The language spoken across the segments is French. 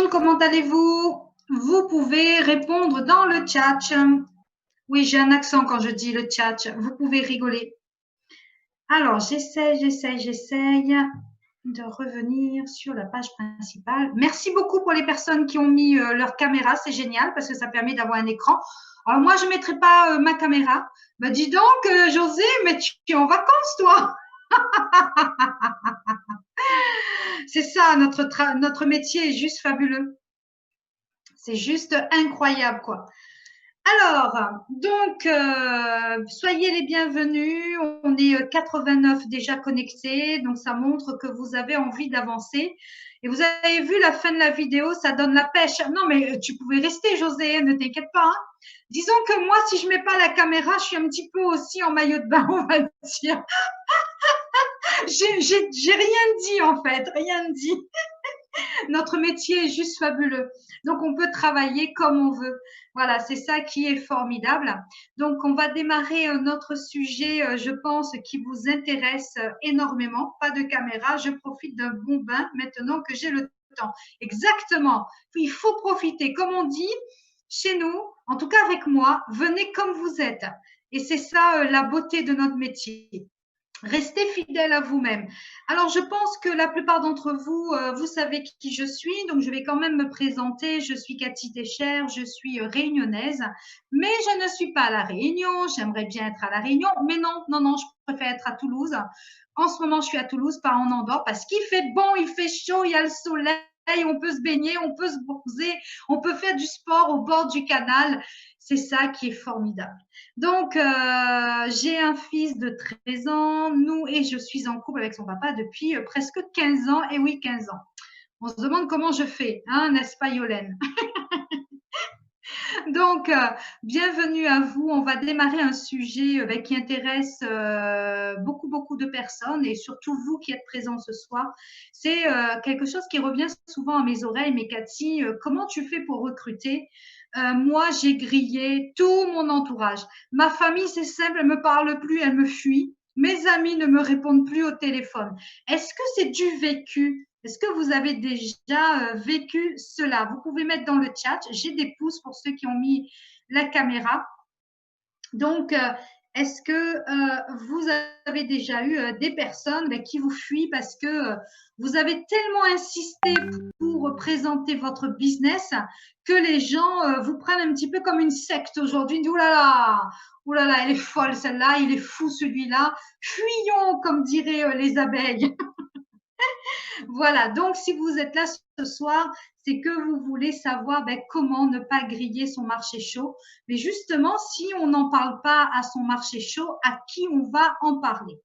monde, comment allez-vous? Vous pouvez répondre dans le chat. Oui, j'ai un accent quand je dis le chat. Vous pouvez rigoler. Alors, j'essaye de revenir sur la page principale. Merci beaucoup pour les personnes qui ont mis leur caméra. C'est génial parce que ça permet d'avoir un écran. Alors, moi, je ne mettrai pas ma caméra. Bah, dis donc, José, mais tu es en vacances, toi? C'est ça, notre métier est juste fabuleux. C'est juste incroyable, quoi. Alors, donc, soyez les bienvenus. On est 89 déjà connectés, donc ça montre que vous avez envie d'avancer. Et vous avez vu la fin de la vidéo, ça donne la pêche. Non, mais tu pouvais rester, José, ne t'inquiète pas. Hein. Disons que moi, si je mets pas la caméra, je suis un petit peu aussi en maillot de bain, on va dire. J'ai rien dit en fait, rien dit. Notre métier est juste fabuleux. Donc, on peut travailler comme on veut. Voilà, c'est ça qui est formidable. Donc, on va démarrer notre sujet, je pense, qui vous intéresse énormément. Pas de caméra, je profite d'un bon bain maintenant que j'ai le temps. Exactement. Il faut profiter. Comme on dit chez nous, en tout cas avec moi, venez comme vous êtes. Et c'est ça la beauté de notre métier. Restez fidèle à vous-même. Alors, je pense que la plupart d'entre vous, vous savez qui je suis, donc je vais quand même me présenter. Je suis Cathy Técher, je suis réunionnaise, mais je ne suis pas à La Réunion. J'aimerais bien être à La Réunion, mais non, je préfère être à Toulouse. En ce moment, je suis à Toulouse, pas en Andorre, parce qu'il fait bon, il fait chaud, il y a le soleil. On peut se baigner, on peut se bronzer, on peut faire du sport au bord du canal. C'est ça qui est formidable. Donc, j'ai un fils de 13 ans, et je suis en couple avec son papa depuis presque 15 ans. Et oui, 15 ans. On se demande comment je fais, hein, n'est-ce pas, Yolène? Donc, bienvenue à vous. On va démarrer un sujet qui intéresse beaucoup de personnes et surtout vous qui êtes présents ce soir. C'est quelque chose qui revient souvent à mes oreilles. Mais Cathy, comment tu fais pour recruter? Moi, j'ai grillé tout mon entourage. Ma famille, c'est simple, elle me parle plus, elle me fuit. Mes amis ne me répondent plus au téléphone. Est-ce que c'est du vécu? Est-ce que vous avez déjà vécu cela? Vous pouvez mettre dans le chat. J'ai des pouces pour ceux qui ont mis la caméra. Donc, est-ce que vous avez déjà eu des personnes qui vous fuient parce que vous avez tellement insisté pour présenter votre business que les gens vous prennent un petit peu comme une secte aujourd'hui. Ils disent, ouh là là, elle est folle celle-là, il est fou celui-là. Fuyons, comme diraient les abeilles. Voilà, donc si vous êtes là ce soir, c'est que vous voulez savoir comment ne pas griller son marché chaud. Mais justement, si on n'en parle pas à son marché chaud, à qui on va en parler?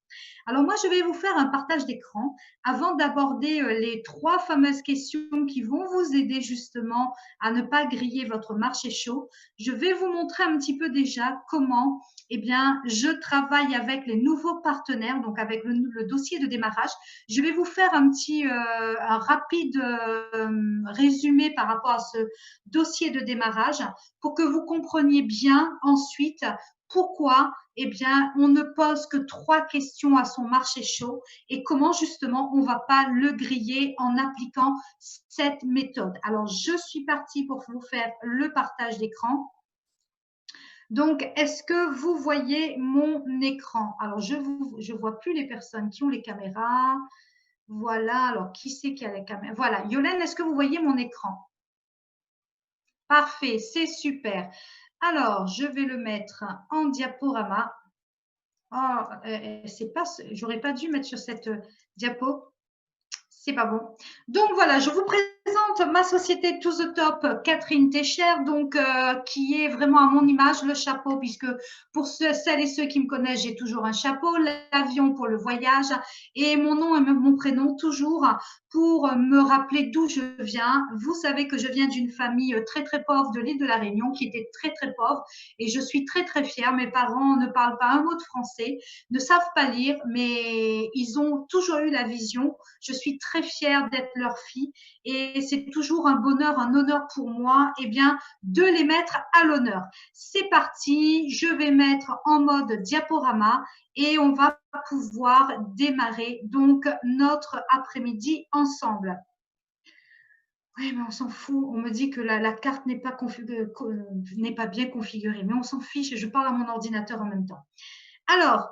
Alors moi, je vais vous faire un partage d'écran avant d'aborder les 3 fameuses questions qui vont vous aider justement à ne pas griller votre marché chaud. Je vais vous montrer un petit peu déjà comment je travaille avec les nouveaux partenaires, donc avec le dossier de démarrage. Je vais vous faire un rapide résumé par rapport à ce dossier de démarrage pour que vous compreniez bien ensuite pourquoi on ne pose que 3 questions à son marché chaud et comment justement on ne va pas le griller en appliquant cette méthode. Alors, je suis partie pour vous faire le partage d'écran. Donc, est-ce que vous voyez mon écran? Alors, je ne vois plus les personnes qui ont les caméras. Voilà, alors qui c'est qui a la caméra? Voilà, Yolène, est-ce que vous voyez mon écran? Parfait, c'est super. Alors, je vais le mettre en diaporama. Oh, c'est pas, j'aurais pas dû mettre sur cette diapo. C'est pas bon. Donc voilà, je vous présente ma société To The Top, Catherine Técher, donc qui est vraiment à mon image, le chapeau, puisque pour celles et ceux qui me connaissent, j'ai toujours un chapeau, l'avion pour le voyage et mon nom et mon prénom toujours pour me rappeler d'où je viens. Vous savez que je viens d'une famille très pauvre de l'île de la Réunion qui était très pauvre et je suis très fière. Mes parents ne parlent pas un mot de français, ne savent pas lire, mais ils ont toujours eu la vision. Je suis très fière d'être leur fille et c'est toujours un bonheur, un honneur pour moi de les mettre à l'honneur. C'est parti, je vais mettre en mode diaporama et on va pouvoir démarrer donc notre après-midi ensemble. Oui, mais on s'en fout. On me dit que la carte n'est pas bien configurée, mais on s'en fiche. Je parle à mon ordinateur en même temps. Alors,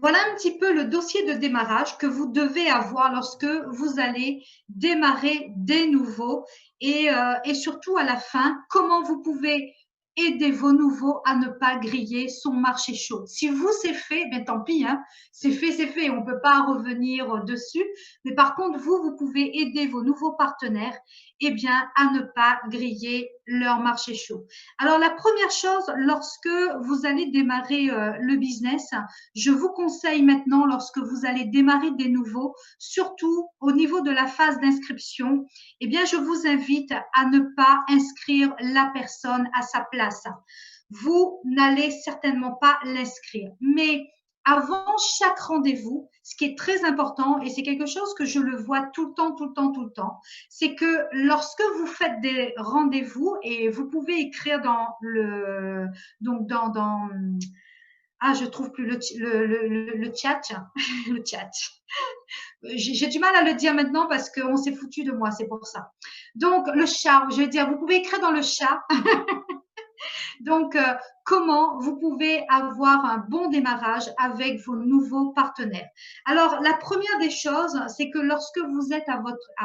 voilà un petit peu le dossier de démarrage que vous devez avoir lorsque vous allez démarrer des nouveaux et surtout à la fin, comment vous pouvez aider vos nouveaux à ne pas griller son marché chaud. Si vous, c'est fait, ben tant pis, hein, c'est fait, c'est fait, on ne peut pas revenir dessus. Mais par contre, vous pouvez aider vos nouveaux partenaires eh bien, à ne pas griller leur marché chaud. Alors, la première chose, lorsque vous allez démarrer le business, je vous conseille maintenant, lorsque vous allez démarrer des nouveaux, surtout au niveau de la phase d'inscription, eh bien, je vous invite à ne pas inscrire la personne à sa place. Vous n'allez certainement pas l'inscrire. Mais avant chaque rendez-vous, ce qui est très important, et c'est quelque chose que je le vois tout le temps, tout le temps, tout le temps, c'est que lorsque vous faites des rendez-vous, et vous pouvez écrire donc je trouve plus le chat, le chat. J'ai du mal à le dire maintenant parce qu'on s'est foutu de moi, c'est pour ça. Donc, le chat, je vais dire, vous pouvez écrire dans le chat donc, comment vous pouvez avoir un bon démarrage avec vos nouveaux partenaires. Alors, la première des choses, c'est que lorsque vous êtes à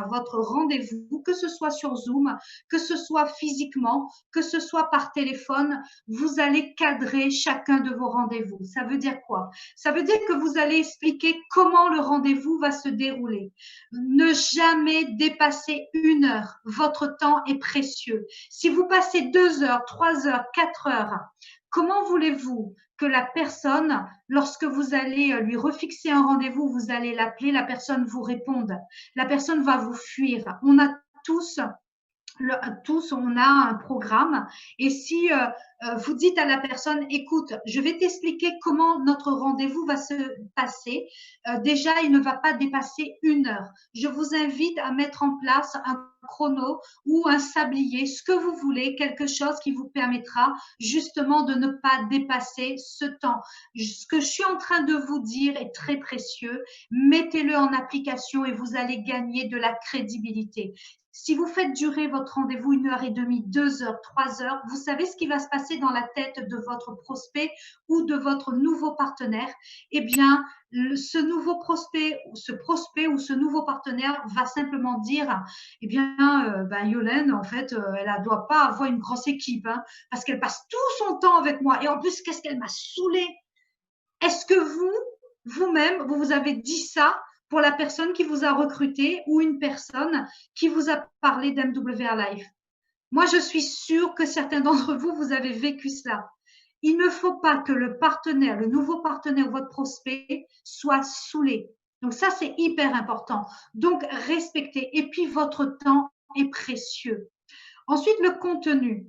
votre rendez-vous, que ce soit sur Zoom, que ce soit physiquement, que ce soit par téléphone, vous allez cadrer chacun de vos rendez-vous. Ça veut dire quoi? Ça veut dire que vous allez expliquer comment le rendez-vous va se dérouler. Ne jamais dépasser 1 heure. Votre temps est précieux. Si vous passez 2 heures, 3 heures, 4 heures, comment voulez-vous que la personne, lorsque vous allez lui refixer un rendez-vous, vous allez l'appeler, la personne vous réponde. La personne va vous fuir. On a tous on a un programme et si vous dites à la personne, écoute, je vais t'expliquer comment notre rendez-vous va se passer. Déjà, il ne va pas dépasser 1 heure. Je vous invite à mettre en place un chrono ou un sablier, ce que vous voulez, quelque chose qui vous permettra justement de ne pas dépasser ce temps. Ce que je suis en train de vous dire est très précieux. Mettez-le en application et vous allez gagner de la crédibilité. Si vous faites durer votre rendez-vous 1 heure et demie, 2 heures, 3 heures, vous savez ce qui va se passer dans la tête de votre prospect ou de votre nouveau partenaire. Eh bien, ce nouveau prospect ou ce nouveau partenaire va simplement dire, eh bien, Yolène, en fait, elle ne doit pas avoir une grosse équipe, hein, parce qu'elle passe tout son temps avec moi. Et en plus, qu'est-ce qu'elle m'a saoulée? Est-ce que vous-même, vous avez dit ça pour la personne qui vous a recruté ou une personne qui vous a parlé d'MWR Life? Moi, je suis sûre que certains d'entre vous, vous avez vécu cela. Il ne faut pas que le partenaire, le nouveau partenaire, votre prospect, soit saoulé. Donc ça, c'est hyper important. Donc, respectez. Et puis, votre temps est précieux. Ensuite, le contenu.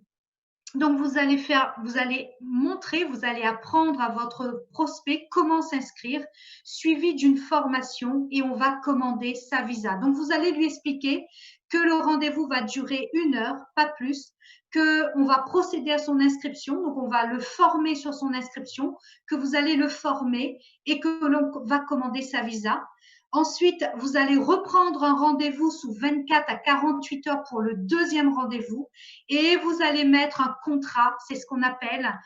Donc, vous allez montrer, vous allez apprendre à votre prospect comment s'inscrire, suivi d'une formation et on va commander sa visa. Donc, vous allez lui expliquer que le rendez-vous va durer 1 heure, pas plus, qu'on va procéder à son inscription, donc on va le former sur son inscription, que vous allez le former et que l'on va commander sa visa. Ensuite, vous allez reprendre un rendez-vous sous 24 à 48 heures pour le deuxième rendez-vous et vous allez mettre un contrat, c'est ce qu'on appelle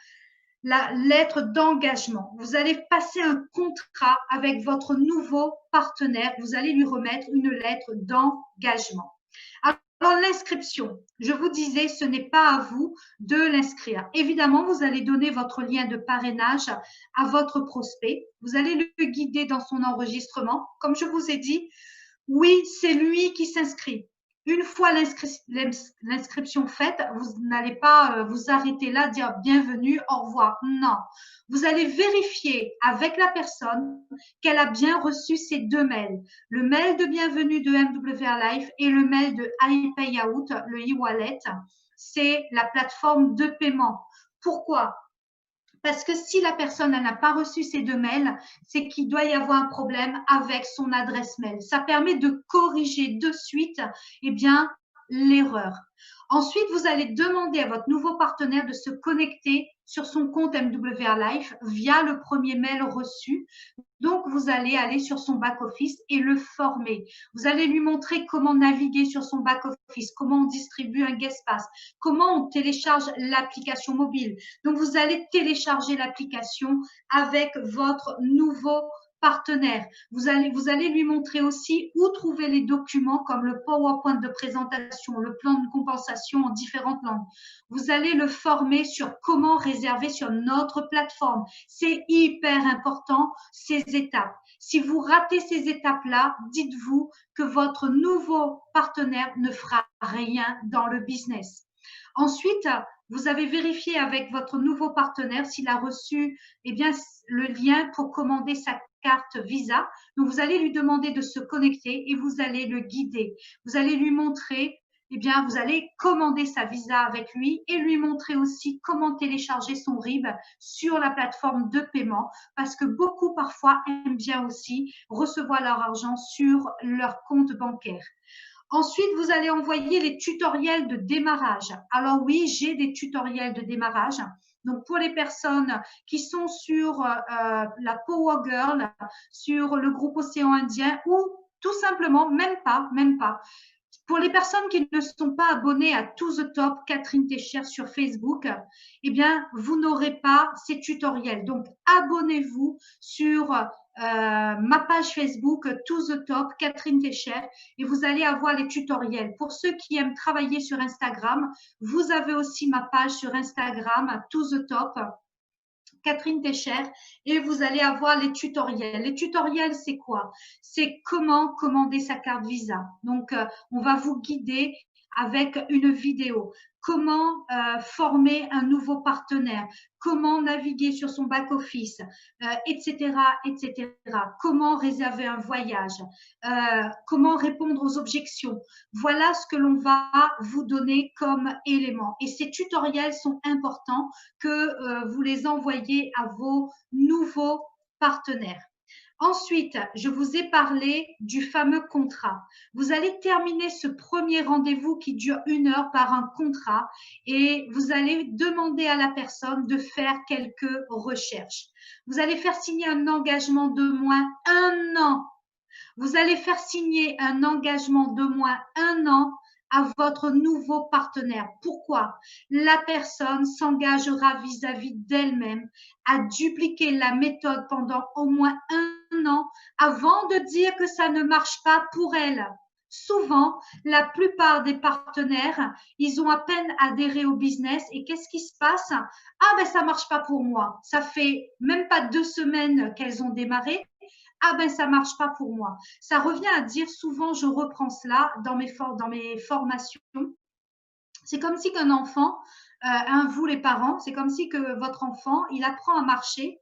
la lettre d'engagement. Vous allez passer un contrat avec votre nouveau partenaire, vous allez lui remettre une lettre d'engagement. Alors, l'inscription, je vous disais, ce n'est pas à vous de l'inscrire. Évidemment, vous allez donner votre lien de parrainage à votre prospect. Vous allez le guider dans son enregistrement. Comme je vous ai dit, oui, c'est lui qui s'inscrit. Une fois l'inscription faite, vous n'allez pas vous arrêter là, dire bienvenue, au revoir. Non, vous allez vérifier avec la personne qu'elle a bien reçu ces 2 mails. Le mail de bienvenue de MWR Life et le mail de iPayout, le e-wallet. C'est la plateforme de paiement. Pourquoi? Parce que si la personne n'a pas reçu ces 2 mails, c'est qu'il doit y avoir un problème avec son adresse mail. Ça permet de corriger de suite, eh bien, l'erreur. Ensuite, vous allez demander à votre nouveau partenaire de se connecter sur son compte MWR Life via le premier mail reçu. Donc, vous allez aller sur son back-office et le former. Vous allez lui montrer comment naviguer sur son back-office, comment on distribue un guest pass, comment on télécharge l'application mobile. Donc, vous allez télécharger l'application avec votre nouveau partenaire. Vous allez lui montrer aussi où trouver les documents comme le PowerPoint de présentation, le plan de compensation en différentes langues. Vous allez le former sur comment réserver sur notre plateforme. C'est hyper important, ces étapes. Si vous ratez ces étapes-là, dites-vous que votre nouveau partenaire ne fera rien dans le business. Ensuite, vous avez vérifié avec votre nouveau partenaire s'il a reçu le lien pour commander sa carte Visa. Donc, vous allez lui demander de se connecter et vous allez le guider. Vous allez lui montrer, vous allez commander sa Visa avec lui et lui montrer aussi comment télécharger son RIB sur la plateforme de paiement parce que beaucoup parfois aiment bien aussi recevoir leur argent sur leur compte bancaire. Ensuite, vous allez envoyer les tutoriels de démarrage. Alors oui, j'ai des tutoriels de démarrage. Donc, pour les personnes qui sont sur la Power Girl, sur le groupe Océan Indien ou tout simplement, même pas. Pour les personnes qui ne sont pas abonnées à To The Top, Catherine Técher sur Facebook, vous n'aurez pas ces tutoriels. Donc, abonnez-vous sur ma page Facebook To The Top, Catherine Técher, et vous allez avoir les tutoriels. Pour ceux qui aiment travailler sur Instagram, vous avez aussi ma page sur Instagram, To The Top, Catherine Técher, et vous allez avoir les tutoriels. Les tutoriels, c'est quoi? C'est comment commander sa carte Visa. Donc, on va vous guider avec une vidéo. Comment former un nouveau partenaire, comment naviguer sur son back-office, etc., etc. Comment réserver un voyage, comment répondre aux objections. Voilà ce que l'on va vous donner comme éléments. Et ces tutoriels sont importants que vous les envoyez à vos nouveaux partenaires. Ensuite, je vous ai parlé du fameux contrat. Vous allez terminer ce premier rendez-vous qui dure 1 heure par un contrat et vous allez demander à la personne de faire quelques recherches. Vous allez faire signer un engagement de moins 1 an. Vous allez faire signer un engagement de moins 1 an à votre nouveau partenaire. Pourquoi? La personne s'engagera vis-à-vis d'elle-même à dupliquer la méthode pendant au moins 1 an avant de dire que ça ne marche pas pour elle. Souvent, la plupart des partenaires, ils ont à peine adhéré au business et qu'est-ce qui se passe? Ah ben ça marche pas pour moi. Ça fait même pas 2 semaines qu'elles ont démarré. Ah ben ça marche pas pour moi. Ça revient à dire souvent, je reprends cela dans mes formations. C'est comme si qu'un enfant, vous les parents, c'est comme si que votre enfant, il apprend à marcher.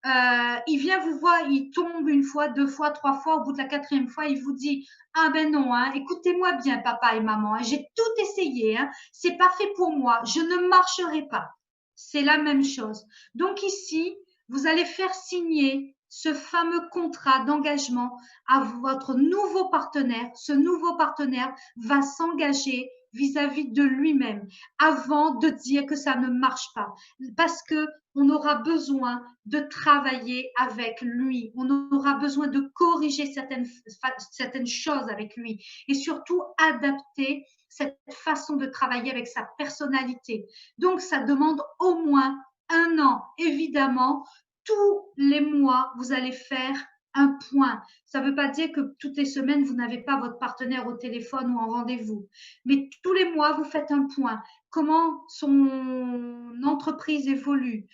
Il vient vous voir, il tombe 1 fois, 2 fois, 3 fois, au bout de la 4e fois, il vous dit ah ben non, hein, écoutez-moi bien papa et maman, hein, j'ai tout essayé, hein, c'est pas fait pour moi, je ne marcherai pas. C'est la même chose. Donc ici, vous allez faire signer ce fameux contrat d'engagement à votre nouveau partenaire. Ce nouveau partenaire va s'engager vis-à-vis de lui-même avant de dire que ça ne marche pas parce que on aura besoin de travailler avec lui, on aura besoin de corriger certaines choses avec lui et surtout adapter cette façon de travailler avec sa personnalité. Donc ça demande au moins 1 an. Évidemment, tous les mois, vous allez faire un point. Ça ne veut pas dire que toutes les semaines, vous n'avez pas votre partenaire au téléphone ou en rendez-vous. Mais tous les mois, vous faites un point. Comment son entreprise évolue,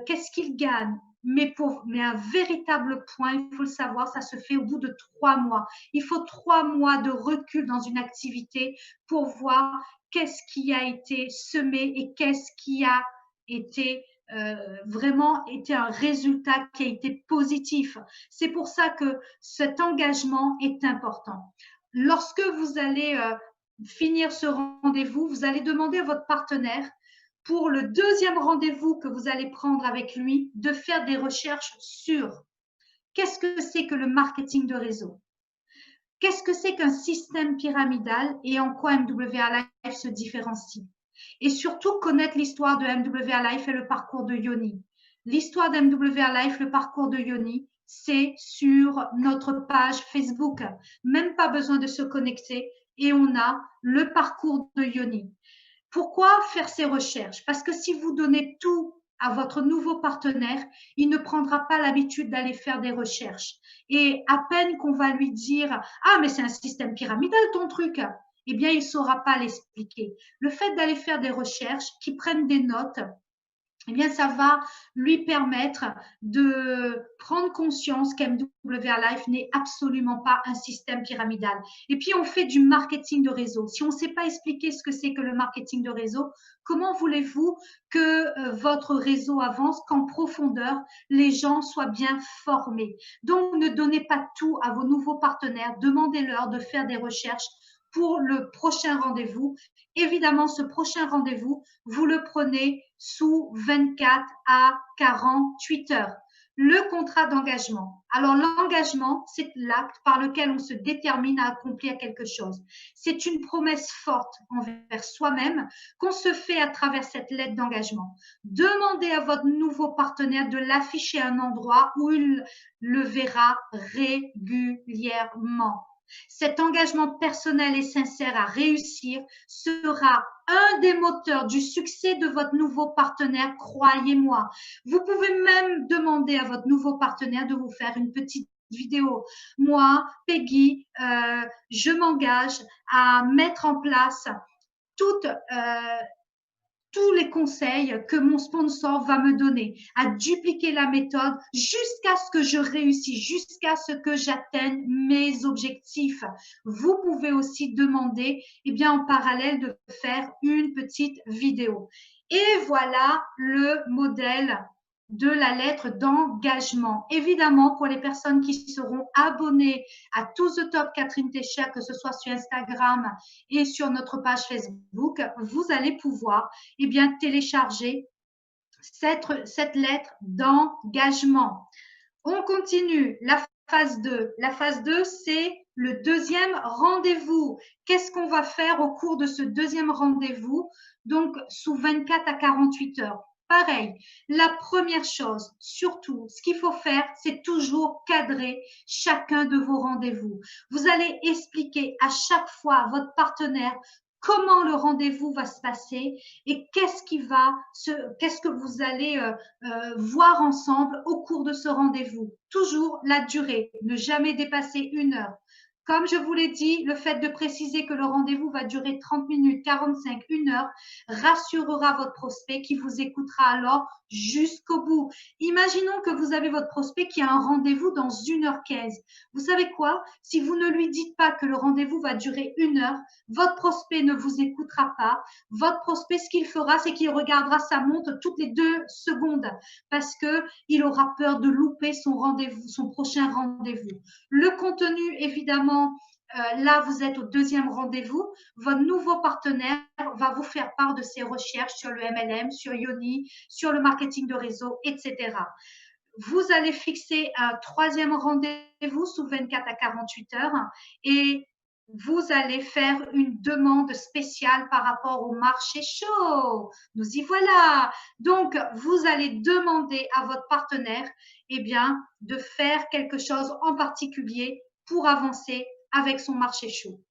qu'est-ce qu'il gagne. Mais un véritable point, il faut le savoir, ça se fait au bout de 3 mois. Il faut 3 mois de recul dans une activité pour voir qu'est-ce qui a été semé et qu'est-ce qui a été vraiment été un résultat qui a été positif. C'est pour ça que cet engagement est important. Lorsque vous allez finir ce rendez-vous, vous allez demander à votre partenaire pour le 2e rendez-vous que vous allez prendre avec lui de faire des recherches sur qu'est-ce que c'est que le marketing de réseau. Qu'est-ce que c'est qu'un système pyramidal et en quoi MWR Life se différencie? Et surtout connaître l'histoire de MWR Life et le parcours de Yoni. L'histoire de MWR Life, le parcours de Yoni, c'est sur notre page Facebook. Même pas besoin de se connecter et on a le parcours de Yoni. Pourquoi faire ces recherches? Parce que si vous donnez tout à votre nouveau partenaire, il ne prendra pas l'habitude d'aller faire des recherches. Et à peine qu'on va lui dire, ah, mais c'est un système pyramidal ton truc, eh bien, il ne saura pas l'expliquer. Le fait d'aller faire des recherches, qui prennent des notes, eh bien, ça va lui permettre de prendre conscience qu'MWR Life n'est absolument pas un système pyramidal. Et puis, on fait du marketing de réseau. Si on ne sait pas expliquer ce que c'est que le marketing de réseau, comment voulez-vous que votre réseau avance, qu'en profondeur, les gens soient bien formés? Donc, ne donnez pas tout à vos nouveaux partenaires. Demandez-leur de faire des recherches pour le prochain rendez-vous. Évidemment, ce prochain rendez-vous, vous le prenez sous 24 à 48 heures. Le contrat d'engagement. Alors, l'engagement, c'est l'acte par lequel on se détermine à accomplir quelque chose. C'est une promesse forte envers soi-même qu'on se fait à travers cette lettre d'engagement. Demandez à votre nouveau partenaire de l'afficher à un endroit où il le verra régulièrement. Cet engagement personnel et sincère à réussir sera un des moteurs du succès de votre nouveau partenaire, croyez-moi. Vous pouvez même demander à votre nouveau partenaire de vous faire une petite vidéo. Moi, Peggy, je m'engage à mettre en place toutes tous les conseils que mon sponsor va me donner, à dupliquer la méthode jusqu'à ce que je réussisse, jusqu'à ce que j'atteigne mes objectifs. Vous pouvez aussi demander, eh bien, en parallèle de faire une petite vidéo. Et voilà le modèle de la lettre d'engagement. Évidemment, pour les personnes qui seront abonnées à Tous the Top Catherine Técher, que ce soit sur Instagram et sur notre page Facebook, vous allez pouvoir eh bien, télécharger cette lettre d'engagement. On continue la phase 2. La phase 2, c'est le deuxième rendez-vous. Qu'est-ce qu'on va faire au cours de ce deuxième rendez-vous? Donc, sous 24 à 48 heures. Pareil, la première chose, surtout, ce qu'il faut faire, c'est toujours cadrer chacun de vos rendez-vous. Vous allez expliquer à chaque fois à votre partenaire comment le rendez-vous va se passer et qu'est-ce que vous allez voir ensemble au cours de ce rendez-vous. Toujours la durée, ne jamais dépasser 1 heure. Comme je vous l'ai dit, le fait de préciser que le rendez-vous va durer 30 minutes, 45, 1 heure, rassurera votre prospect qui vous écoutera alors jusqu'au bout. Imaginons que vous avez votre prospect qui a un rendez-vous dans 1h15. Vous savez quoi? Si vous ne lui dites pas que le rendez-vous va durer 1 heure, votre prospect ne vous écoutera pas. Votre prospect, ce qu'il fera, c'est qu'il regardera sa montre toutes les 2 secondes parce qu'il aura peur de louper son rendez-vous, son prochain rendez-vous. Le contenu, évidemment, là, vous êtes au deuxième rendez-vous. Votre nouveau partenaire va vous faire part de ses recherches sur le MLM, sur Yoni, sur le marketing de réseau, etc. Vous allez fixer un troisième rendez-vous sous 24 à 48 heures et vous allez faire une demande spéciale par rapport au marché chaud. Nous y voilà. Donc, vous allez demander à votre partenaire, eh bien, de faire quelque chose en particulier pour avancer avec son marché chaud.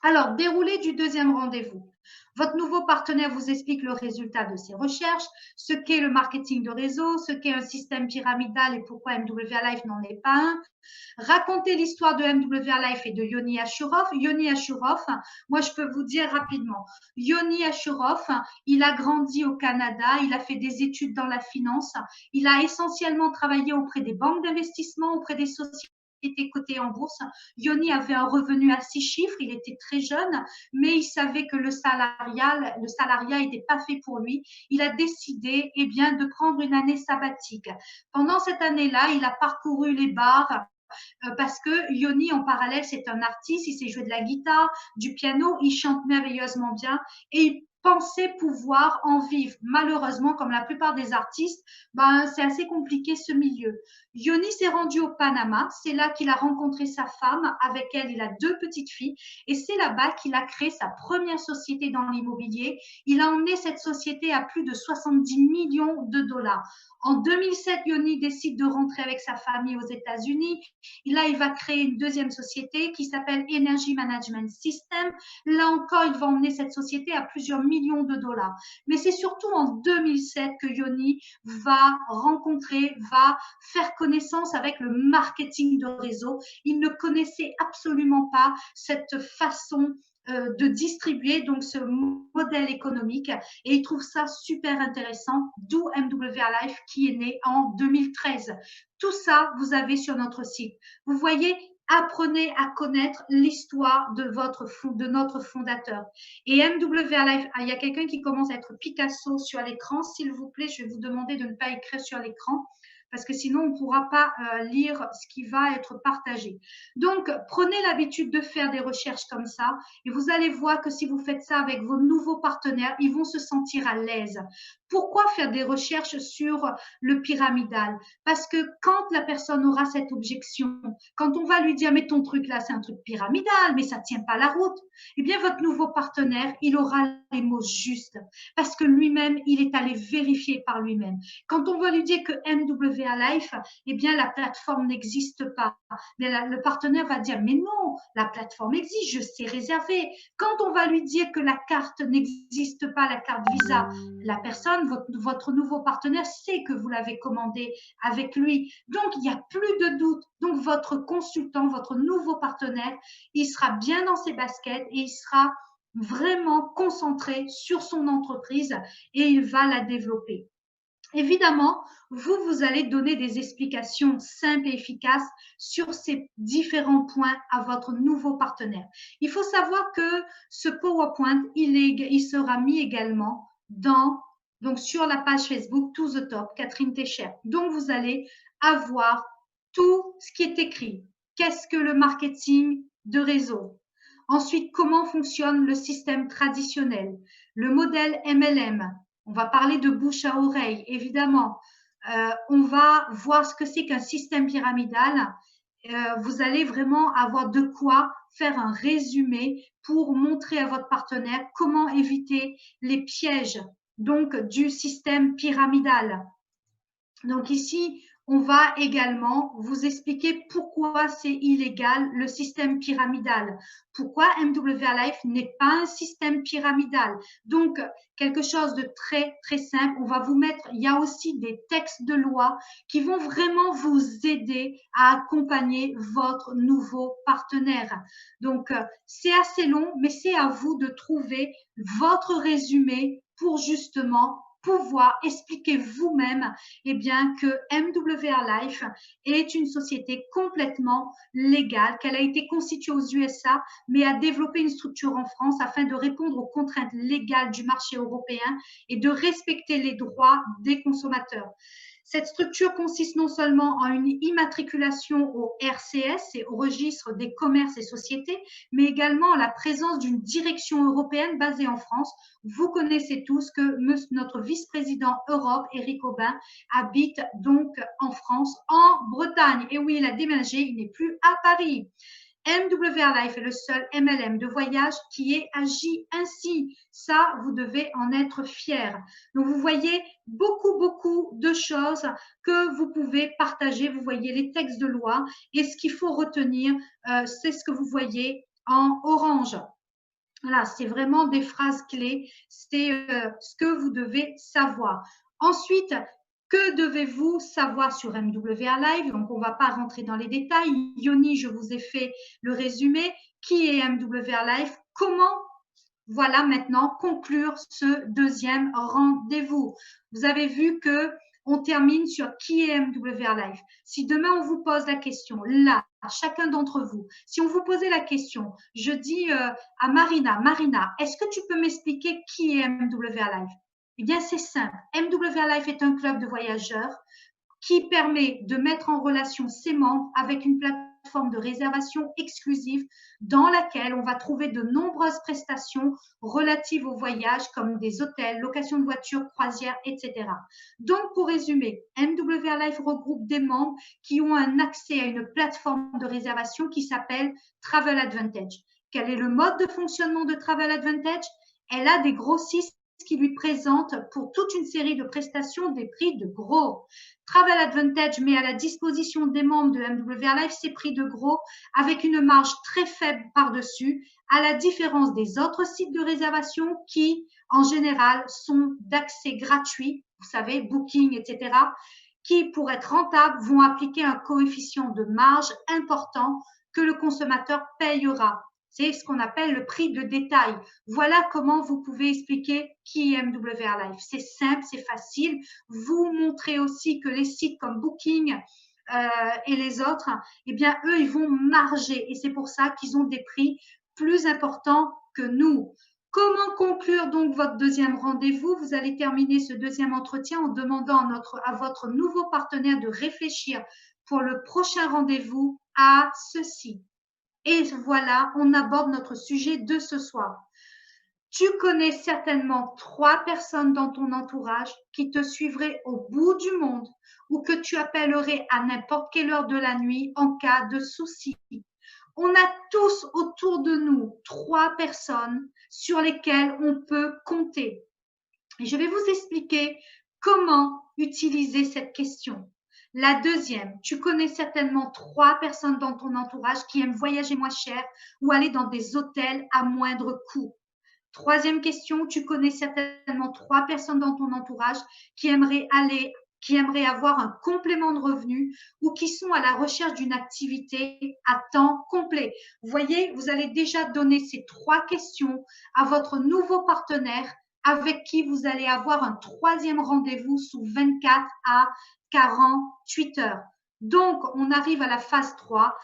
Alors, déroulé du deuxième rendez-vous. Votre nouveau partenaire vous explique le résultat de ses recherches, ce qu'est le marketing de réseau, ce qu'est un système pyramidal et pourquoi MWR Life n'en est pas un. Racontez l'histoire de MWR Life et de Yoni Ashuroff. Yoni Ashuroff, moi je peux vous dire rapidement, Yoni Ashuroff, il a grandi au Canada, il a fait des études dans la finance, il a essentiellement travaillé auprès des banques d'investissement, auprès des sociétés cotées en bourse. Yoni avait un revenu à 6 chiffres, il était très jeune, mais il savait que le salariat n'était pas fait pour lui. Il a décidé eh bien, de prendre une année sabbatique. Pendant cette année-là, il a parcouru les bars, parce que Yoni, en parallèle, c'est un artiste, il sait jouer de la guitare, du piano, il chante merveilleusement bien et il pensaient pouvoir en vivre. Malheureusement, comme la plupart des artistes, ben, c'est assez compliqué ce milieu. Yoni s'est rendu au Panama, c'est là qu'il a rencontré sa femme, avec elle il a 2 petites filles, et c'est là-bas qu'il a créé sa première société dans l'immobilier. Il a emmené cette société à plus de 70 millions de dollars. En 2007, Yoni décide de rentrer avec sa famille aux États-Unis. Là, il va créer une deuxième société qui s'appelle Energy Management System. Là encore, il va emmener cette société à plusieurs millions de dollars. Mais c'est surtout en 2007 que Yoni va rencontrer, va faire connaissance avec le marketing de réseau. Il ne connaissait absolument pas cette façon de distribuer donc ce modèle économique et il trouve ça super intéressant, d'où MWR Life qui est né en 2013. Tout ça, vous avez sur notre site. Vous voyez, apprenez à connaître l'histoire de notre fondateur. Et MWR Life, il y a quelqu'un qui commence à être Picasso sur l'écran. S'il vous plaît, je vais vous demander de ne pas écrire sur l'écran parce que sinon on ne pourra pas lire ce qui va être partagé. Donc, prenez l'habitude de faire des recherches comme ça et vous allez voir que si vous faites ça avec vos nouveaux partenaires, ils vont se sentir à l'aise. Pourquoi faire des recherches sur le pyramidal? Parce que quand la personne aura cette objection, quand on va lui dire mais ton truc là c'est un truc pyramidal, mais ça tient pas la route, eh bien votre nouveau partenaire, il aura les mots justes parce que lui-même, il est allé vérifier par lui-même. Quand on va lui dire que MWR Life, eh bien la plateforme n'existe pas, mais le partenaire va dire mais non, la plateforme existe, je sais réserver. Quand on va lui dire que la carte n'existe pas, la carte Visa, la personne, votre nouveau partenaire sait que vous l'avez commandé avec lui. Donc, il n'y a plus de doute. Donc, votre consultant, votre nouveau partenaire, il sera bien dans ses baskets et il sera vraiment concentré sur son entreprise et il va la développer. Évidemment, vous allez donner des explications simples et efficaces sur ces différents points à votre nouveau partenaire. Il faut savoir que ce PowerPoint, il sera mis également donc sur la page Facebook To the Top, Catherine Técher. Donc, vous allez avoir tout ce qui est écrit. Qu'est-ce que le marketing de réseau? Ensuite, comment fonctionne le système traditionnel? Le modèle MLM, on va parler de bouche à oreille, évidemment. On va voir ce que c'est qu'un système pyramidal. Vous allez vraiment avoir de quoi faire un résumé pour montrer à votre partenaire comment éviter les pièges donc du système pyramidal. Donc ici, on va également vous expliquer pourquoi c'est illégal le système pyramidal, pourquoi MWR Life n'est pas un système pyramidal. Donc, quelque chose de très, très simple. On va vous mettre, il y a aussi des textes de loi qui vont vraiment vous aider à accompagner votre nouveau partenaire. Donc, c'est assez long, mais c'est à vous de trouver votre résumé pour justement pouvoir expliquer vous-même eh bien, que MWR Life est une société complètement légale, qu'elle a été constituée aux USA, mais a développé une structure en France afin de répondre aux contraintes légales du marché européen et de respecter les droits des consommateurs. Cette structure consiste non seulement en une immatriculation au RCS et au registre des commerces et sociétés, mais également en la présence d'une direction européenne basée en France. Vous connaissez tous que notre vice-président Europe, Éric Aubin, habite donc en France, en Bretagne. Et oui, il a déménagé, il n'est plus à Paris. MWR Life est le seul MLM de voyage qui ait agi ainsi. Ça, vous devez en être fiers. Donc, vous voyez beaucoup de choses que vous pouvez partager. Vous voyez les textes de loi et ce qu'il faut retenir, c'est ce que vous voyez en orange. Voilà, c'est vraiment des phrases clés. C'est ce que vous devez savoir. Ensuite, que devez-vous savoir sur MWR Live? Donc, on ne va pas rentrer dans les détails. Yoni, je vous ai fait le résumé. Qui est MWR Live? Comment, voilà, maintenant, conclure ce deuxième rendez-vous? Vous avez vu que on termine sur qui est MWR Live. Si demain on vous pose la question, là, chacun d'entre vous, si on vous posait la question, je dis à Marina, est-ce que tu peux m'expliquer qui est MWR Live? Eh bien, c'est simple. MWR Life est un club de voyageurs qui permet de mettre en relation ses membres avec une plateforme plateforme de réservation exclusive dans laquelle on va trouver de nombreuses prestations relatives au voyage comme des hôtels, location de voitures, croisières, etc. Donc, pour résumer, MWR Life regroupe des membres qui ont un accès à une plateforme de réservation qui s'appelle Travel Advantage. Quel est le mode de fonctionnement de Travel Advantage? Elle a des grossistes qui lui présentent pour toute une série de prestations des prix de gros. Travel Advantage met à la disposition des membres de MWR Life ces prix de gros avec une marge très faible par-dessus, à la différence des autres sites de réservation qui, en général, sont d'accès gratuit, vous savez, Booking, etc., qui, pour être rentables, vont appliquer un coefficient de marge important que le consommateur payera. C'est ce qu'on appelle le prix de détail. Voilà comment vous pouvez expliquer qui est MWR Life. C'est simple, c'est facile. Vous montrez aussi que les sites comme Booking et les autres, eh bien, eux, ils vont marger. Et c'est pour ça qu'ils ont des prix plus importants que nous. Comment conclure donc votre deuxième rendez-vous? Vous allez terminer ce deuxième entretien en demandant à votre nouveau partenaire de réfléchir pour le prochain rendez-vous à ceci. Et voilà, on aborde notre sujet de ce soir. Tu connais certainement 3 personnes dans ton entourage qui te suivraient au bout du monde ou que tu appellerais à n'importe quelle heure de la nuit en cas de souci. On a tous autour de nous 3 personnes sur lesquelles on peut compter. Et je vais vous expliquer comment utiliser cette question. La deuxième, tu connais certainement 3 personnes dans ton entourage qui aiment voyager moins cher ou aller dans des hôtels à moindre coût. Troisième question, tu connais certainement 3 personnes dans ton entourage qui aimeraient avoir un complément de revenu ou qui sont à la recherche d'une activité à temps complet. Vous voyez, vous allez déjà donner ces 3 questions à votre nouveau partenaire avec qui vous allez avoir un troisième rendez-vous sous 24 à 48 heures. Donc, on arrive à la phase 3,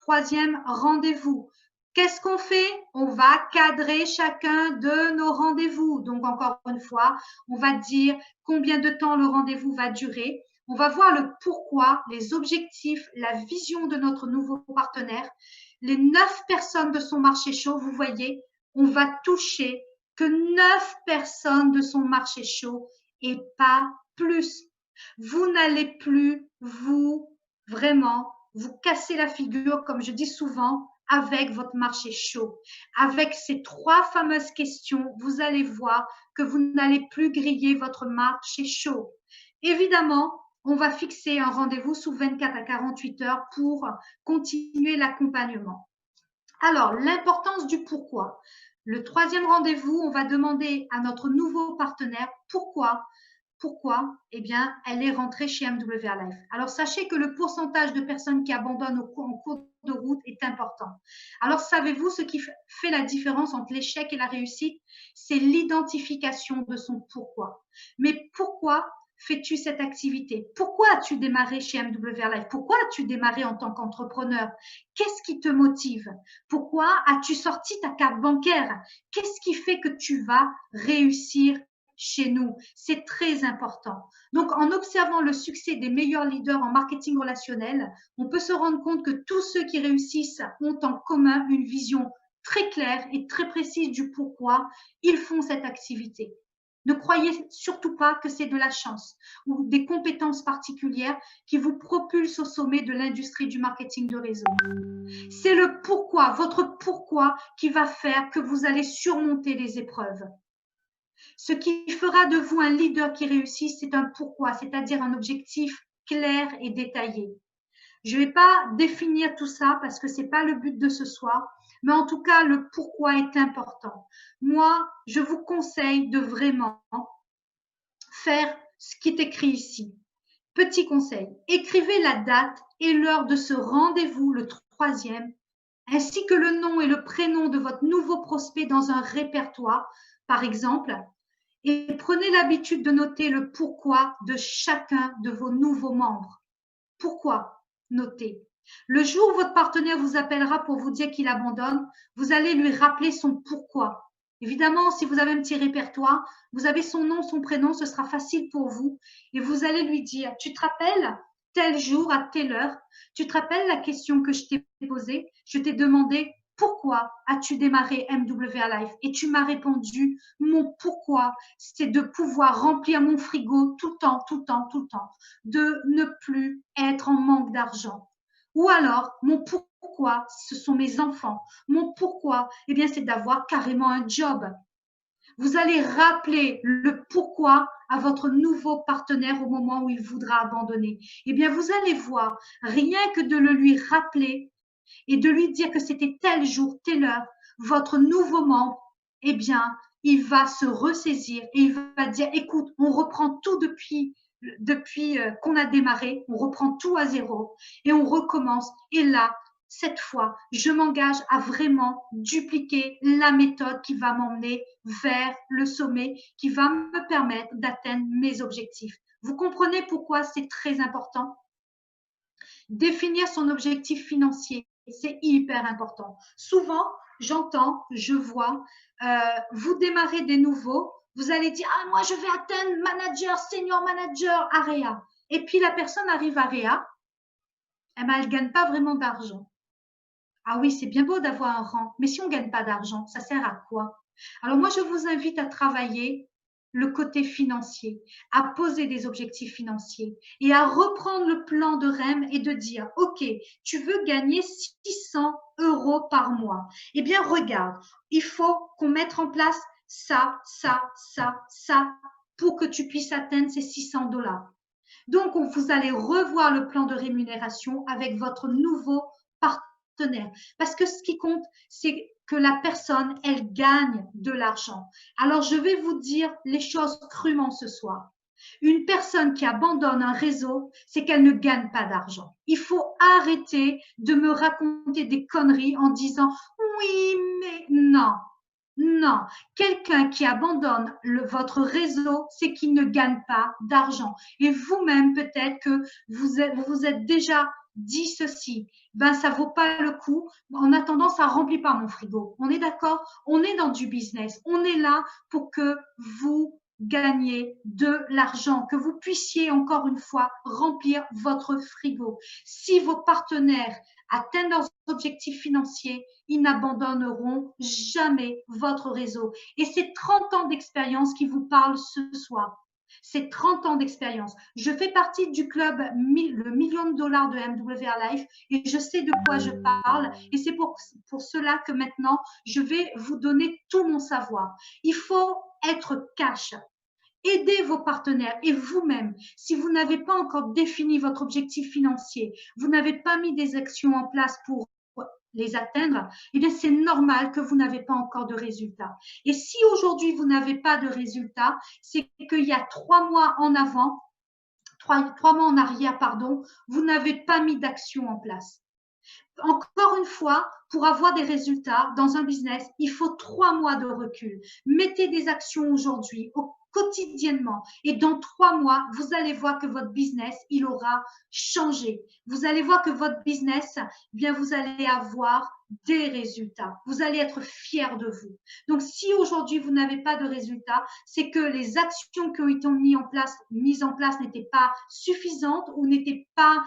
troisième rendez-vous. Qu'est-ce qu'on fait? On va cadrer chacun de nos rendez-vous. Donc, encore une fois, on va dire combien de temps le rendez-vous va durer. On va voir le pourquoi, les objectifs, la vision de notre nouveau partenaire, les 9 personnes de son marché chaud. Vous voyez, on va toucher que 9 personnes de son marché chaud et pas plus. Vous n'allez plus vraiment vous casser la figure, comme je dis souvent, avec votre marché chaud. Avec ces 3 fameuses questions, vous allez voir que vous n'allez plus griller votre marché chaud. Évidemment, on va fixer un rendez-vous sous 24 à 48 heures pour continuer l'accompagnement. Alors, l'importance du pourquoi. Le troisième rendez-vous, on va demander à notre nouveau partenaire pourquoi, eh bien, elle est rentrée chez MWR Life. Alors, sachez que le pourcentage de personnes qui abandonnent en cours de route est important. Alors, savez-vous ce qui fait la différence entre l'échec et la réussite? C'est l'identification de son pourquoi. Mais pourquoi fais-tu cette activité? Pourquoi as-tu démarré chez MWR Life? Pourquoi as-tu démarré en tant qu'entrepreneur? Qu'est-ce qui te motive? Pourquoi as-tu sorti ta carte bancaire? Qu'est-ce qui fait que tu vas réussir chez nous? C'est très important. Donc, en observant le succès des meilleurs leaders en marketing relationnel, on peut se rendre compte que tous ceux qui réussissent ont en commun une vision très claire et très précise du pourquoi ils font cette activité. Ne croyez surtout pas que c'est de la chance ou des compétences particulières qui vous propulsent au sommet de l'industrie du marketing de réseau. C'est le pourquoi, votre pourquoi, qui va faire que vous allez surmonter les épreuves. Ce qui fera de vous un leader qui réussit, c'est un pourquoi, c'est-à-dire un objectif clair et détaillé. Je ne vais pas définir tout ça parce que ce n'est pas le but de ce soir, mais en tout cas, le pourquoi est important. Moi, je vous conseille de vraiment faire ce qui est écrit ici. Petit conseil, écrivez la date et l'heure de ce rendez-vous, le troisième, ainsi que le nom et le prénom de votre nouveau prospect dans un répertoire, par exemple, et prenez l'habitude de noter le pourquoi de chacun de vos nouveaux membres. Pourquoi? Notez. Le jour où votre partenaire vous appellera pour vous dire qu'il abandonne, vous allez lui rappeler son pourquoi. Évidemment, si vous avez un petit répertoire, vous avez son nom, son prénom, ce sera facile pour vous. Et vous allez lui dire, tu te rappelles tel jour, à telle heure. Tu te rappelles la question que je t'ai posée? Je t'ai demandé pourquoi as-tu démarré MWA Life? Et tu m'as répondu, mon pourquoi, c'est de pouvoir remplir mon frigo tout le temps, tout le temps, tout le temps, de ne plus être en manque d'argent. Ou alors, mon pourquoi, ce sont mes enfants. Mon pourquoi, eh bien, c'est d'avoir carrément un job. Vous allez rappeler le pourquoi à votre nouveau partenaire au moment où il voudra abandonner. Eh bien, vous allez voir, rien que de le lui rappeler et de lui dire que c'était tel jour, telle heure, votre nouveau membre, eh bien, il va se ressaisir et il va dire, écoute, on reprend tout depuis qu'on a démarré, on reprend tout à zéro et on recommence. Et là, cette fois, je m'engage à vraiment dupliquer la méthode qui va m'emmener vers le sommet, qui va me permettre d'atteindre mes objectifs. Vous comprenez pourquoi c'est très important? Définir son objectif financier, c'est hyper important. Souvent, j'entends, je vois, vous démarrez des nouveaux, vous allez dire, ah, moi, je vais atteindre manager, senior manager, AREA. Et puis, la personne arrive à AREA, eh ben, elle ne gagne pas vraiment d'argent. Ah oui, c'est bien beau d'avoir un rang, mais si on ne gagne pas d'argent, ça sert à quoi? Alors moi, je vous invite à travailler le côté financier, à poser des objectifs financiers et à reprendre le plan de REM et de dire, OK, tu veux gagner 600 euros par mois. Eh bien, regarde, il faut qu'on mette en place ça, ça, ça, ça pour que tu puisses atteindre ces 600 dollars. Donc, vous allez revoir le plan de rémunération avec votre nouveau partenaire. Parce que ce qui compte, c'est que la personne, elle gagne de l'argent. Alors, je vais vous dire les choses crûment ce soir. Une personne qui abandonne un réseau, c'est qu'elle ne gagne pas d'argent. Il faut arrêter de me raconter des conneries en disant oui, mais non. Non, quelqu'un qui abandonne votre réseau, c'est qu'il ne gagne pas d'argent. Et vous-même, peut-être que vous êtes déjà dit ceci. Ben, ça vaut pas le coup. En attendant, ça remplit pas mon frigo. On est d'accord? On est dans du business. On est là pour que vous gagnez de l'argent, que vous puissiez encore une fois remplir votre frigo. Si vos partenaires atteignent leurs objectifs financiers, ils n'abandonneront jamais votre réseau. Et c'est 30 ans d'expérience qui vous parlent ce soir. C'est 30 ans d'expérience. Je fais partie du club le million de dollars de MWR Life et je sais de quoi je parle. Et c'est pour cela que maintenant, je vais vous donner tout mon savoir. Il faut être cash. Aidez vos partenaires et vous-même. Si vous n'avez pas encore défini votre objectif financier, vous n'avez pas mis des actions en place pour les atteindre, eh bien, c'est normal que vous n'avez pas encore de résultats. Et si aujourd'hui, vous n'avez pas de résultats, c'est qu'il y a 3 mois en avant, 3 mois en arrière, pardon, vous n'avez pas mis d'action en place. Encore une fois, pour avoir des résultats dans un business, il faut 3 mois de recul. Mettez des actions aujourd'hui, quotidiennement. Et dans 3 mois, vous allez voir que votre business, il aura changé. Vous allez voir que votre business, eh bien, vous allez avoir des résultats. Vous allez être fiers de vous. Donc, si aujourd'hui, vous n'avez pas de résultats, c'est que les actions qui ont été mises en place n'étaient pas suffisantes ou n'étaient pas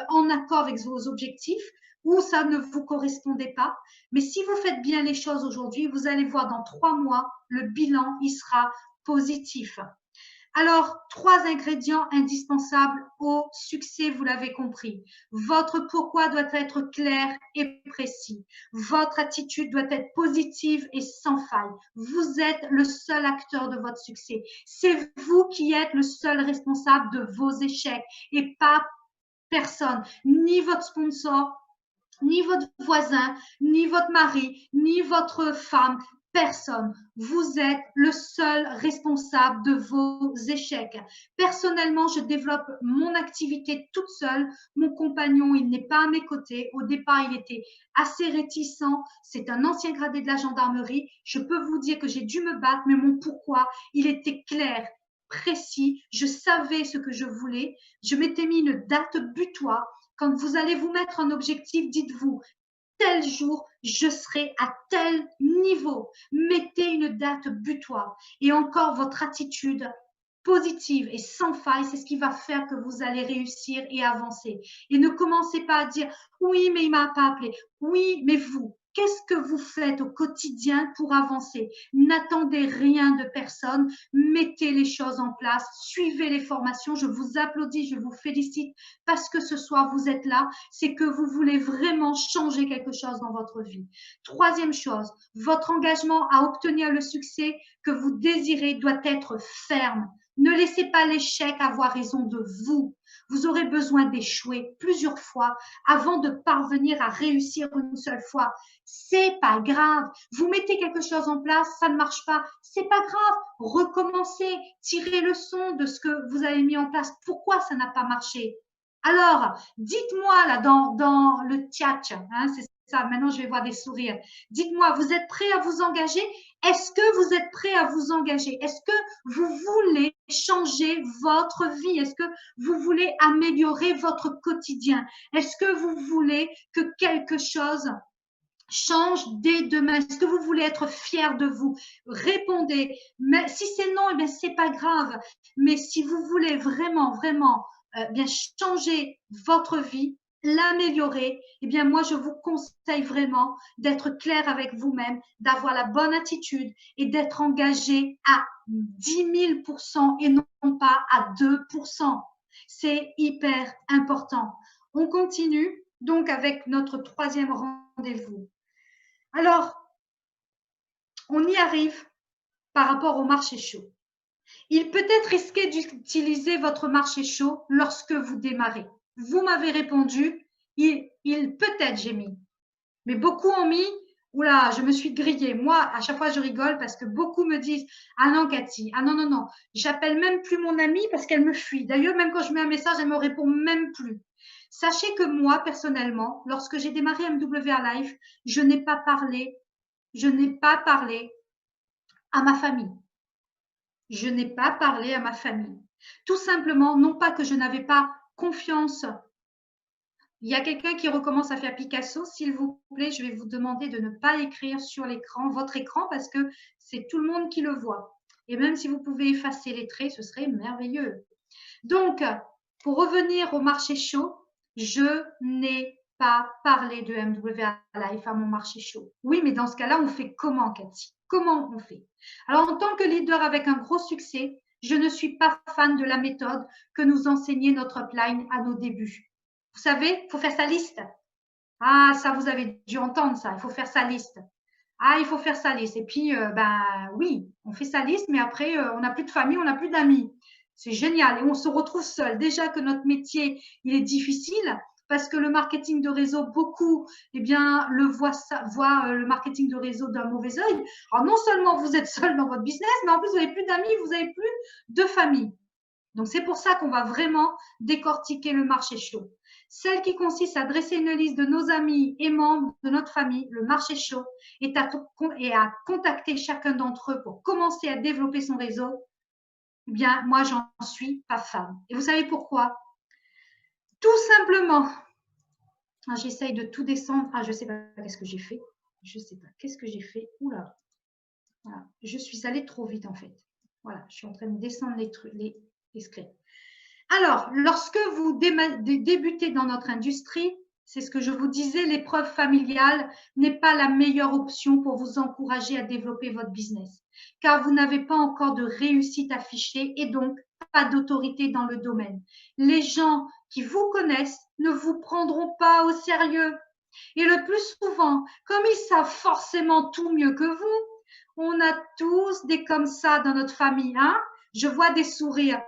en accord avec vos objectifs ou ça ne vous correspondait pas. Mais si vous faites bien les choses aujourd'hui, vous allez voir dans 3 mois, le bilan, il sera positif. Alors, 3 ingrédients indispensables au succès, vous l'avez compris. Votre pourquoi doit être clair et précis. Votre attitude doit être positive et sans faille. Vous êtes le seul acteur de votre succès. C'est vous qui êtes le seul responsable de vos échecs et pas personne, ni votre sponsor, ni votre voisin, ni votre mari, ni votre femme, personne. Vous êtes le seul responsable de vos échecs. Personnellement, je développe mon activité toute seule. Mon compagnon, il n'est pas à mes côtés. Au départ, il était assez réticent. C'est un ancien gradé de la gendarmerie. Je peux vous dire que j'ai dû me battre, mais mon pourquoi, il était clair, précis. Je savais ce que je voulais. Je m'étais mis une date butoir. Quand vous allez vous mettre un objectif, dites-vous, tel jour, je serai à tel niveau. Mettez une date butoir. Et encore votre attitude positive et sans faille, c'est ce qui va faire que vous allez réussir et avancer. Et ne commencez pas à dire « oui, mais il m'a pas appelé »,« oui, mais vous ». Qu'est-ce que vous faites au quotidien pour avancer? N'attendez rien de personne, mettez les choses en place, suivez les formations. Je vous applaudis, je vous félicite parce que ce soir vous êtes là, c'est que vous voulez vraiment changer quelque chose dans votre vie. Troisième chose, votre engagement à obtenir le succès que vous désirez doit être ferme. Ne laissez pas l'échec avoir raison de vous. Vous aurez besoin d'échouer plusieurs fois avant de parvenir à réussir une seule fois. C'est pas grave. Vous mettez quelque chose en place, ça ne marche pas, c'est pas grave. Recommencez, tirez le son de ce que vous avez mis en place. Pourquoi ça n'a pas marché? Alors, dites-moi là dans le chat, hein, c'est ça, maintenant je vais voir des sourires. Dites-moi, vous êtes prêts à vous engager? Est-ce que vous êtes prêts à vous engager? Est-ce que vous voulez changer votre vie? Est-ce que vous voulez améliorer votre quotidien? Est-ce que vous voulez que quelque chose change dès demain? Est-ce que vous voulez être fier de vous? Répondez. Mais si c'est non, eh bien c'est pas grave. Mais si vous voulez vraiment, vraiment bien changer votre vie, l'améliorer, eh bien moi je vous conseille vraiment d'être clair avec vous-même, d'avoir la bonne attitude et d'être engagé à 10 000% et non pas à 2%. C'est hyper important. On continue donc avec notre troisième rendez-vous. Alors, on y arrive par rapport au marché chaud. Il peut être risqué d'utiliser votre marché chaud lorsque vous démarrez. Vous m'avez répondu, il peut être, j'ai mis. Mais beaucoup ont mis, oula, je me suis grillée. Moi, à chaque fois, je rigole parce que beaucoup me disent, ah non, Cathy, ah non, non, non, j'appelle même plus mon amie parce qu'elle me fuit. D'ailleurs, même quand je mets un message, elle me répond même plus. Sachez que moi, personnellement, lorsque j'ai démarré MWR Life, je n'ai pas parlé à ma famille. Je n'ai pas parlé à ma famille. Tout simplement, non pas que je n'avais pas confiance. Il y a quelqu'un qui recommence à faire Picasso. S'il vous plaît, je vais vous demander de ne pas écrire sur l'écran, votre écran, parce que c'est tout le monde qui le voit. Et même si vous pouvez effacer les traits, ce serait merveilleux. Donc, pour revenir au marché chaud, je n'ai pas parlé de MWR Life à mon marché chaud. Oui, mais dans ce cas-là, on fait comment, Cathy? Comment on fait? Alors, en tant que leader avec un gros succès, je ne suis pas fan de la méthode que nous enseignait notre upline à nos débuts. Vous savez, il faut faire sa liste. Ah, ça, vous avez dû entendre ça. Il faut faire sa liste. Ah, il faut faire sa liste. Et puis, ben oui, on fait sa liste, mais après, on n'a plus de famille, on n'a plus d'amis. C'est génial. Et on se retrouve seul. Déjà que notre métier, il est difficile parce que le marketing de réseau, beaucoup, eh bien, voient le marketing de réseau d'un mauvais œil. Alors, non seulement vous êtes seul dans votre business, mais en plus, vous n'avez plus d'amis, vous n'avez plus de famille. Donc, c'est pour ça qu'on va vraiment décortiquer le marché chaud. Celle qui consiste à dresser une liste de nos amis et membres de notre famille, le marché chaud, et à contacter chacun d'entre eux pour commencer à développer son réseau, eh bien, moi, j'en suis pas fan. Et vous savez pourquoi? Tout simplement, j'essaye de tout descendre. Ah, je sais pas qu'est-ce que j'ai fait. Je sais pas qu'est-ce que j'ai fait. Oula. Voilà. Je suis allée trop vite, en fait. Voilà, je suis en train de descendre les scripts. Alors, lorsque vous débutez dans notre industrie, c'est ce que je vous disais, l'épreuve familiale n'est pas la meilleure option pour vous encourager à développer votre business, car vous n'avez pas encore de réussite affichée et donc pas d'autorité dans le domaine. Les gens qui vous connaissent ne vous prendront pas au sérieux. Et le plus souvent, comme ils savent forcément tout mieux que vous, on a tous des comme ça dans notre famille, hein? Je vois des sourires.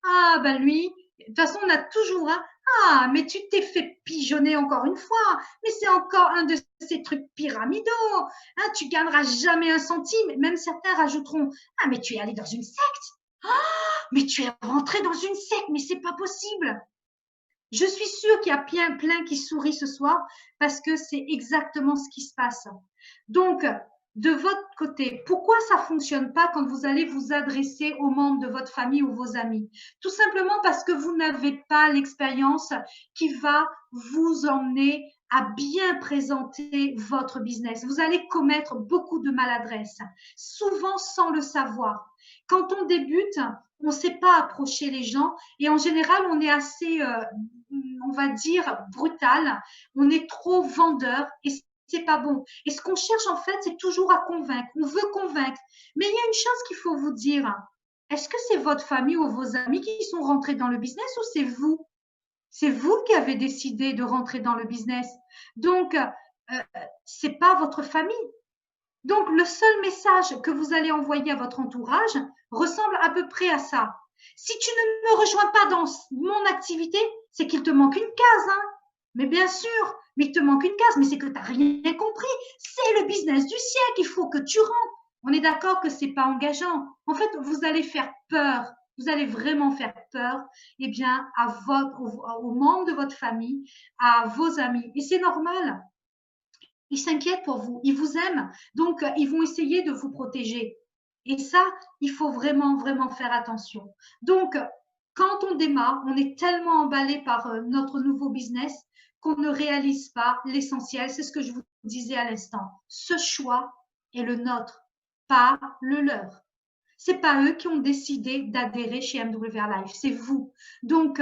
Ah, ben lui, de toute façon, on a toujours un ah, mais tu t'es fait pigeonner encore une fois, mais c'est encore un de ces trucs pyramidaux, hein, tu gagneras jamais un centime. Même certains rajouteront ah, mais tu es allé dans une secte, ah, mais tu es rentré dans une secte, mais c'est pas possible. Je suis sûre qu'il y a plein qui sourient ce soir parce que c'est exactement ce qui se passe. Donc, de votre côté, pourquoi ça fonctionne pas quand vous allez vous adresser aux membres de votre famille ou vos amis? Tout simplement parce que vous n'avez pas l'expérience qui va vous emmener à bien présenter votre business. Vous allez commettre beaucoup de maladresses, souvent sans le savoir. Quand on débute, on ne sait pas approcher les gens et en général, on est assez, on va dire, brutal. On est trop vendeur et c'est pas bon. Et ce qu'on cherche en fait, c'est toujours à convaincre. On veut convaincre. Mais il y a une chose qu'il faut vous dire. Est-ce que c'est votre famille ou vos amis qui sont rentrés dans le business ou c'est vous? C'est vous qui avez décidé de rentrer dans le business. Donc, c'est pas votre famille. Donc, le seul message que vous allez envoyer à votre entourage ressemble à peu près à ça. Si tu ne me rejoins pas dans mon activité, c'est qu'il te manque une case. Hein. Mais bien sûr, mais il te manque une case, mais c'est que tu n'as rien compris. C'est le business du siècle, il faut que tu rentres. On est d'accord que c'est pas engageant. En fait, vous allez faire peur. Vous allez vraiment faire peur, eh bien, aux membres de votre famille, à vos amis. Et c'est normal. Ils s'inquiètent pour vous, ils vous aiment, donc ils vont essayer de vous protéger. Et ça, il faut vraiment, vraiment faire attention. Donc, quand on démarre, on est tellement emballé par notre nouveau business qu'on ne réalise pas l'essentiel. C'est ce que je vous disais à l'instant. Ce choix est le nôtre, pas le leur. C'est pas eux qui ont décidé d'adhérer chez MWR Life, c'est vous. Donc,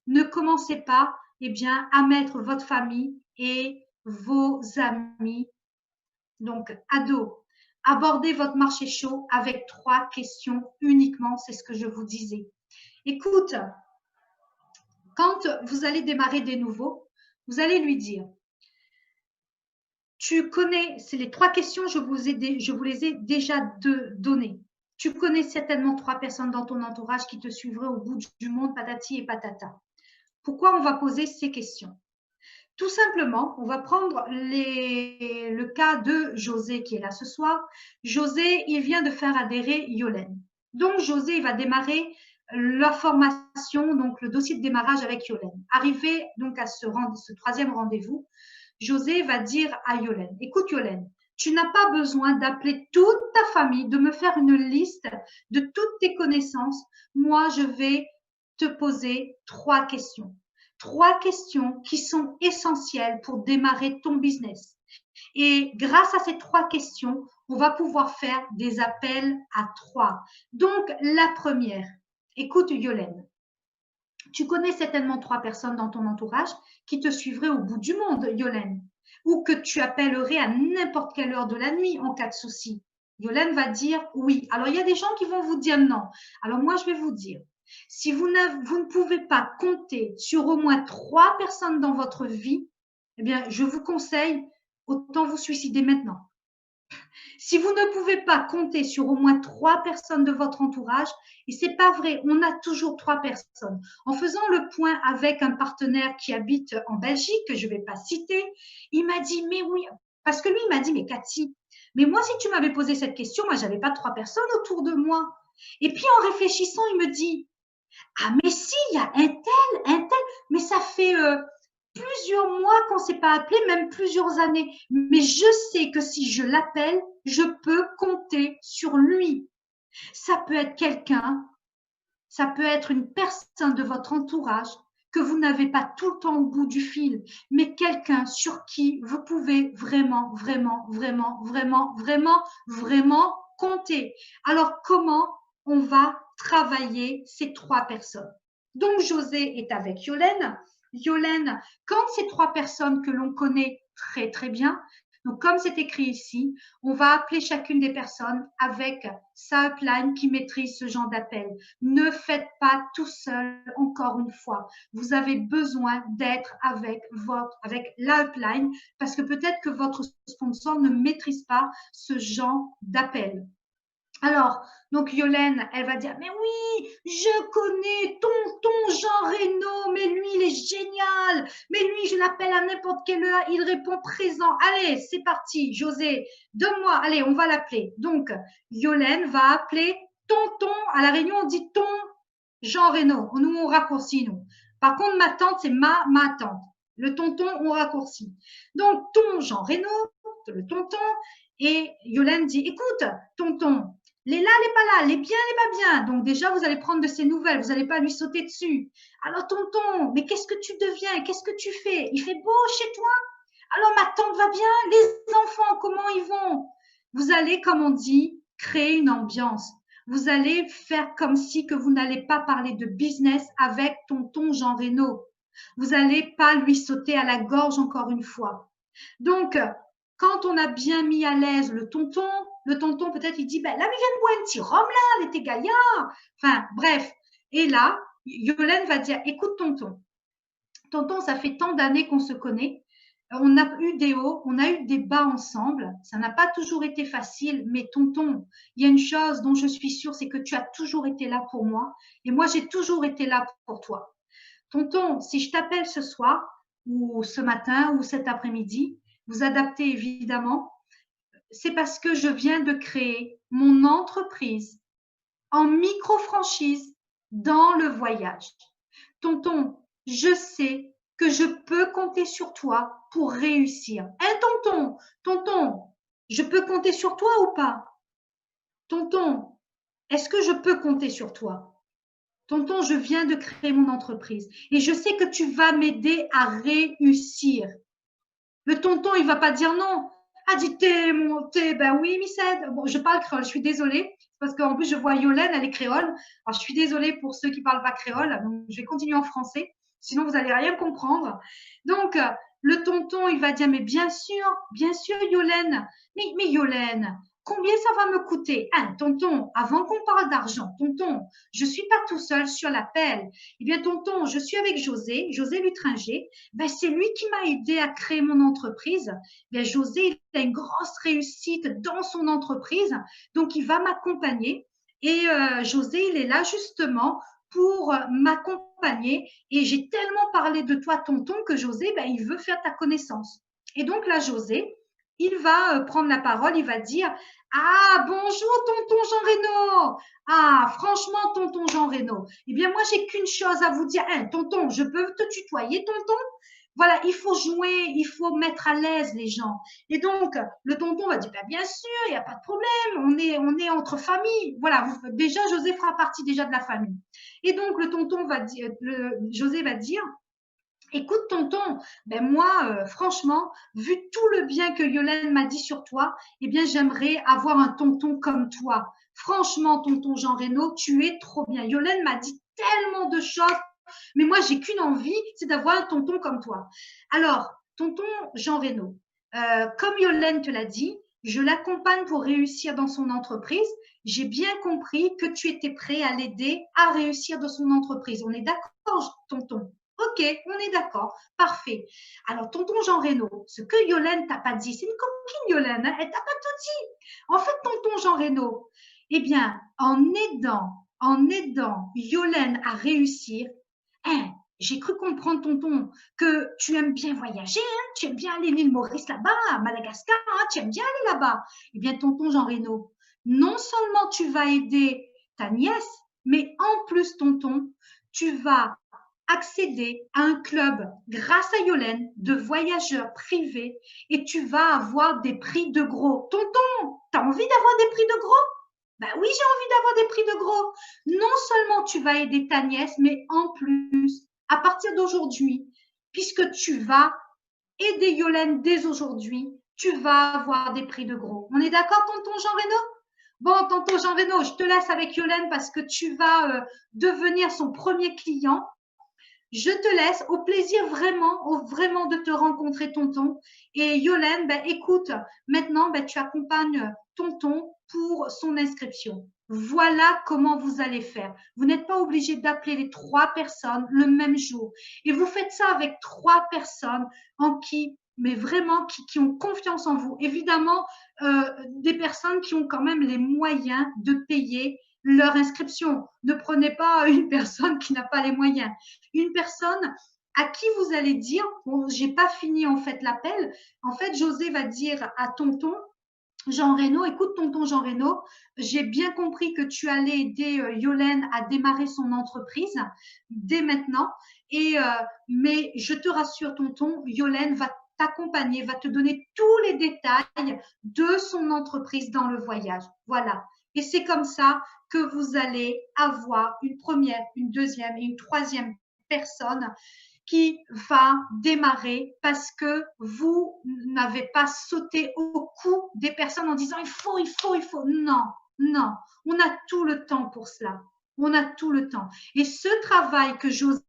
ne commencez pas, eh bien, à mettre votre famille et vos amis, donc ados. Abordez votre marché chaud avec 3 questions uniquement, c'est ce que je vous disais. Écoute, quand vous allez démarrer des nouveaux, vous allez lui dire, tu connais, c'est les 3 questions, je vous les ai déjà données. Tu connais certainement 3 personnes dans ton entourage qui te suivraient au bout du monde, patati et patata. Pourquoi on va poser ces questions? Tout simplement, on va prendre le cas de José qui est là ce soir. José, il vient de faire adhérer Yolène. Donc, José, il va démarrer la formation, donc le dossier de démarrage avec Yolène. Arrivé donc à ce 3e rendez-vous, José va dire à Yolène, écoute Yolène, tu n'as pas besoin d'appeler toute ta famille, de me faire une liste de toutes tes connaissances. Moi, je vais te poser 3 questions. 3 questions qui sont essentielles pour démarrer ton business. Et grâce à ces 3 questions, on va pouvoir faire des appels à 3. Donc, la première, écoute Yolène, tu connais certainement 3 personnes dans ton entourage qui te suivraient au bout du monde, Yolène, ou que tu appellerais à n'importe quelle heure de la nuit en cas de souci. Yolène va dire oui. Alors, il y a des gens qui vont vous dire non. Alors, moi, je vais vous dire, si vous ne pouvez pas compter sur au moins 3 personnes dans votre vie, eh bien, je vous conseille, autant vous suicider maintenant. Si vous ne pouvez pas compter sur au moins 3 personnes de votre entourage, et c'est pas vrai, on a toujours 3 personnes. En faisant le point avec un partenaire qui habite en Belgique, que je ne vais pas citer, il m'a dit, mais oui, parce que lui, il m'a dit, mais Cathy, mais moi, si tu m'avais posé cette question, moi, j'avais pas 3 personnes autour de moi. Et puis, en réfléchissant, il me dit, ah, mais si, il y a un tel, mais ça fait plusieurs mois qu'on ne s'est pas appelé, même plusieurs années. Mais je sais que si je l'appelle, je peux compter sur lui. Ça peut être quelqu'un, ça peut être une personne de votre entourage que vous n'avez pas tout le temps au bout du fil, mais quelqu'un sur qui vous pouvez vraiment, vraiment, vraiment, vraiment, vraiment, vraiment compter. Alors, comment on va travailler ces 3 personnes? Donc, José est avec Yolène. Yolène, quand ces 3 personnes que l'on connaît très, très bien, donc comme c'est écrit ici, on va appeler chacune des personnes avec sa upline qui maîtrise ce genre d'appel. Ne faites pas tout seul, encore une fois. Vous avez besoin d'être avec la upline parce que peut-être que votre sponsor ne maîtrise pas ce genre d'appel. Alors, donc Yolène, elle va dire, mais oui, je connais tonton Jean Reynaud, mais lui, il est génial, mais lui, je l'appelle à n'importe quelle heure, il répond présent. Allez, c'est parti, José, donne-moi, allez, on va l'appeler. Donc, Yolène va appeler tonton, à la réunion, on dit ton Jean Reynaud, nous, on raccourcit, nous. Par contre, ma tante, c'est ma tante. Le tonton, on raccourcit. Donc, ton Jean Reynaud, le tonton, et Yolène dit, écoute, tonton, Léla, elle n'est pas là, elle est bien, elle n'est pas bien. Donc déjà, vous allez prendre de ses nouvelles, vous n'allez pas lui sauter dessus. Alors tonton, mais qu'est-ce que tu deviens? Qu'est-ce que tu fais? Il fait beau chez toi? Alors ma tante va bien? Les enfants, comment ils vont? Vous allez, comme on dit, créer une ambiance. Vous allez faire comme si que vous n'allez pas parler de business avec tonton Jean Reno. Vous n'allez pas lui sauter à la gorge encore une fois. Donc, quand on a bien mis à l'aise le tonton peut-être il dit, ben là, mais viens de boire un petit rhum là, elle était gaillard. Enfin, bref. Et là, Yolène va dire, écoute tonton, ça fait tant d'années qu'on se connaît. On a eu des hauts, on a eu des bas ensemble. Ça n'a pas toujours été facile, mais tonton, il y a une chose dont je suis sûre, c'est que tu as toujours été là pour moi et moi j'ai toujours été là pour toi. Tonton, si je t'appelle ce soir ou ce matin ou cet après-midi, vous adaptez évidemment, c'est parce que je viens de créer mon entreprise en micro-franchise dans le voyage. Tonton, je sais que je peux compter sur toi pour réussir. Hein, tonton, je peux compter sur toi ou pas? Tonton, est-ce que je peux compter sur toi? Tonton, je viens de créer mon entreprise et je sais que tu vas m'aider à réussir. Le tonton, il va pas dire non. Ah, dit mon thé, ben oui, Missed. Bon, je parle créole, je suis désolée, parce qu'en plus, je vois Yolène, elle est créole. Alors, je suis désolée pour ceux qui parlent pas créole, donc je vais continuer en français, sinon vous allez rien comprendre. Donc, le tonton, il va dire, mais bien sûr, Yolène. Mais Yolène, combien ça va me coûter? Ah, tonton, avant qu'on parle d'argent, tonton, je suis pas tout seul sur l'appel. Eh bien, tonton, je suis avec José Lutringer. Ben, c'est lui qui m'a aidé à créer mon entreprise. Ben, José, il a une grosse réussite dans son entreprise, donc il va m'accompagner. Et José, il est là justement pour m'accompagner. Et j'ai tellement parlé de toi, tonton, que José, ben, il veut faire ta connaissance. Et donc là, José, il va prendre la parole, il va dire, ah, bonjour, tonton Jean Reno. Ah, franchement, tonton Jean Reno, eh bien, moi, j'ai qu'une chose à vous dire. Hein, tonton, je peux te tutoyer, tonton? Voilà, il faut jouer, il faut mettre à l'aise les gens. Et donc, le tonton va dire, bah, bien sûr, il n'y a pas de problème, on est entre familles. Voilà, déjà, José fera partie déjà de la famille. Et donc, le tonton va dire, José va dire, écoute, tonton, ben moi, franchement, vu tout le bien que Yolène m'a dit sur toi, eh bien, j'aimerais avoir un tonton comme toi. Franchement, tonton Jean Reno, tu es trop bien. Yolène m'a dit tellement de choses, mais moi, j'ai qu'une envie, c'est d'avoir un tonton comme toi. Alors, tonton Jean Reno, comme Yolène te l'a dit, je l'accompagne pour réussir dans son entreprise. J'ai bien compris que tu étais prêt à l'aider à réussir dans son entreprise. On est d'accord, tonton? Ok, on est d'accord, parfait. Alors, tonton Jean Reno, ce que Yolène t'a pas dit, c'est une coquine Yolène, hein, elle t'a pas tout dit. En fait, tonton Jean Reno, eh bien, en aidant Yolène à réussir, hein, j'ai cru comprendre, tonton, que tu aimes bien voyager, hein, tu aimes bien aller à l'île Maurice là-bas, à Madagascar, hein, tu aimes bien aller là-bas. Eh bien, tonton Jean Reno, non seulement tu vas aider ta nièce, mais en plus, tonton, tu vas accéder à un club grâce à Yolène de voyageurs privés et tu vas avoir des prix de gros. Tonton, t'as envie d'avoir des prix de gros? Ben oui, j'ai envie d'avoir des prix de gros. Non seulement tu vas aider ta nièce, mais en plus, à partir d'aujourd'hui, puisque tu vas aider Yolène dès aujourd'hui, tu vas avoir des prix de gros. On est d'accord, tonton Jean Reno? Bon, tonton Jean Reno, je te laisse avec Yolène parce que tu vas devenir son premier client. Je te laisse, au plaisir vraiment de te rencontrer, tonton. Et Yolène, ben, écoute, maintenant, ben, tu accompagnes tonton pour son inscription. Voilà comment vous allez faire. Vous n'êtes pas obligé d'appeler les 3 personnes le même jour. Et vous faites ça avec 3 personnes en qui, mais vraiment, qui ont confiance en vous. Évidemment, des personnes qui ont quand même les moyens de payer leur inscription. Ne prenez pas une personne qui n'a pas les moyens. Une personne à qui vous allez dire, bon, j'ai pas fini en fait l'appel. En fait, José va dire à tonton Jean Reno, écoute tonton Jean Reno, j'ai bien compris que tu allais aider Yolène à démarrer son entreprise dès maintenant. Et mais je te rassure tonton, Yolène va t'accompagner, va te donner tous les détails de son entreprise dans le voyage. Voilà. Et c'est comme ça que vous allez avoir une première, une deuxième et une troisième personne qui va démarrer parce que vous n'avez pas sauté au cou des personnes en disant il faut. Non, Non, on a tout le temps pour cela. On a tout le temps. Et ce travail que José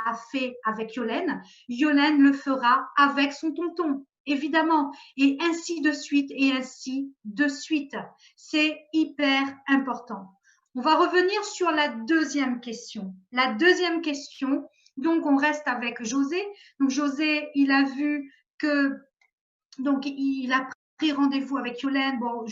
a fait avec Yolène, Yolène le fera avec son tonton, évidemment. Et ainsi de suite, et ainsi de suite. C'est hyper important. On va revenir sur la deuxième question. La deuxième question, donc on reste avec José. Donc José, il a vu que donc, il a pris rendez-vous avec Yolène. Bon,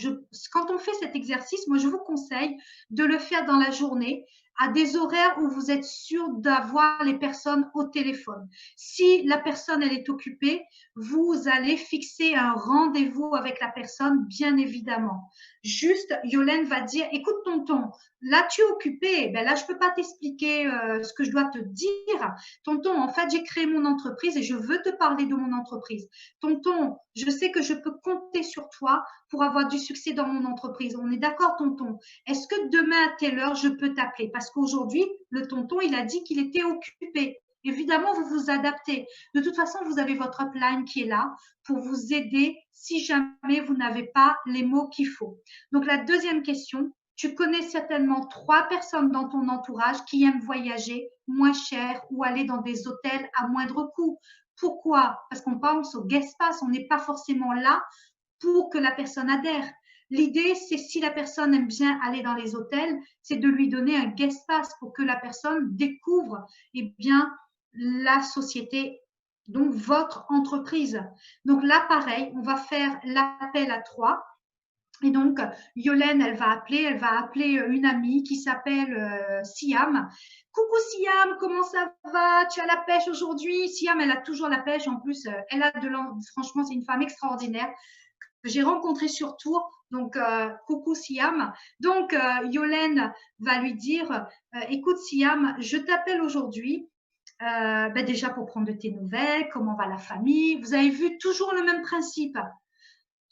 quand on fait cet exercice, moi, je vous conseille de le faire dans la journée à des horaires où vous êtes sûr d'avoir les personnes au téléphone. Si la personne, elle est occupée, vous allez fixer un rendez-vous avec la personne, bien évidemment. Juste, Yolène va dire, écoute, tonton, là, tu es occupé. Ben là, je peux pas t'expliquer ce que je dois te dire. Tonton, en fait, j'ai créé mon entreprise et je veux te parler de mon entreprise. Tonton, je sais que je peux compter sur toi pour avoir du succès dans mon entreprise. On est d'accord, tonton? Est-ce que demain à telle heure, je peux t'appeler? Parce qu'aujourd'hui, le tonton, il a dit qu'il était occupé. Évidemment, vous vous adaptez. De toute façon, vous avez votre upline qui est là pour vous aider si jamais vous n'avez pas les mots qu'il faut. Donc, la deuxième question, tu connais certainement 3 personnes dans ton entourage qui aiment voyager moins cher ou aller dans des hôtels à moindre coût. Pourquoi? Parce qu'on pense au guest pass, on n'est pas forcément là pour que la personne adhère. L'idée, c'est si la personne aime bien aller dans les hôtels, c'est de lui donner un guest pass pour que la personne découvre eh bien, la société, donc votre entreprise. Donc là, pareil, on va faire l'appel à 3. Et donc, Yolène, elle va appeler une amie qui s'appelle Siam. Coucou Siam, comment ça va? Tu as la pêche aujourd'hui? Siam, elle a toujours la pêche. En plus, elle a franchement, c'est une femme extraordinaire que j'ai rencontrée sur Tours. Donc, coucou Siam. Donc, Yolène va lui dire, écoute Siam, je t'appelle aujourd'hui. Ben déjà pour prendre de tes nouvelles, comment va la famille? Vous avez vu toujours le même principe.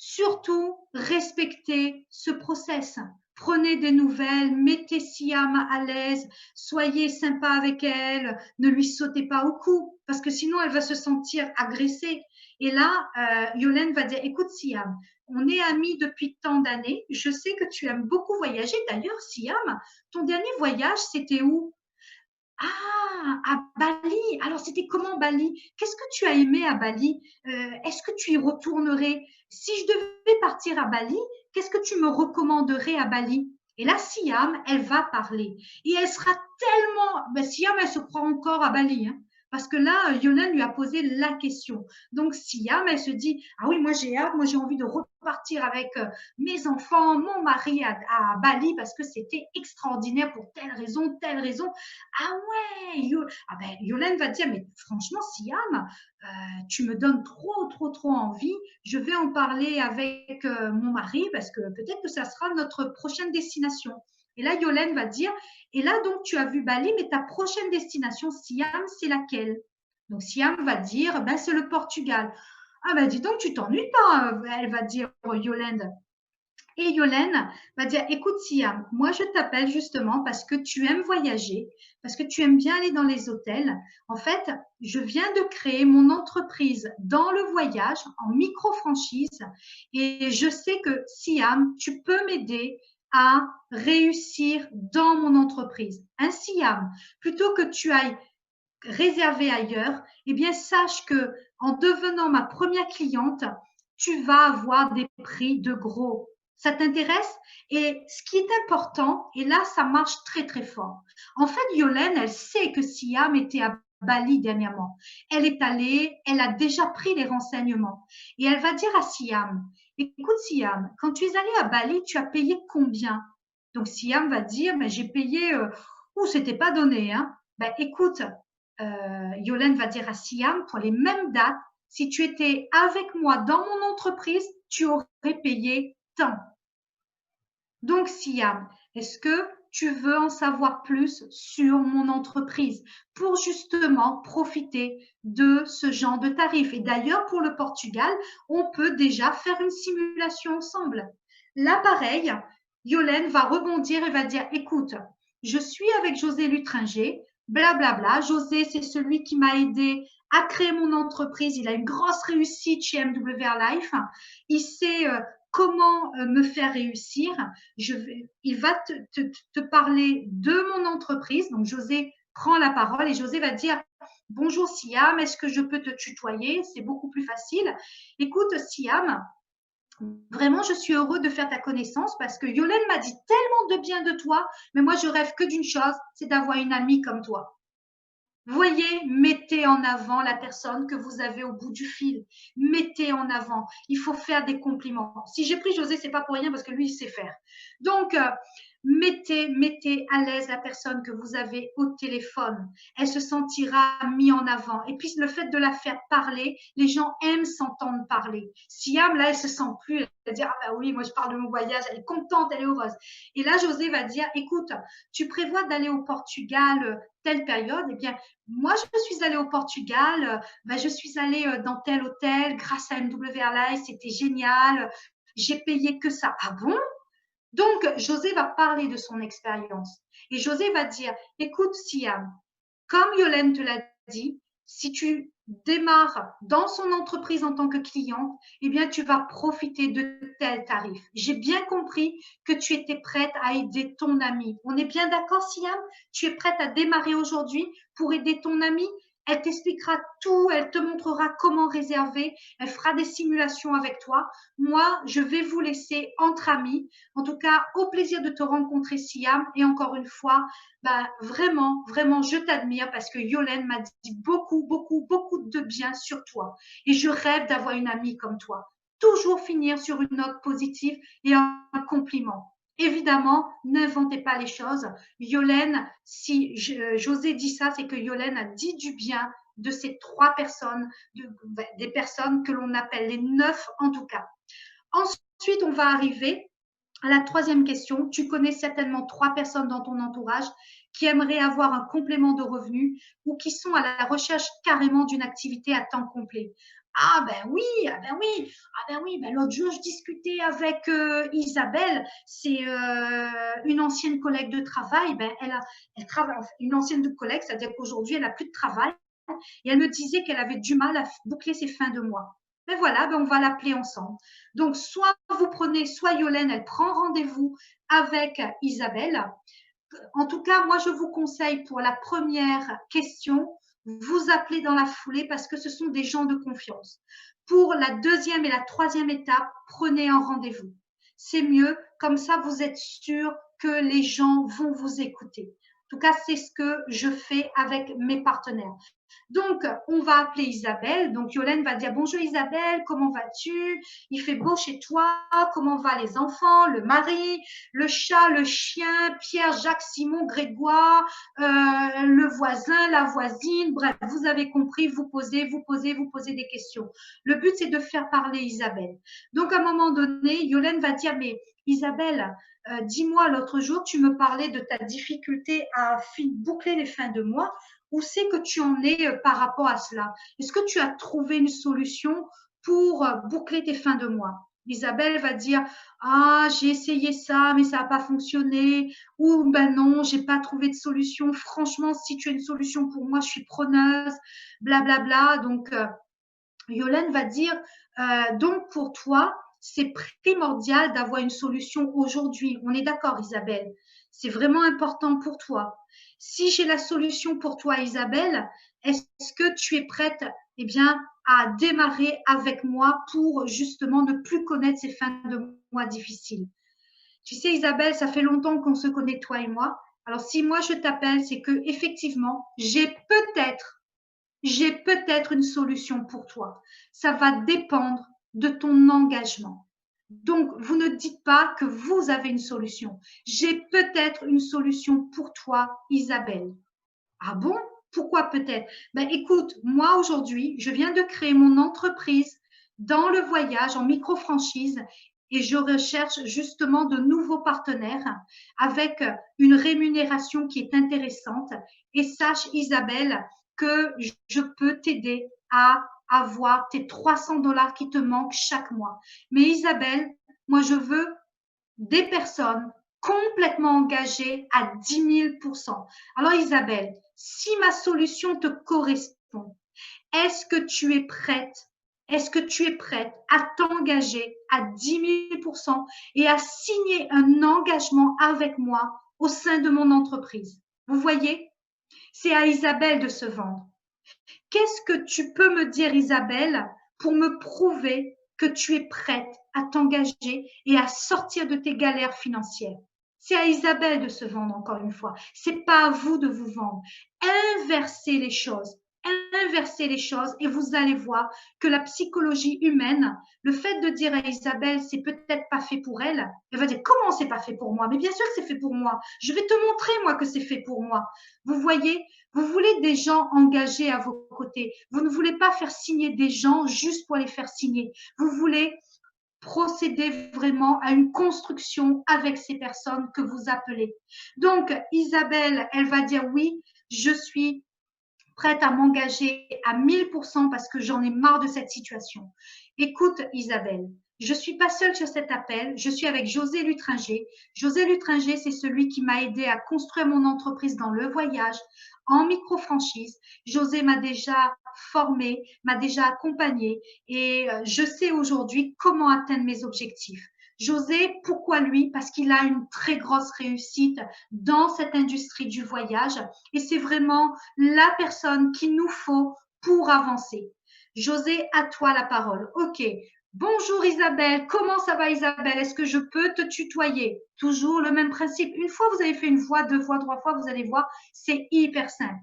Surtout, respectez ce process. Prenez des nouvelles, mettez Siam à l'aise, soyez sympa avec elle, ne lui sautez pas au cou, parce que sinon elle va se sentir agressée. Et là, Yolène va dire, écoute Siam, on est amis depuis tant d'années, je sais que tu aimes beaucoup voyager. D'ailleurs, Siam, ton dernier voyage, c'était où? Ah, à Bali. Alors, c'était comment Bali? Qu'est-ce que tu as aimé à Bali? Est-ce que tu y retournerais? Si je devais partir à Bali, qu'est-ce que tu me recommanderais à Bali? Et là, Siam, elle va parler. Et elle sera tellement... Ben, Siam, elle se croit encore à Bali, hein, parce que là, Yolande lui a posé la question. Donc, Siam, elle se dit, ah oui, moi j'ai hâte, moi j'ai envie de repartir avec mes enfants, mon mari à Bali, parce que c'était extraordinaire pour telle raison, telle raison. Ah ouais, Yolène va dire, mais franchement, Siam, tu me donnes trop envie. Je vais en parler avec mon mari parce que peut-être que ça sera notre prochaine destination. Et là, Yolène va dire, et là, donc, tu as vu Bali, mais ta prochaine destination, Siam, c'est laquelle? Donc, Siam va dire, ben, c'est le Portugal. Ah ben, dis donc, tu t'ennuies pas, elle va dire Yolène. Et Yolène va dire, écoute Siam, moi je t'appelle justement parce que tu aimes voyager, parce que tu aimes bien aller dans les hôtels. En fait, je viens de créer mon entreprise dans le voyage en micro-franchise et je sais que Siam, tu peux m'aider à réussir dans mon entreprise. Un Siam, plutôt que tu ailles réserver ailleurs, eh bien sache que en devenant ma première cliente, tu vas avoir des prix de gros. Ça t'intéresse? Et ce qui est important, et là, ça marche très fort. En fait, Yolène, elle sait que Siam était à Bali dernièrement. Elle est allée, elle a déjà pris les renseignements. Et elle va dire à Siam, écoute Siam, quand tu es allée à Bali, tu as payé combien? Donc Siam va dire, mais j'ai payé, c'était pas donné, hein. Ben, écoute, Yolène va dire à Siam, pour les mêmes dates, si tu étais avec moi dans mon entreprise, tu aurais payé tant. Donc, Siam, est-ce que tu veux en savoir plus sur mon entreprise pour justement profiter de ce genre de tarifs? Et d'ailleurs, pour le Portugal, on peut déjà faire une simulation ensemble. Là, pareil, Yolène va rebondir et va dire, écoute, je suis avec José Lutringer, blablabla. José, c'est celui qui m'a aidé à créer mon entreprise. Il a une grosse réussite chez MWR Life. Il sait comment me faire réussir. Il va te parler de mon entreprise. Donc, José prend la parole et José va dire, bonjour Siam, est-ce que je peux te tutoyer? C'est beaucoup plus facile. Écoute Siam, vraiment, je suis heureux de faire ta connaissance parce que Yolène m'a dit tellement de bien de toi, mais moi, je rêve que d'une chose, c'est d'avoir une amie comme toi. Voyez, mettez en avant la personne que vous avez au bout du fil. Mettez en avant. Il faut faire des compliments. Si j'ai pris José, c'est pas pour rien parce que lui, il sait faire. Donc, mettez à l'aise la personne que vous avez au téléphone. Elle se sentira mise en avant. Et puis, le fait de la faire parler, les gens aiment s'entendre parler. Siam, là, elle se sent plus. Elle va dire, ah bah oui, moi, je parle de mon voyage. Elle est contente, elle est heureuse. Et là, José va dire, écoute, tu prévois d'aller au Portugal telle période, eh bien, moi, je suis allée au Portugal, je suis allée dans tel hôtel grâce à MW Airlines, c'était génial, j'ai payé que ça. Ah bon? Donc, José va parler de son expérience. Et José va dire, écoute, Siam, comme Yolène te l'a dit, si tu démarres dans son entreprise en tant que cliente, eh bien, tu vas profiter de tels tarifs. J'ai bien compris que tu étais prête à aider ton ami. On est bien d'accord, Siam? Tu es prête à démarrer aujourd'hui pour aider ton ami? Elle t'expliquera tout, elle te montrera comment réserver, elle fera des simulations avec toi. Moi, je vais vous laisser entre amis. En tout cas, au plaisir de te rencontrer, Siam. Et encore une fois, vraiment, vraiment, je t'admire parce que Yolène m'a dit beaucoup, beaucoup, beaucoup de bien sur toi. Et je rêve d'avoir une amie comme toi. Toujours finir sur une note positive et un compliment. Évidemment, n'inventez pas les choses. Yolène, si José dit ça, c'est que Yolène a dit du bien de ces 3 personnes, des personnes que l'on appelle les 9 en tout cas. Ensuite, on va arriver à la 3e question. Tu connais certainement 3 personnes dans ton entourage qui aimeraient avoir un complément de revenus ou qui sont à la recherche carrément d'une activité à temps complet. Ah ben oui, ah ben oui, ah ben oui. Ben l'autre jour, je discutais avec Isabelle, c'est une ancienne collègue de travail. Ben elle travaille, une ancienne collègue, c'est-à-dire qu'aujourd'hui, elle n'a plus de travail. Et elle me disait qu'elle avait du mal à boucler ses fins de mois. Mais voilà, on va l'appeler ensemble. Donc, soit vous prenez, soit Yolène, elle prend rendez-vous avec Isabelle. En tout cas, moi, je vous conseille pour la première question, vous appelez dans la foulée parce que ce sont des gens de confiance. Pour la 2e et la 3e étape, prenez un rendez-vous. C'est mieux, comme ça, vous êtes sûr que les gens vont vous écouter. En tout cas, c'est ce que je fais avec mes partenaires. Donc, on va appeler Isabelle. Donc, Yolène va dire, bonjour Isabelle, comment vas-tu? Il fait beau chez toi, comment va les enfants, le mari, le chat, le chien, Pierre, Jacques, Simon, Grégoire, le voisin, la voisine. Bref, vous avez compris, vous posez des questions. Le but, c'est de faire parler Isabelle. Donc, à un moment donné, Yolène va dire, mais Isabelle, dis-moi, l'autre jour, tu me parlais de ta difficulté à boucler les fins de mois. Où c'est que tu en es par rapport à cela? Est-ce que tu as trouvé une solution pour boucler tes fins de mois? Isabelle va dire, ah, j'ai essayé ça, mais ça n'a pas fonctionné. Ou, ben non, j'ai pas trouvé de solution. Franchement, si tu as une solution pour moi, je suis preneuse. Blablabla. Bla, bla. Donc, Yolène va dire, donc pour toi, c'est primordial d'avoir une solution aujourd'hui. On est d'accord, Isabelle? C'est vraiment important pour toi. Si j'ai la solution pour toi, Isabelle, est-ce que tu es prête, eh bien, à démarrer avec moi pour justement ne plus connaître ces fins de mois difficiles? Tu sais, Isabelle, ça fait longtemps qu'on se connaît, toi et moi. Alors, si moi je t'appelle, c'est que effectivement, j'ai peut-être une solution pour toi. Ça va dépendre de ton engagement. Donc, vous ne dites pas que vous avez une solution. J'ai peut-être une solution pour toi, Isabelle. Ah bon? Pourquoi peut-être? Ben, écoute, moi aujourd'hui, je viens de créer mon entreprise dans le voyage en micro-franchise et je recherche justement de nouveaux partenaires avec une rémunération qui est intéressante. Et sache, Isabelle, que je peux t'aider à avoir tes 300 dollars qui te manquent chaque mois. Mais Isabelle, moi, je veux des personnes complètement engagées à 10 000%. Alors Isabelle, si ma solution te correspond, est-ce que tu es prête? est-ce que tu es prête à t'engager à 10 000% et à signer un engagement avec moi au sein de mon entreprise? Vous voyez, c'est à Isabelle de se vendre. Qu'est-ce que tu peux me dire, Isabelle, pour me prouver que tu es prête à t'engager et à sortir de tes galères financières? C'est à Isabelle de se vendre, encore une fois. C'est pas à vous de vous vendre. Inversez les choses. Inversez les choses et vous allez voir que la psychologie humaine, le fait de dire à Isabelle, c'est peut-être pas fait pour elle, elle va dire, comment c'est pas fait pour moi? Mais bien sûr que c'est fait pour moi. Je vais te montrer, moi, que c'est fait pour moi. Vous voyez, vous voulez des gens engagés à vos côtés. Vous ne voulez pas faire signer des gens juste pour les faire signer. Vous voulez procéder vraiment à une construction avec ces personnes que vous appelez. Donc, Isabelle, elle va dire oui, je suis prête à m'engager à 1000% parce que j'en ai marre de cette situation. Écoute, Isabelle, je suis pas seule sur cet appel. Je suis avec José Lutringer. José Lutringer, c'est celui qui m'a aidé à construire mon entreprise dans le voyage en micro-franchise. José m'a déjà formé, m'a déjà accompagné et je sais aujourd'hui comment atteindre mes objectifs. José, pourquoi lui? Parce qu'il a une très grosse réussite dans cette industrie du voyage et c'est vraiment la personne qu'il nous faut pour avancer. José, à toi la parole. Ok. Bonjour Isabelle, comment ça va Isabelle? Est-ce que je peux te tutoyer? Toujours le même principe. Une fois vous avez fait une fois, deux fois, trois fois, vous allez voir, c'est hyper simple.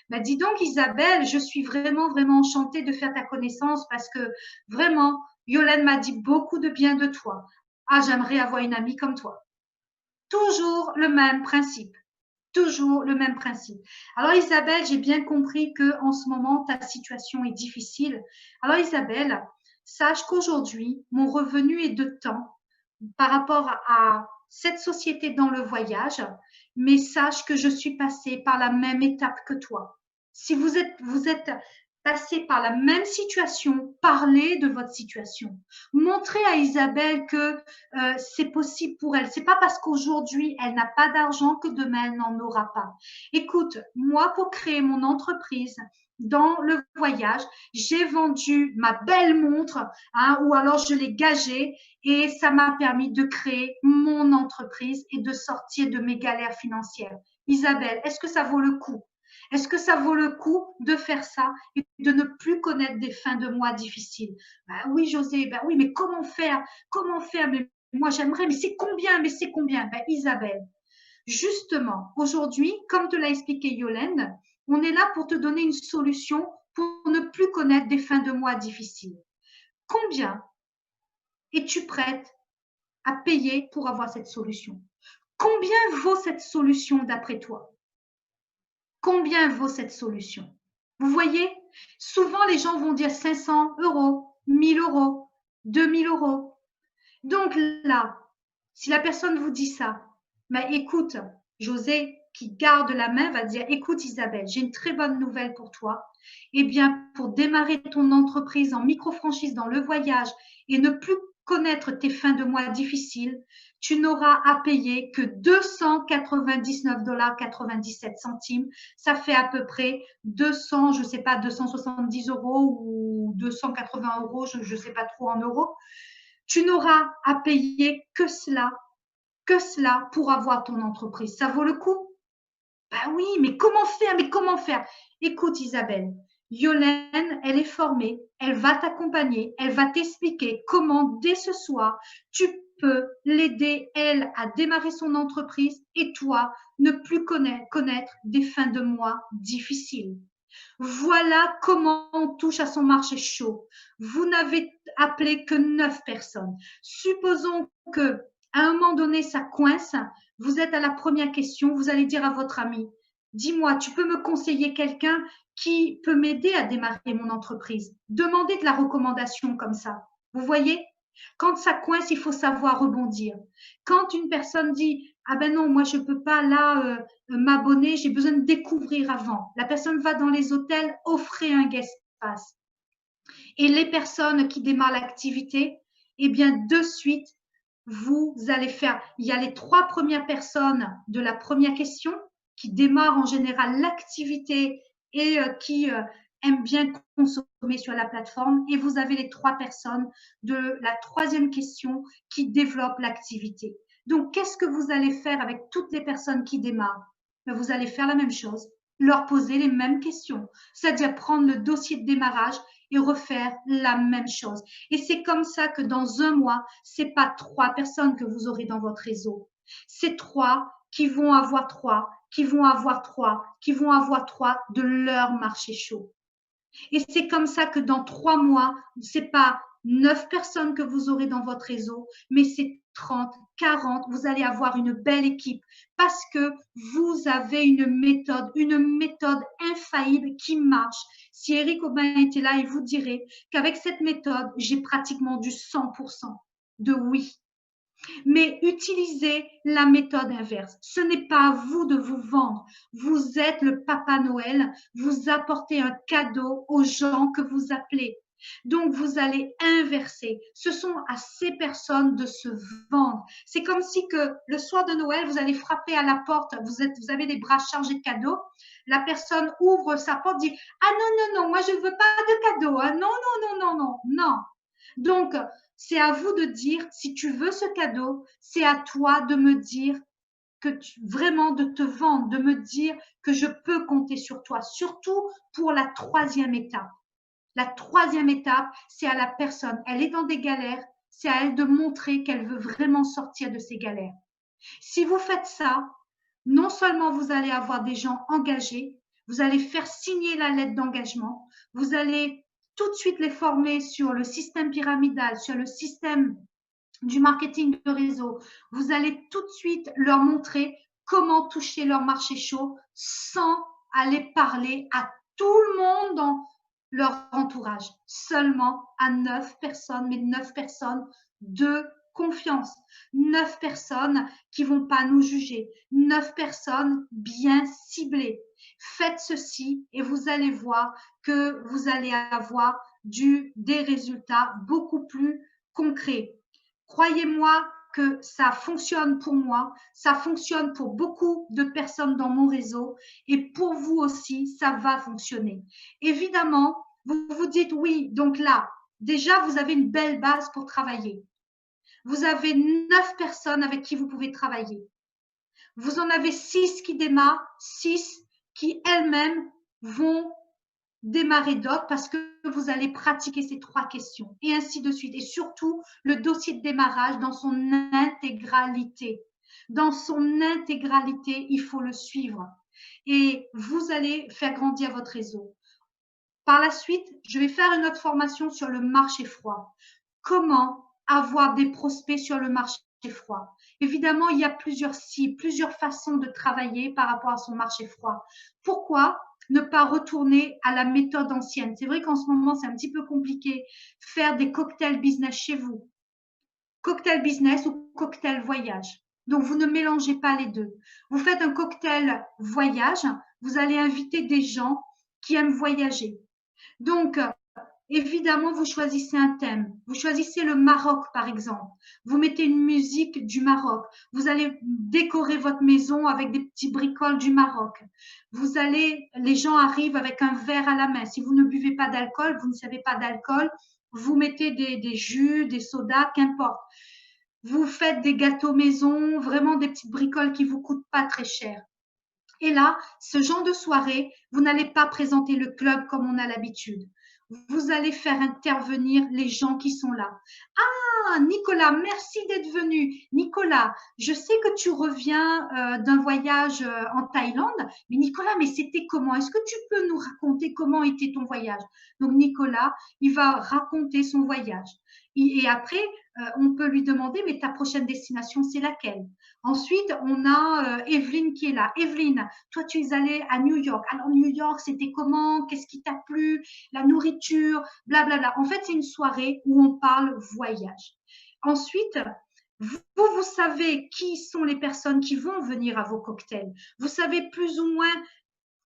Bah, dis donc Isabelle, je suis vraiment, vraiment enchantée de faire ta connaissance parce que vraiment, Yolande m'a dit beaucoup de bien de toi. Ah, j'aimerais avoir une amie comme toi. Toujours le même principe. Toujours le même principe. Alors Isabelle, j'ai bien compris que en ce moment ta situation est difficile. Alors Isabelle, sache qu'aujourd'hui mon revenu est de temps par rapport à cette société dans le voyage, mais sache que je suis passée par la même étape que toi. Si vous êtes passé par la même situation, parlez de votre situation. Montrez à Isabelle que c'est possible pour elle. C'est pas parce qu'aujourd'hui elle n'a pas d'argent que demain elle n'en aura pas. Écoute, moi pour créer mon entreprise dans le voyage, j'ai vendu ma belle montre, hein, ou alors je l'ai gagée et ça m'a permis de créer mon entreprise et de sortir de mes galères financières. Isabelle, est-ce que ça vaut le coup? Est-ce que ça vaut le coup de faire ça et de ne plus connaître des fins de mois difficiles? Ben oui, José, ben oui, mais comment faire? Comment faire? Mais moi, j'aimerais, mais c'est combien? Mais c'est combien? Ben, Isabelle, justement, aujourd'hui, comme te l'a expliqué Yolande, on est là pour te donner une solution pour ne plus connaître des fins de mois difficiles. Combien es-tu prête à payer pour avoir cette solution? Combien vaut cette solution d'après toi? Combien vaut cette solution? Vous voyez, souvent les gens vont dire 500 euros, 1000 euros, 2000 euros. Donc là, si la personne vous dit ça, mais écoute, José, qui garde la main, va dire, écoute Isabelle, j'ai une très bonne nouvelle pour toi. Eh bien, pour démarrer ton entreprise en micro-franchise dans le voyage et ne plus connaître tes fins de mois difficiles, tu n'auras à payer que 299,97 $. Ça fait à peu près 200, je sais pas, 270 euros ou 280 euros, je ne sais pas trop en euros. Tu n'auras à payer que cela pour avoir ton entreprise. Ça vaut le coup? Ben oui, mais comment faire? Mais comment faire? Écoute Isabelle, Yolène, elle est formée, elle va t'accompagner, elle va t'expliquer comment dès ce soir, tu peux l'aider, elle, à démarrer son entreprise et toi, ne plus connaître des fins de mois difficiles. Voilà comment on touche à son marché chaud. Vous n'avez appelé que 9 personnes. Supposons que à un moment donné, ça coince. Vous êtes à la première question. Vous allez dire à votre ami, dis-moi, tu peux me conseiller quelqu'un qui peut m'aider à démarrer mon entreprise? Demandez de la recommandation comme ça. Vous voyez? Quand ça coince, il faut savoir rebondir. Quand une personne dit, ah ben non, moi je peux pas là m'abonner, j'ai besoin de découvrir avant. La personne va dans les hôtels, offrez un guest pass. Et les personnes qui démarrent l'activité, eh bien de suite, vous allez faire, il y a les 3 premières personnes de la première question qui démarrent en général l'activité et aiment bien consommer sur la plateforme et vous avez les 3 personnes de la troisième question qui développent l'activité. Donc, qu'est-ce que vous allez faire avec toutes les personnes qui démarrent? Vous allez faire la même chose, leur poser les mêmes questions, c'est-à-dire prendre le dossier de démarrage et refaire la même chose. Et c'est comme ça que dans un mois, c'est pas 3 personnes que vous aurez dans votre réseau, c'est 3 qui vont avoir 3, qui vont avoir 3, qui vont avoir 3 de leur marché chaud. Et c'est comme ça que dans 3 mois, c'est pas 9 personnes que vous aurez dans votre réseau, mais c'est 30, 40. Vous allez avoir une belle équipe parce que vous avez une méthode infaillible qui marche. Si Eric Aubin était là, il vous dirait qu'avec cette méthode, j'ai pratiquement du 100% de oui. Mais utilisez la méthode inverse. Ce n'est pas à vous de vous vendre. Vous êtes le Papa Noël. Vous apportez un cadeau aux gens que vous appelez. Donc, vous allez inverser. Ce sont à ces personnes de se vendre. C'est comme si que le soir de Noël, vous allez frapper à la porte. Vous avez les bras chargés de cadeaux. La personne ouvre sa porte, dit, ah non, non, non, moi je ne veux pas de cadeau. Hein. Non, non, non, non, non, non. Donc, c'est à vous de dire, si tu veux ce cadeau, c'est à toi de me dire vraiment de te vendre, de me dire que je peux compter sur toi, surtout pour la troisième étape. La troisième étape, c'est à la personne, elle est dans des galères, c'est à elle de montrer qu'elle veut vraiment sortir de ces galères. Si vous faites ça, non seulement vous allez avoir des gens engagés, vous allez faire signer la lettre d'engagement, vous allez tout de suite les former sur le système pyramidal, sur le système du marketing de réseau. Vous allez tout de suite leur montrer comment toucher leur marché chaud sans aller parler à tout le monde dans leur entourage, seulement à 9 personnes, mais 9 personnes de confiance, 9 personnes qui vont pas nous juger, 9 personnes bien ciblées. Faites ceci et vous allez voir que vous allez avoir des résultats beaucoup plus concrets. Croyez-moi que ça fonctionne pour moi, ça fonctionne pour beaucoup de personnes dans mon réseau et pour vous aussi, ça va fonctionner. Évidemment, vous vous dites oui, donc là, déjà, vous avez une belle base pour travailler. Vous avez 9 personnes avec qui vous pouvez travailler. Vous en avez 6 qui démarrent, 6 qui elles-mêmes vont démarrer d'autres parce que vous allez pratiquer ces 3 questions et ainsi de suite. Et surtout, le dossier de démarrage dans son intégralité. Dans son intégralité, il faut le suivre et vous allez faire grandir votre réseau. Par la suite, je vais faire une autre formation sur le marché froid. Comment avoir des prospects sur le marché froid. Évidemment, il y a plusieurs cibles, plusieurs façons de travailler par rapport à son marché froid. Pourquoi ne pas retourner à la méthode ancienne? C'est vrai qu'en ce moment, c'est un petit peu compliqué. Faire des cocktails business chez vous. Cocktail business ou cocktail voyage. Donc, vous ne mélangez pas les deux. Vous faites un cocktail voyage, vous allez inviter des gens qui aiment voyager. Donc, évidemment, vous choisissez un thème. Vous choisissez le Maroc, par exemple. Vous mettez une musique du Maroc. Vous allez décorer votre maison avec des petits bricoles du Maroc. Les gens arrivent avec un verre à la main. Si vous ne buvez pas d'alcool, vous ne savez pas d'alcool, vous mettez des jus, des sodas, qu'importe. Vous faites des gâteaux maison, vraiment des petites bricoles qui vous coûtent pas très cher. Et là, ce genre de soirée, vous n'allez pas présenter le club comme on a l'habitude. Vous allez faire intervenir les gens qui sont là. Ah, Nicolas, merci d'être venu. Nicolas, je sais que tu reviens d'un voyage en Thaïlande, mais Nicolas, mais c'était comment? Est-ce que tu peux nous raconter comment était ton voyage? Donc Nicolas, il va raconter son voyage. Et après, on peut lui demander, mais ta prochaine destination, c'est laquelle? Ensuite, on a Evelyne qui est là. Evelyne, toi, tu es allée à New York. Alors, New York, c'était comment? Qu'est-ce qui t'a plu? La nourriture, blablabla. En fait, c'est une soirée où on parle voyage. Ensuite, vous savez qui sont les personnes qui vont venir à vos cocktails. Vous savez plus ou moins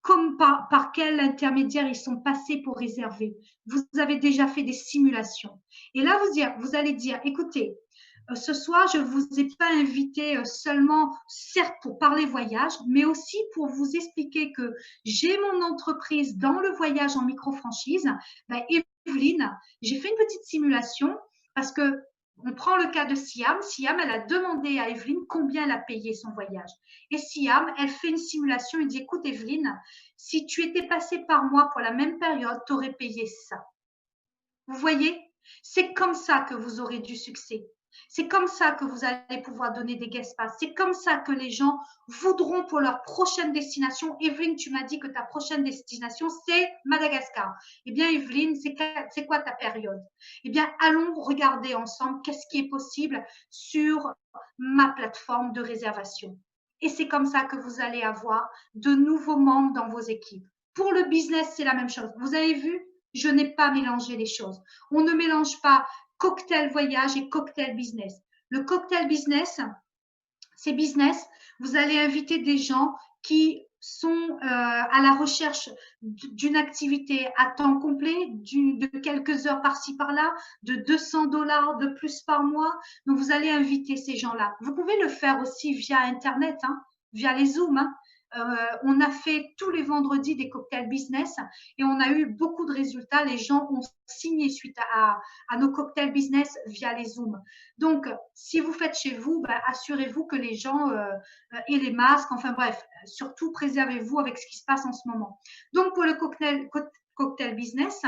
comme par quel intermédiaire ils sont passés pour réserver. Vous avez déjà fait des simulations. Et là, vous allez dire, écoutez, Ce soir, je ne vous ai pas invité seulement, certes, pour parler voyage, mais aussi pour vous expliquer que j'ai mon entreprise dans le voyage en micro-franchise. Ben, Evelyne, j'ai fait une petite simulation parce que on prend le cas de Siam. Siam, elle a demandé à Evelyne combien elle a payé son voyage. Et Siam, elle fait une simulation. Elle dit, écoute, Evelyne, si tu étais passée par moi pour la même période, tu aurais payé ça. Vous voyez, c'est comme ça que vous aurez du succès. C'est comme ça que vous allez pouvoir donner des guest pass. C'est comme ça que les gens voudront pour leur prochaine destination. Evelyne, tu m'as dit que ta prochaine destination, c'est Madagascar. Eh bien, Evelyne, c'est quoi ta période? Eh bien, allons regarder ensemble qu'est-ce qui est possible sur ma plateforme de réservation. Et c'est comme ça que vous allez avoir de nouveaux membres dans vos équipes. Pour le business, c'est la même chose. Vous avez vu, je n'ai pas mélangé les choses. On ne mélange pas cocktail voyage et cocktail business. Le cocktail business, c'est business. Vous allez inviter des gens qui sont à la recherche d'une activité à temps complet, de quelques heures par-ci par-là, de 200 $ de plus par mois. Donc, vous allez inviter ces gens-là. Vous pouvez le faire aussi via Internet, hein, via les Zooms. Hein. On a fait tous les vendredis des cocktails business et on a eu beaucoup de résultats. Les gens ont signé suite à nos cocktails business via les Zooms. Donc, si vous faites chez vous, ben, assurez-vous que les gens aient les masques. Enfin bref, surtout préservez-vous avec ce qui se passe en ce moment. Donc, pour le cocktail business,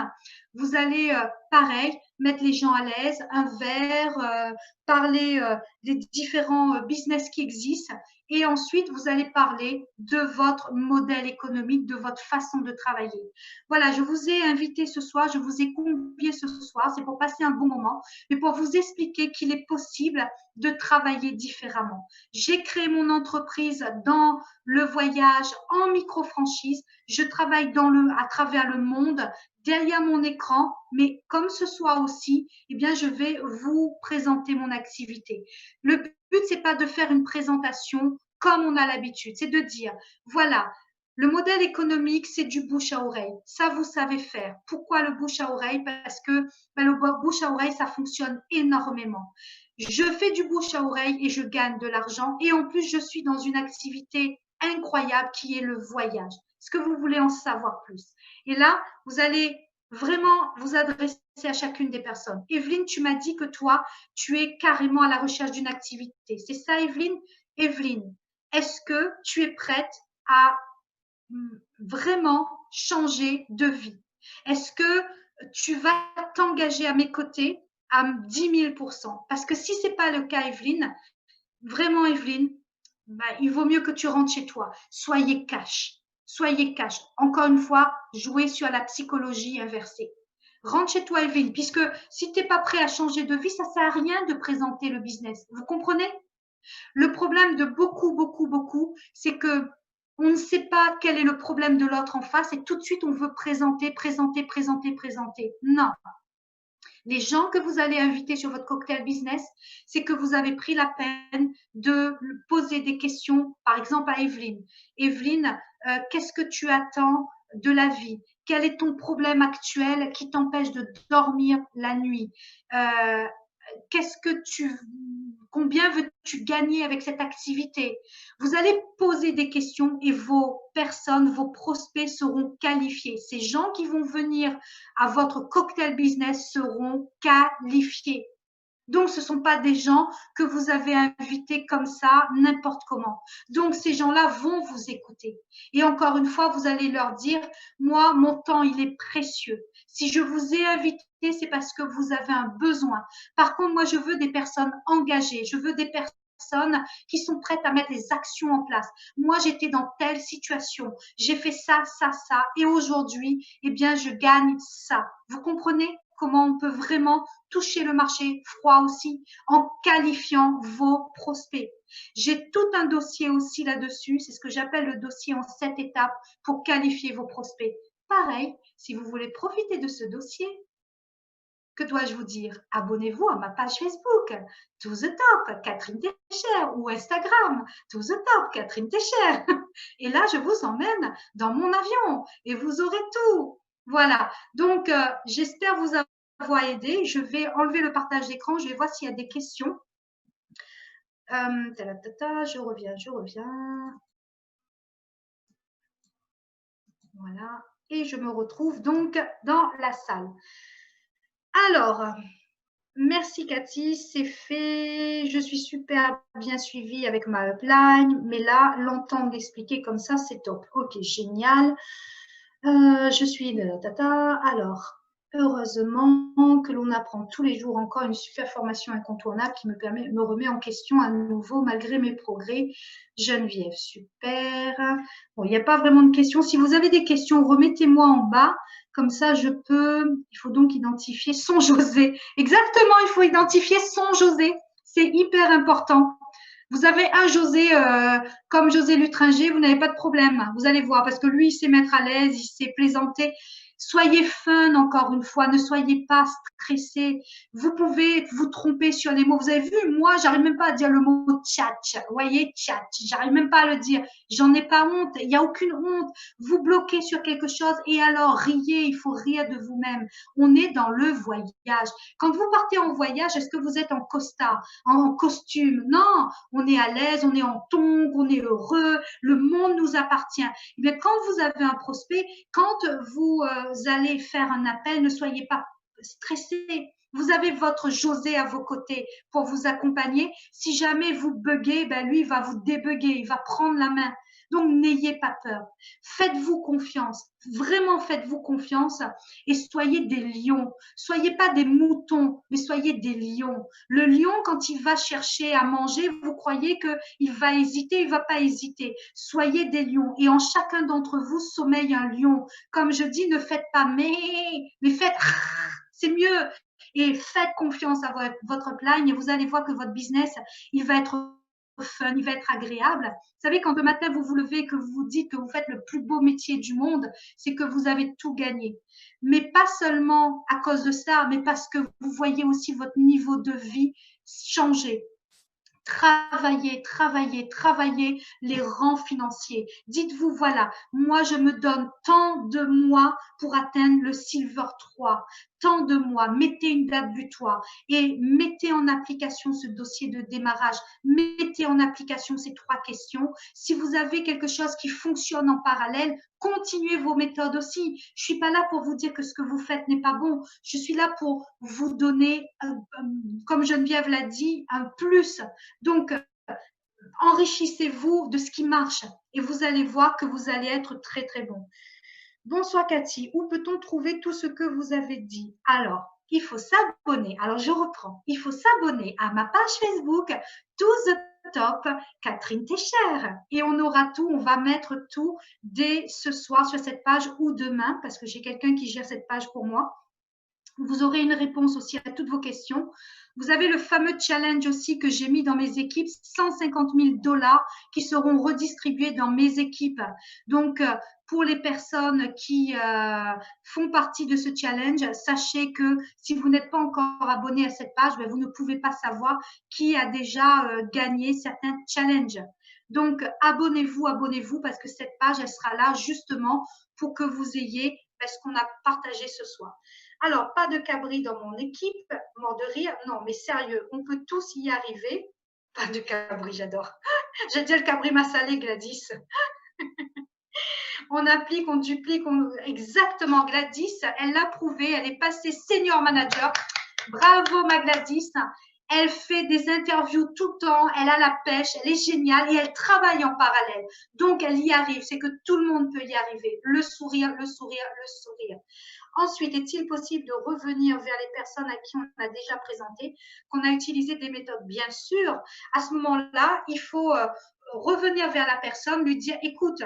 vous allez, pareil, mettre les gens à l'aise, un verre, parler des différents business qui existent. Et ensuite, vous allez parler de votre modèle économique, de votre façon de travailler. Voilà, je vous ai invité ce soir, je vous ai convié ce soir, c'est pour passer un bon moment, mais pour vous expliquer qu'il est possible de travailler différemment. J'ai créé mon entreprise dans le voyage en micro-franchise. Je travaille à travers le monde, derrière mon écran, mais comme ce soir aussi, eh bien, je vais vous présenter mon activité. Le but, c'est pas de faire une présentation comme on a l'habitude, c'est de dire, voilà, le modèle économique, c'est du bouche à oreille. Ça, vous savez faire. Pourquoi le bouche à oreille? Parce que le bouche à oreille, ça fonctionne énormément. Je fais du bouche à oreille et je gagne de l'argent. Et en plus, je suis dans une activité incroyable qui est le voyage. Est-ce que vous voulez en savoir plus? Et là, vous allez vraiment vous adresser à chacune des personnes. Evelyne, tu m'as dit que toi, tu es carrément à la recherche d'une activité. C'est ça, Evelyne? Evelyne, est-ce que tu es prête à vraiment changer de vie? Est-ce que tu vas t'engager à mes côtés à 10 000%? Parce que si ce n'est pas le cas, Evelyne, vraiment, Evelyne, bah, il vaut mieux que tu rentres chez toi. Soyez cash. Soyez cash. Encore une fois, jouez sur la psychologie inversée. Rentre chez toi, Evelyne, puisque si tu n'es pas prêt à changer de vie, ça ne sert à rien de présenter le business. Vous comprenez? Le problème de beaucoup, c'est que on ne sait pas quel est le problème de l'autre en face et tout de suite on veut présenter. Non. Les gens que vous allez inviter sur votre cocktail business, c'est que vous avez pris la peine de poser des questions, par exemple à Evelyne. Evelyne, qu'est-ce que tu attends de la vie? Quel est ton problème actuel qui t'empêche de dormir la nuit? Qu'est-ce que combien veux-tu gagner avec cette activité? Vous allez poser des questions et vos personnes, vos prospects seront qualifiés. Ces gens qui vont venir à votre cocktail business seront qualifiés. Donc, ce ne sont pas des gens que vous avez invités comme ça, n'importe comment. Donc, ces gens-là vont vous écouter. Et encore une fois, vous allez leur dire, moi, mon temps, il est précieux. Si je vous ai invité, c'est parce que vous avez un besoin. Par contre, moi, je veux des personnes engagées. Je veux des personnes qui sont prêtes à mettre des actions en place. Moi, j'étais dans telle situation. J'ai fait ça. Et aujourd'hui, eh bien, je gagne ça. Vous comprenez comment on peut vraiment toucher le marché froid aussi en qualifiant vos prospects. J'ai tout un dossier aussi là-dessus. C'est ce que j'appelle le dossier en 7 étapes pour qualifier vos prospects. Pareil, si vous voulez profiter de ce dossier, que dois-je vous dire? Abonnez-vous à ma page Facebook, To the Top, Catherine Técher, ou Instagram, To the Top, Catherine Técher. Et là, je vous emmène dans mon avion et vous aurez tout. Voilà. Donc, j'espère vous avoir aidé. Je vais enlever le partage d'écran. Je vais voir s'il y a des questions. Je reviens, je reviens. Voilà. Et je me retrouve donc dans la salle. Alors, merci Cathy, c'est fait. Je suis super bien suivie avec ma upline, mais là, l'entendre l'expliquer comme ça, c'est top. Ok, génial. Je suis tata. Alors, heureusement que l'on apprend tous les jours encore une super formation incontournable qui me remet en question à nouveau malgré mes progrès. Geneviève, super. Bon, il n'y a pas vraiment de questions. Si vous avez des questions, remettez-moi en bas. Comme ça, je peux. Il faut donc identifier son José. Exactement, il faut identifier son José. C'est hyper important. Vous avez un José comme José Lutringer, vous n'avez pas de problème. Vous allez voir, parce que lui, il sait mettre à l'aise, il sait plaisanter. Soyez fun, encore une fois, ne soyez pas stressés. Vous pouvez vous tromper sur les mots. Vous avez vu, moi, j'arrive même pas à dire le mot tchatch. Vous voyez, tchatch, j'arrive même pas à le dire. J'en ai pas honte, il n'y a aucune honte. Vous bloquez sur quelque chose et alors riez, il faut rire de vous-même. On est dans le voyage. Quand vous partez en voyage, est-ce que vous êtes en costard, en costume? Non, on est à l'aise, on est en tongs, on est heureux, le monde nous appartient. Et bien, quand vous avez un prospect, quand vous allez faire un appel, ne soyez pas stressé. Vous avez votre José à vos côtés pour vous accompagner. Si jamais vous buguez, ben lui, il va vous débugger, il va prendre la main. Donc, n'ayez pas peur. Faites-vous confiance. Vraiment, faites-vous confiance et soyez des lions. Soyez pas des moutons, mais soyez des lions. Le lion, quand il va chercher à manger, vous croyez qu'il va hésiter, il va pas hésiter. Soyez des lions. Et en chacun d'entre vous sommeille un lion. Comme je dis, ne faites pas mais faites c'est mieux. Et faites confiance à votre plan et vous allez voir que votre business, il va être fun, il va être agréable. Vous savez, quand le matin vous vous levez, que vous vous dites que vous faites le plus beau métier du monde, c'est que vous avez tout gagné. Mais pas seulement à cause de ça, mais parce que vous voyez aussi votre niveau de vie changer. Travaillez, travaillez, travaillez les rangs financiers. Dites-vous, voilà, moi, je me donne tant de mois pour atteindre le Silver 3, tant de mois. Mettez une date butoir et mettez en application ce dossier de démarrage. Mettez en application ces 3 questions. Si vous avez quelque chose qui fonctionne en parallèle, continuez vos méthodes aussi. Je suis pas là pour vous dire que ce que vous faites n'est pas bon. Je suis là pour vous donner, comme Geneviève l'a dit, un plus. Donc, enrichissez-vous de ce qui marche et vous allez voir que vous allez être très, très bon. Bonsoir Cathy, où peut-on trouver tout ce que vous avez dit? Alors, il faut s'abonner. Alors, je reprends. Il faut s'abonner à ma page Facebook, To the Top, Catherine Técher. Et on aura tout, on va mettre tout dès ce soir sur cette page ou demain, parce que j'ai quelqu'un qui gère cette page pour moi. Vous aurez une réponse aussi à toutes vos questions. Vous avez le fameux challenge aussi que j'ai mis dans mes équipes, 150 000 $ qui seront redistribués dans mes équipes. Donc, pour les personnes qui font partie de ce challenge, sachez que si vous n'êtes pas encore abonné à cette page, vous ne pouvez pas savoir qui a déjà gagné certains challenges. Donc, abonnez-vous, abonnez-vous, parce que cette page, elle sera là justement pour que vous ayez ce qu'on a partagé ce soir. Alors, pas de cabri dans mon équipe, mort de rire. Non, mais sérieux, on peut tous y arriver. Pas de cabri, j'adore. J'ai dit le cabri m'a salé, Gladys. On applique, on duplique, exactement. Gladys, elle l'a prouvé, elle est passée senior manager. Bravo, ma Gladys. Elle fait des interviews tout le temps, elle a la pêche, elle est géniale et elle travaille en parallèle. Donc, elle y arrive. C'est que tout le monde peut y arriver. Le sourire, le sourire, le sourire. Ensuite, est-il possible de revenir vers les personnes à qui on a déjà présenté, qu'on a utilisé des méthodes? Bien sûr, à ce moment-là, il faut revenir vers la personne, lui dire, écoute,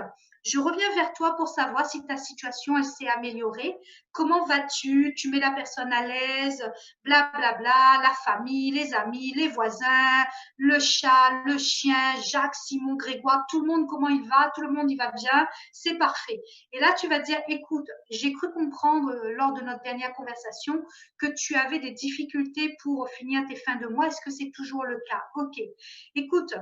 je reviens vers toi pour savoir si ta situation elle s'est améliorée. Comment vas-tu? Tu mets la personne à l'aise, blablabla, la famille, les amis, les voisins, le chat, le chien, Jacques, Simon, Grégoire, tout le monde, comment il va? Tout le monde, il va bien. C'est parfait. Et là, tu vas dire, écoute, j'ai cru comprendre lors de notre dernière conversation que tu avais des difficultés pour finir tes fins de mois. Est-ce que c'est toujours le cas? Ok. Écoute,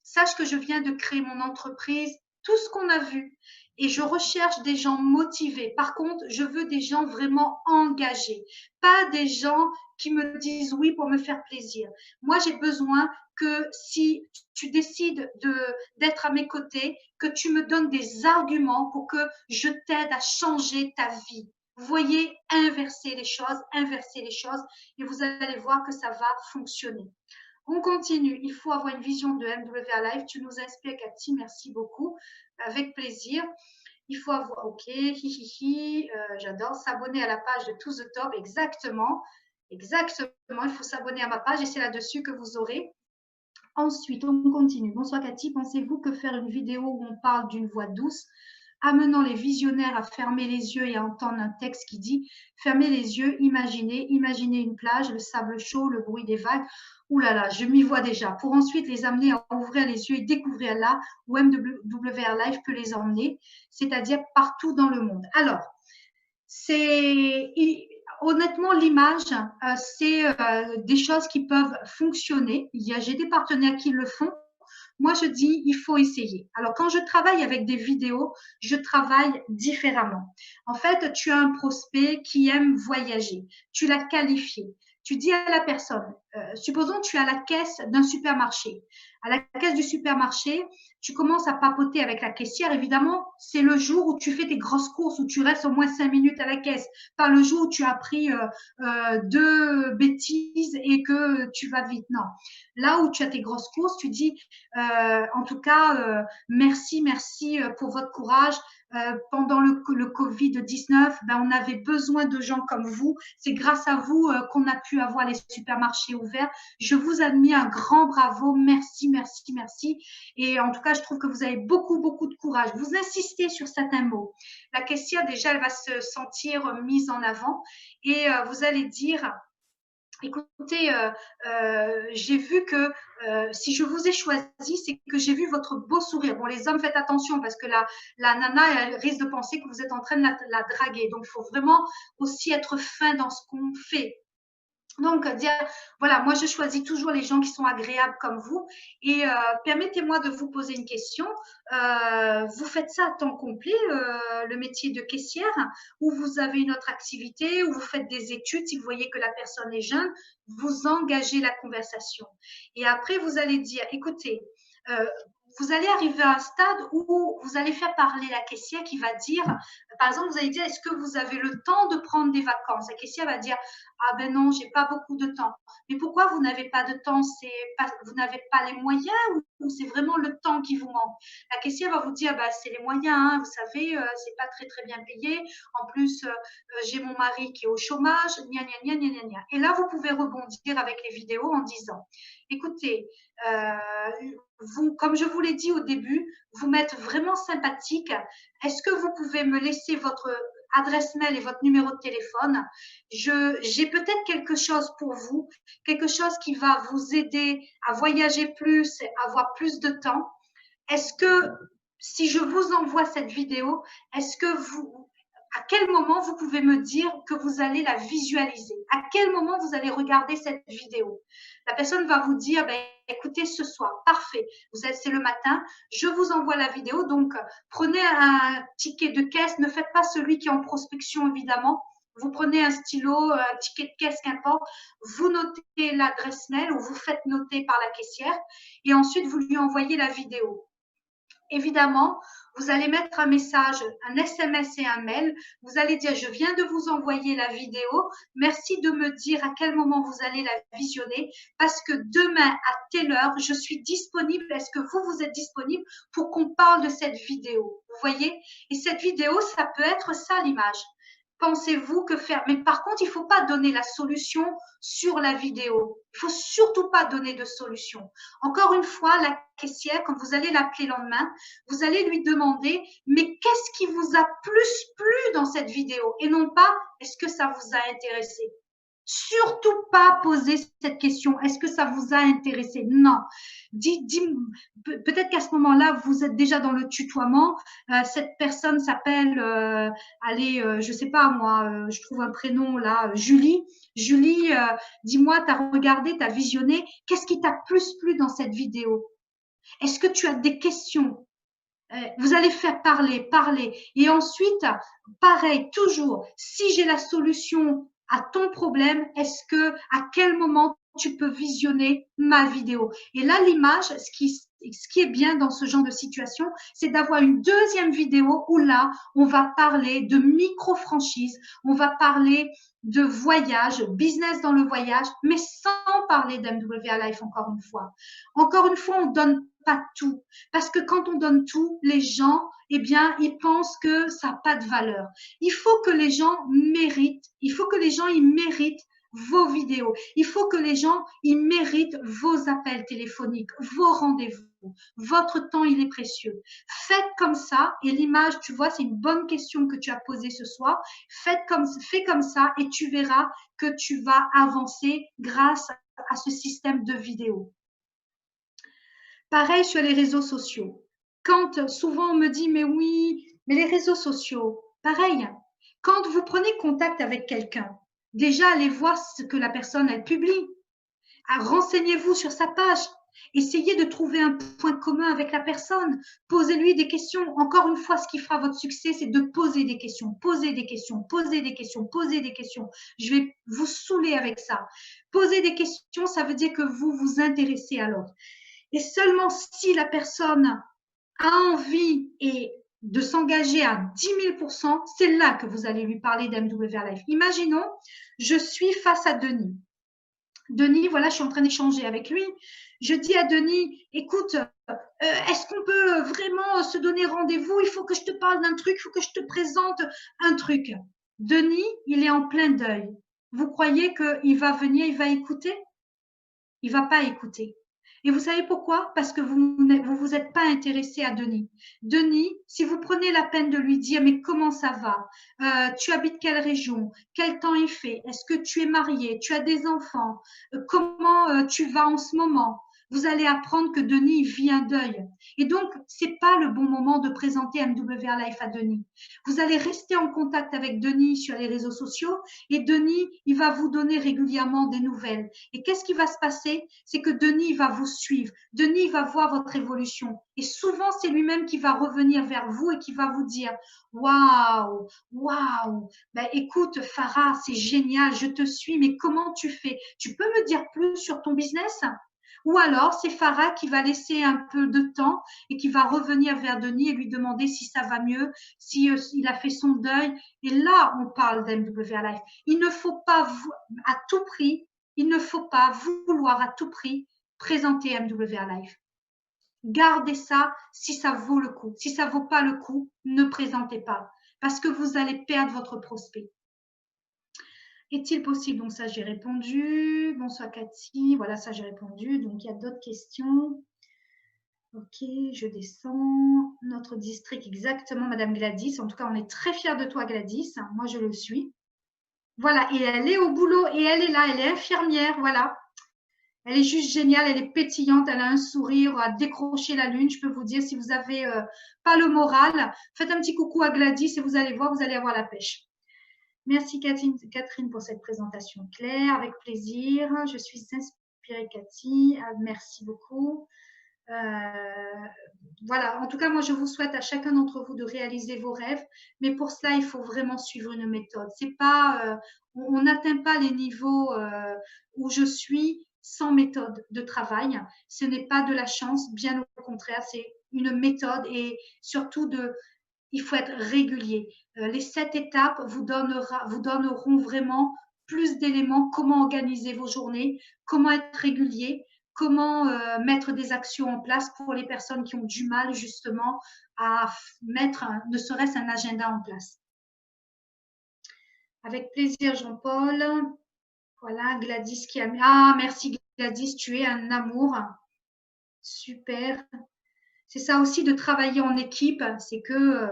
sache que je viens de créer mon entreprise, tout ce qu'on a vu. Et je recherche des gens motivés. Par contre, je veux des gens vraiment engagés, pas des gens qui me disent oui pour me faire plaisir. Moi, j'ai besoin que si tu décides d'être à mes côtés, que tu me donnes des arguments pour que je t'aide à changer ta vie. Vous voyez, inverser les choses, et vous allez voir que ça va fonctionner. On continue. Il faut avoir une vision de MWR Live. Tu nous inspires, Cathy. Merci beaucoup. Avec plaisir. Il faut avoir, ok, j'adore s'abonner à la page de To The Top. Exactement. Exactement. Il faut s'abonner à ma page et c'est là-dessus que vous aurez. Ensuite, on continue. Bonsoir, Cathy. Pensez-vous que faire une vidéo où on parle d'une voix douce, amenant les visionnaires à fermer les yeux et à entendre un texte qui dit fermez les yeux, imaginez une plage, le sable chaud, le bruit des vagues. Ouh là là, je m'y vois déjà. Pour ensuite les amener à ouvrir les yeux et découvrir là où MWR Live peut les emmener, c'est-à-dire partout dans le monde. Alors, c'est honnêtement l'image, c'est des choses qui peuvent fonctionner. J'ai des partenaires qui le font. Moi, je dis, il faut essayer. Alors, quand je travaille avec des vidéos, je travaille différemment. En fait, tu as un prospect qui aime voyager. Tu l'as qualifié. Tu dis à la personne, supposons tu es à la caisse d'un supermarché. À la caisse du supermarché, tu commences à papoter avec la caissière. Évidemment, c'est le jour où tu fais tes grosses courses, où tu restes au moins 5 minutes à la caisse. Pas le jour où tu as pris 2 bêtises et que tu vas vite. Non. Là où tu as tes grosses courses, tu dis, en tout cas, merci pour votre courage. Pendant le Covid-19, on avait besoin de gens comme vous. C'est grâce à vous qu'on a pu avoir les supermarchés ouverts. Je vous admire, un grand bravo. Merci. Et en tout cas, je trouve que vous avez beaucoup de courage. Vous insistez sur certains mots. La caissière, déjà, elle va se sentir mise en avant et vous allez dire, écoutez, j'ai vu que si je vous ai choisi, c'est que j'ai vu votre beau sourire. Bon, les hommes, faites attention parce que la nana, elle risque de penser que vous êtes en train de la draguer. Donc, il faut vraiment aussi être fin dans ce qu'on fait. Donc, dire, voilà, moi, je choisis toujours les gens qui sont agréables comme vous. Et permettez-moi de vous poser une question. Vous faites ça à temps complet, le métier de caissière, ou vous avez une autre activité, ou vous faites des études, si vous voyez que la personne est jeune, vous engagez la conversation. Et après, vous allez dire, écoutez, vous allez arriver à un stade où vous allez faire parler la caissière qui va dire, par exemple, vous allez dire, est-ce que vous avez le temps de prendre des vacances? La caissière va dire, ah ben non, j'ai pas beaucoup de temps. Mais pourquoi vous n'avez pas de temps? Vous n'avez pas les moyens ou c'est vraiment le temps qui vous manque? La caissière va vous dire, bah, c'est les moyens, hein, vous savez, c'est pas très bien payé. En plus, j'ai mon mari qui est au chômage, gna gna gna gna gna. Et là, vous pouvez rebondir avec les vidéos en disant, écoutez, vous, comme je vous l'ai dit au début, vous m'êtes vraiment sympathique. Est-ce que vous pouvez me laisser votre adresse mail et votre numéro de téléphone? J'ai peut-être quelque chose pour vous, quelque chose qui va vous aider à voyager plus, à avoir plus de temps. Est-ce que si je vous envoie cette vidéo, est-ce que à quel moment vous pouvez me dire que vous allez la visualiser? À quel moment vous allez regarder cette vidéo? La personne va vous dire, ben, écoutez, ce soir, parfait, c'est le matin, je vous envoie la vidéo, donc prenez un ticket de caisse, ne faites pas celui qui est en prospection, évidemment. Vous prenez un stylo, un ticket de caisse, qu'importe, vous notez l'adresse mail ou vous faites noter par la caissière et ensuite vous lui envoyez la vidéo. Évidemment, vous allez mettre un message, un SMS et un mail. Vous allez dire, je viens de vous envoyer la vidéo. Merci de me dire à quel moment vous allez la visionner parce que demain à telle heure, je suis disponible. Est-ce que vous êtes disponible pour qu'on parle de cette vidéo? Vous voyez? Et cette vidéo, ça peut être ça l'image. Pensez-vous que faire? Mais par contre, il ne faut pas donner la solution sur la vidéo. Il ne faut surtout pas donner de solution. Encore une fois, la caissière, quand vous allez l'appeler le lendemain, vous allez lui demander, mais qu'est-ce qui vous a plus plu dans cette vidéo? Et non pas, est-ce que ça vous a intéressé? Surtout pas poser cette question. Est-ce que ça vous a intéressé? Non. Peut-être qu'à ce moment-là, vous êtes déjà dans le tutoiement. Cette personne s'appelle, allez, je sais pas moi, je trouve un prénom là, Julie. Julie, dis-moi, tu as regardé, tu as visionné. Qu'est-ce qui t'a plus plu dans cette vidéo? Est-ce que tu as des questions? Vous allez faire parler. Et ensuite, pareil, toujours, si j'ai la solution à ton problème, à quel moment tu peux visionner ma vidéo. Et là, l'image, ce qui est bien dans ce genre de situation, c'est d'avoir une deuxième vidéo où là, on va parler de micro-franchise, on va parler de voyage, business dans le voyage, mais sans parler d'MWA Life encore une fois. Encore une fois, on donne pas tout. Parce que quand on donne tout, les gens, eh bien, ils pensent que ça n'a pas de valeur. Il faut que les gens méritent, il faut que les gens, ils méritent vos vidéos. Il faut que les gens, ils méritent vos appels téléphoniques, vos rendez-vous. Votre temps, il est précieux. Faites comme ça, et l'image, tu vois, c'est une bonne question que tu as posée ce soir. Fais comme ça, et tu verras que tu vas avancer grâce à ce système de vidéos. Pareil sur les réseaux sociaux. Quand souvent on me dit, mais oui, mais les réseaux sociaux, pareil. Quand vous prenez contact avec quelqu'un, déjà allez voir ce que la personne, elle publie. Renseignez-vous sur sa page. Essayez de trouver un point commun avec la personne. Posez-lui des questions. Encore une fois, ce qui fera votre succès, c'est de poser des questions, poser des questions, poser des questions, poser des questions. Je vais vous saouler avec ça. Poser des questions, ça veut dire que vous vous intéressez à l'autre. Et seulement si la personne a envie et de s'engager à 10 000%, c'est là que vous allez lui parler d'MWA Life. Imaginons, je suis face à Denis. Denis, voilà, je suis en train d'échanger avec lui. Je dis à Denis, écoute, est-ce qu'on peut vraiment se donner rendez-vous? Il faut que je te parle d'un truc, il faut que je te présente un truc. Denis, il est en plein deuil. Vous croyez qu'il va venir, il va écouter? Il va pas écouter. Et vous savez pourquoi? Parce que vous êtes pas intéressé à Denis. Denis, si vous prenez la peine de lui dire, mais comment ça va? Tu habites quelle région? Quel temps il fait? Est-ce que tu es marié? Tu as des enfants? Comment tu vas en ce moment? Vous allez apprendre que Denis vit un deuil. Et donc, c'est pas le bon moment de présenter MWR Life à Denis. Vous allez rester en contact avec Denis sur les réseaux sociaux et Denis, il va vous donner régulièrement des nouvelles. Et qu'est-ce qui va se passer? C'est que Denis va vous suivre. Denis va voir votre évolution. Et souvent, c'est lui-même qui va revenir vers vous et qui va vous dire, waouh, waouh, ben, écoute, Farah, c'est génial, je te suis, mais comment tu fais? Tu peux me dire plus sur ton business? Ou alors, c'est Farah qui va laisser un peu de temps et qui va revenir vers Denis et lui demander si ça va mieux, si il a fait son deuil. Et là, on parle d'MWA Life. Il ne faut pas, à tout prix, il ne faut pas vouloir à tout prix présenter MWA Life. Gardez ça si ça vaut le coup. Si ça ne vaut pas le coup, ne présentez pas parce que vous allez perdre votre prospect. Est-il possible? Donc ça, j'ai répondu. Bonsoir Cathy. Voilà, ça, j'ai répondu. Donc, il y a d'autres questions. Ok, je descends. Notre district, exactement, Madame Gladys. En tout cas, on est très fiers de toi, Gladys. Moi, je le suis. Voilà, et elle est au boulot et elle est là. Elle est infirmière, voilà. Elle est juste géniale, elle est pétillante, elle a un sourire à décrocher la lune. Je peux vous dire, si vous n'avez pas le moral, faites un petit coucou à Gladys et vous allez voir, vous allez avoir la pêche. Merci Catherine pour cette présentation claire, avec plaisir. Je suis inspirée Cathy, merci beaucoup. Voilà, en tout cas, moi je vous souhaite à chacun d'entre vous de réaliser vos rêves, mais pour cela, il faut vraiment suivre une méthode. C'est pas, on n'atteint pas les niveaux où je suis sans méthode de travail. Ce n'est pas de la chance, bien au contraire, c'est une méthode et surtout il faut être régulier. Les 7 étapes vous donneront vraiment plus d'éléments, comment organiser vos journées, comment être régulier, comment mettre des actions en place pour les personnes qui ont du mal justement à mettre ne serait-ce un agenda en place. Avec plaisir, Jean-Paul. Voilà, Gladys qui a mis. Ah, merci Gladys, tu es un amour. Super. C'est ça aussi de travailler en équipe, c'est que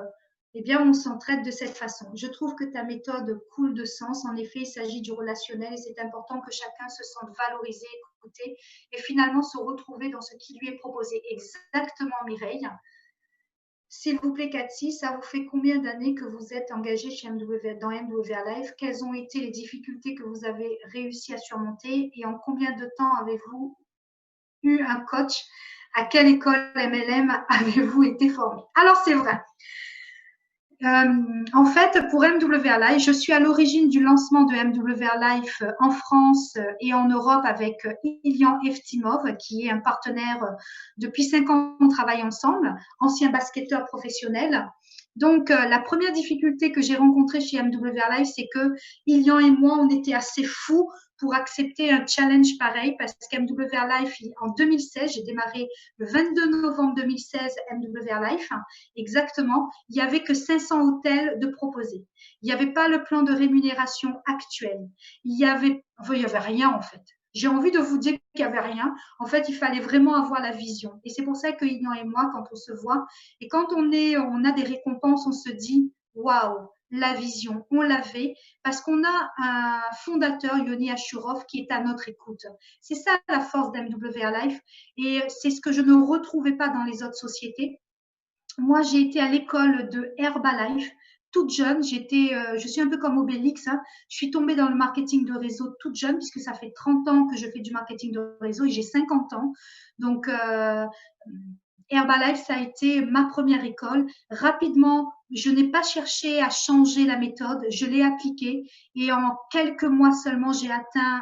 eh bien, on s'entraide de cette façon. Je trouve que ta méthode coule de sens. En effet, il s'agit du relationnel et c'est important que chacun se sente valorisé, écouté et finalement se retrouver dans ce qui lui est proposé. Exactement, Mireille. S'il vous plaît, Cathy, ça vous fait combien d'années que vous êtes engagée dans MWA Life? Quelles ont été les difficultés que vous avez réussi à surmonter et en combien de temps avez-vous eu un coach? À quelle école MLM avez-vous été formé? Alors, c'est vrai. En fait, pour MWR Life, je suis à l'origine du lancement de MWR Life en France et en Europe avec Ilian Eftimov, qui est un partenaire depuis 5 ans, on travaille ensemble, ancien basketteur professionnel. Donc, la première difficulté que j'ai rencontrée chez MWR Life, c'est que Ilian et moi, on était assez fous pour accepter un challenge pareil, parce qu'MWR Life, en 2016, j'ai démarré le 22 novembre 2016 MWR Life, exactement, il n'y avait que 500 hôtels de proposés. Il n'y avait pas le plan de rémunération actuel. Il y avait rien en fait. J'ai envie de vous dire qu'il n'y avait rien. En fait, il fallait vraiment avoir la vision. Et c'est pour ça que Ilian et moi, quand on se voit, et quand on a des récompenses, on se dit, waouh, la vision, on l'avait, parce qu'on a un fondateur, Yoni Ashurov, qui est à notre écoute. C'est ça la force d'MWR Life, et c'est ce que je ne retrouvais pas dans les autres sociétés. Moi, j'ai été à l'école de Herbalife toute jeune. Je suis un peu comme Obélix, hein. Je suis tombée dans le marketing de réseau toute jeune, puisque ça fait 30 ans que je fais du marketing de réseau et j'ai 50 ans. Donc, Herbalife, ça a été ma première école. Rapidement, je n'ai pas cherché à changer la méthode, je l'ai appliquée et en quelques mois seulement, j'ai atteint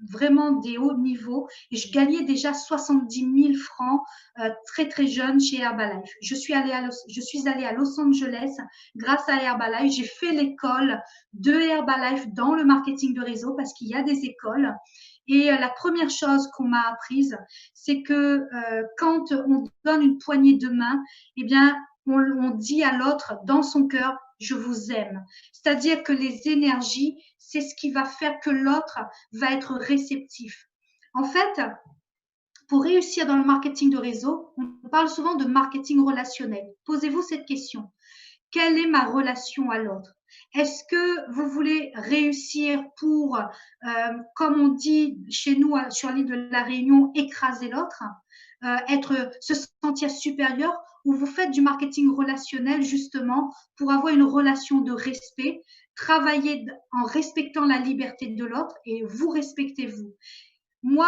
vraiment des hauts niveaux et je gagnais déjà 70 000 francs très très jeune chez Herbalife. Je suis allée à Los Angeles grâce à Herbalife. J'ai fait l'école de Herbalife dans le marketing de réseau parce qu'il y a des écoles. Et la première chose qu'on m'a apprise, c'est que quand on donne une poignée de main, eh bien, on dit à l'autre dans son cœur, je vous aime. C'est-à-dire que les énergies, c'est ce qui va faire que l'autre va être réceptif. En fait, pour réussir dans le marketing de réseau, on parle souvent de marketing relationnel. Posez-vous cette question. Quelle est ma relation à l'autre? Est-ce que vous voulez réussir pour, comme on dit chez nous sur l'île de la Réunion, écraser l'autre, se sentir supérieur, ou vous faites du marketing relationnel justement pour avoir une relation de respect, travailler en respectant la liberté de l'autre et vous respectez vous. Moi,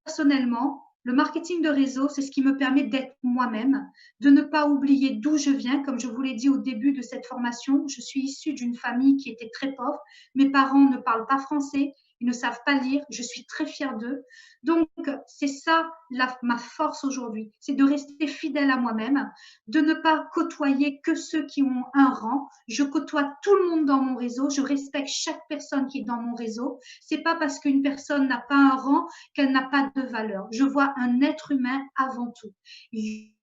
personnellement, le marketing de réseau, c'est ce qui me permet d'être moi-même, de ne pas oublier d'où je viens. Comme je vous l'ai dit au début de cette formation, je suis issue d'une famille qui était très pauvre. Mes parents ne parlent pas français, ils ne savent pas lire. Je suis très fière d'eux. Donc, c'est ça ma force aujourd'hui, c'est de rester fidèle à moi-même, de ne pas côtoyer que ceux qui ont un rang. Je côtoie tout le monde dans mon réseau, je respecte chaque personne qui est dans mon réseau. C'est pas parce qu'une personne n'a pas un rang qu'elle n'a pas de valeur. Je vois un être humain avant tout.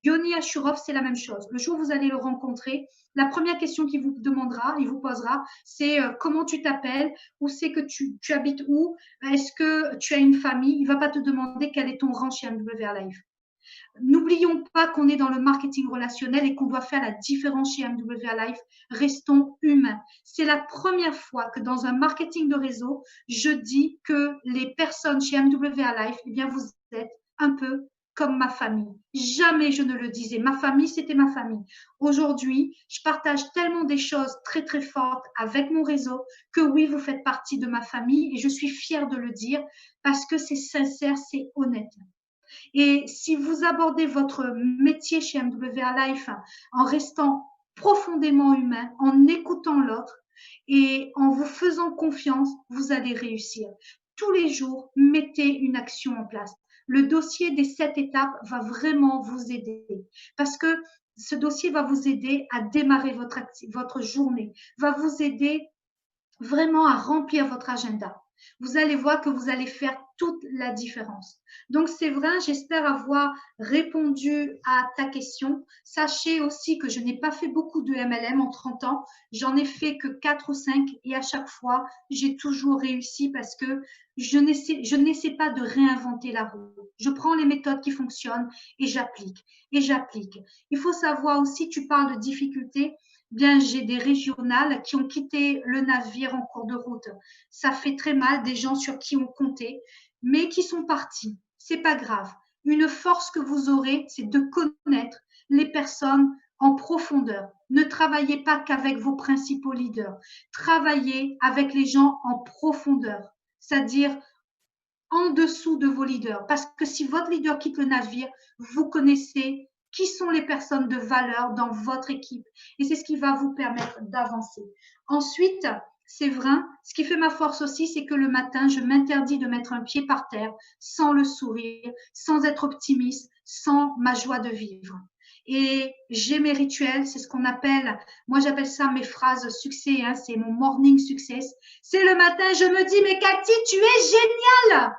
Yoni Ashurov, c'est la même chose. Le jour où vous allez le rencontrer, la première question qu'il vous demandera, il vous posera, c'est comment tu t'appelles, où c'est que tu habites où, est-ce que tu as une famille. Il ne va pas te demander quel est ton rang chez MWR Life. N'oublions pas qu'on est dans le marketing relationnel et qu'on doit faire la différence chez MWR Life. Restons humains. C'est la première fois que dans un marketing de réseau, je dis que les personnes chez MWR Life, eh bien, vous êtes un peu comme ma famille. Jamais je ne le disais. Ma famille, c'était ma famille. Aujourd'hui, je partage tellement des choses très, très fortes avec mon réseau que oui, vous faites partie de ma famille et je suis fière de le dire parce que c'est sincère, c'est honnête. Et si vous abordez votre métier chez MWR Life en restant profondément humain, en écoutant l'autre et en vous faisant confiance, vous allez réussir. Tous les jours, mettez une action en place. Le dossier des 7 étapes va vraiment vous aider parce que ce dossier va vous aider à démarrer votre journée, va vous aider vraiment à remplir votre agenda. Vous allez voir que vous allez faire toute la différence. Donc, c'est vrai, j'espère avoir répondu à ta question. Sachez aussi que je n'ai pas fait beaucoup de MLM en 30 ans. J'en ai fait que 4 ou 5 et à chaque fois, j'ai toujours réussi parce que je n'essaie pas de réinventer la roue. Je prends les méthodes qui fonctionnent et j'applique. Et j'applique. Il faut savoir aussi, tu parles de difficultés. Bien, j'ai des régionales qui ont quitté le navire en cours de route. Ça fait très mal, des gens sur qui on comptait, mais qui sont partis. C'est pas grave. Une force que vous aurez, c'est de connaître les personnes en profondeur. Ne travaillez pas qu'avec vos principaux leaders. Travaillez avec les gens en profondeur, c'est-à-dire en dessous de vos leaders. Parce que si votre leader quitte le navire, vous connaissez qui sont les personnes de valeur dans votre équipe. Et c'est ce qui va vous permettre d'avancer. Ensuite, c'est vrai, ce qui fait ma force aussi, c'est que le matin, je m'interdis de mettre un pied par terre sans le sourire, sans être optimiste, sans ma joie de vivre. Et j'ai mes rituels, c'est ce qu'on appelle, moi j'appelle ça mes phrases succès, hein, c'est mon morning success. C'est le matin, je me dis, mais Cathy, tu es géniale!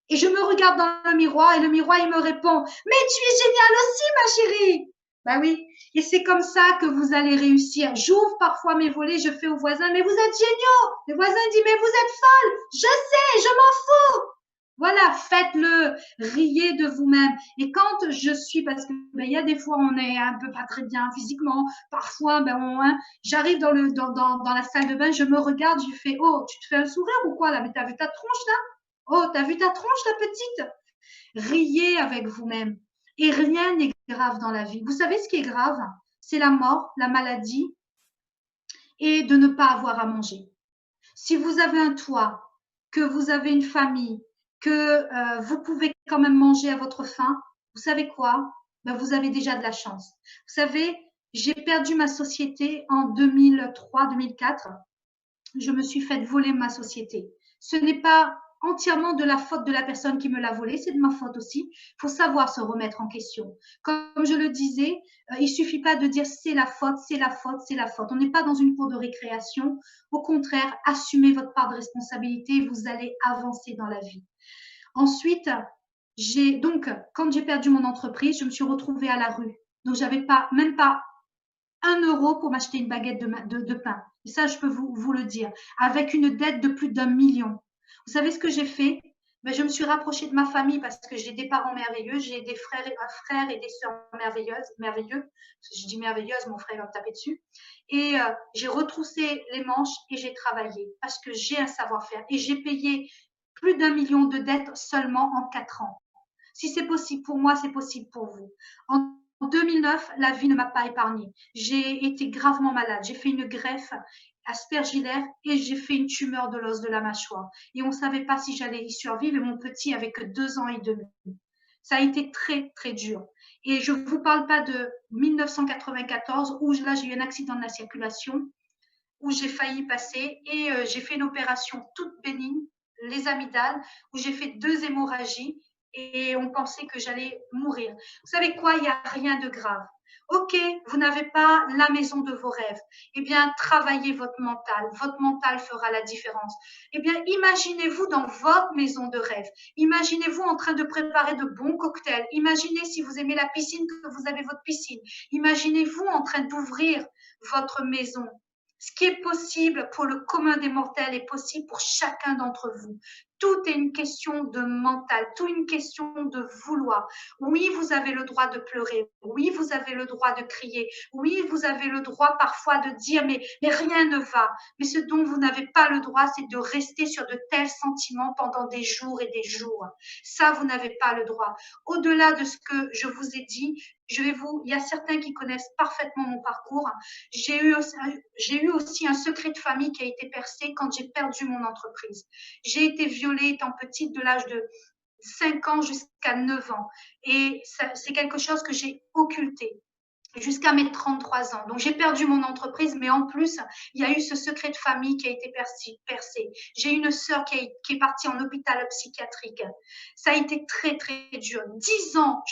Et je me regarde dans le miroir et le miroir, il me répond, mais tu es géniale aussi, ma chérie! Ben oui, et c'est comme ça que vous allez réussir. J'ouvre parfois mes volets, je fais aux voisins, mais vous êtes géniaux! Les voisins disent, mais vous êtes folles! Je sais, je m'en fous! Voilà, faites-le, riez de vous-même. Et quand je suis, parce que ben, il y a des fois on est un peu pas très bien physiquement, parfois ben j'arrive dans la salle de bain, je me regarde, je fais oh, tu te fais un sourire ou quoi là? Mais t'as vu ta tronche là? Oh, t'as vu ta tronche la petite? Riez avec vous-même. Et rien n'est grave dans la vie. Vous savez ce qui est grave? C'est la mort, la maladie et de ne pas avoir à manger. Si vous avez un toit, que vous avez une famille, que vous pouvez quand même manger à votre faim, vous savez quoi? Ben, vous avez déjà de la chance. Vous savez, j'ai perdu ma société en 2003-2004. Je me suis fait voler ma société. Ce n'est pas entièrement de la faute de la personne qui me l'a volée, c'est de ma faute aussi. Il faut savoir se remettre en question. Comme je le disais, il suffit pas de dire c'est la faute, c'est la faute, c'est la faute. On n'est pas dans une cour de récréation. Au contraire, assumez votre part de responsabilité et vous allez avancer dans la vie. Ensuite, quand j'ai perdu mon entreprise, je me suis retrouvée à la rue. Donc, j'avais même pas 1 € pour m'acheter une baguette de pain. Et ça, je peux vous le dire. Avec une dette de plus d'1 million. Vous savez ce que j'ai fait? Ben, je me suis rapprochée de ma famille parce que j'ai des parents merveilleux, j'ai des frères et des sœurs merveilleux. Je dis merveilleuse, mon frère va me taper dessus. Et j'ai retroussé les manches et j'ai travaillé parce que j'ai un savoir-faire. Et j'ai payé plus d'1 million de dettes seulement en 4 ans. Si c'est possible pour moi, c'est possible pour vous. En 2009, la vie ne m'a pas épargnée. J'ai été gravement malade. J'ai fait une greffe aspergillaire et j'ai fait une tumeur de l'os de la mâchoire. Et on ne savait pas si j'allais y survivre et mon petit avait que 2 ans et demi. Ça a été très, très dur. Et je ne vous parle pas de 1994 où là, j'ai eu un accident de la circulation, où j'ai failli passer et j'ai fait une opération toute bénigne, les amygdales, où j'ai fait 2 hémorragies et on pensait que j'allais mourir. Vous savez quoi? Il n'y a rien de grave. Ok, vous n'avez pas la maison de vos rêves. Eh bien, travaillez votre mental. Votre mental fera la différence. Eh bien, imaginez-vous dans votre maison de rêve. Imaginez-vous en train de préparer de bons cocktails. Imaginez si vous aimez la piscine, que vous avez votre piscine. Imaginez-vous en train d'ouvrir votre maison. Ce qui est possible pour le commun des mortels est possible pour chacun d'entre vous. Tout est une question de mental, tout une question de vouloir. Oui, vous avez le droit de pleurer. Oui, vous avez le droit de crier. Oui, vous avez le droit parfois de dire mais rien ne va. Mais ce dont vous n'avez pas le droit, c'est de rester sur de tels sentiments pendant des jours et des jours. Ça, vous n'avez pas le droit. Au-delà de ce que je vous ai dit, il y a certains qui connaissent parfaitement mon parcours. J'ai eu aussi un secret de famille qui a été percé quand j'ai perdu mon entreprise. J'ai été violée étant petite de l'âge de 5 ans jusqu'à 9 ans. Et c'est quelque chose que j'ai occulté jusqu'à mes 33 ans. Donc, j'ai perdu mon entreprise, mais en plus, il y a eu ce secret de famille qui a été percé. J'ai une sœur qui est partie en hôpital psychiatrique. Ça a été très, très dur. 10 ans,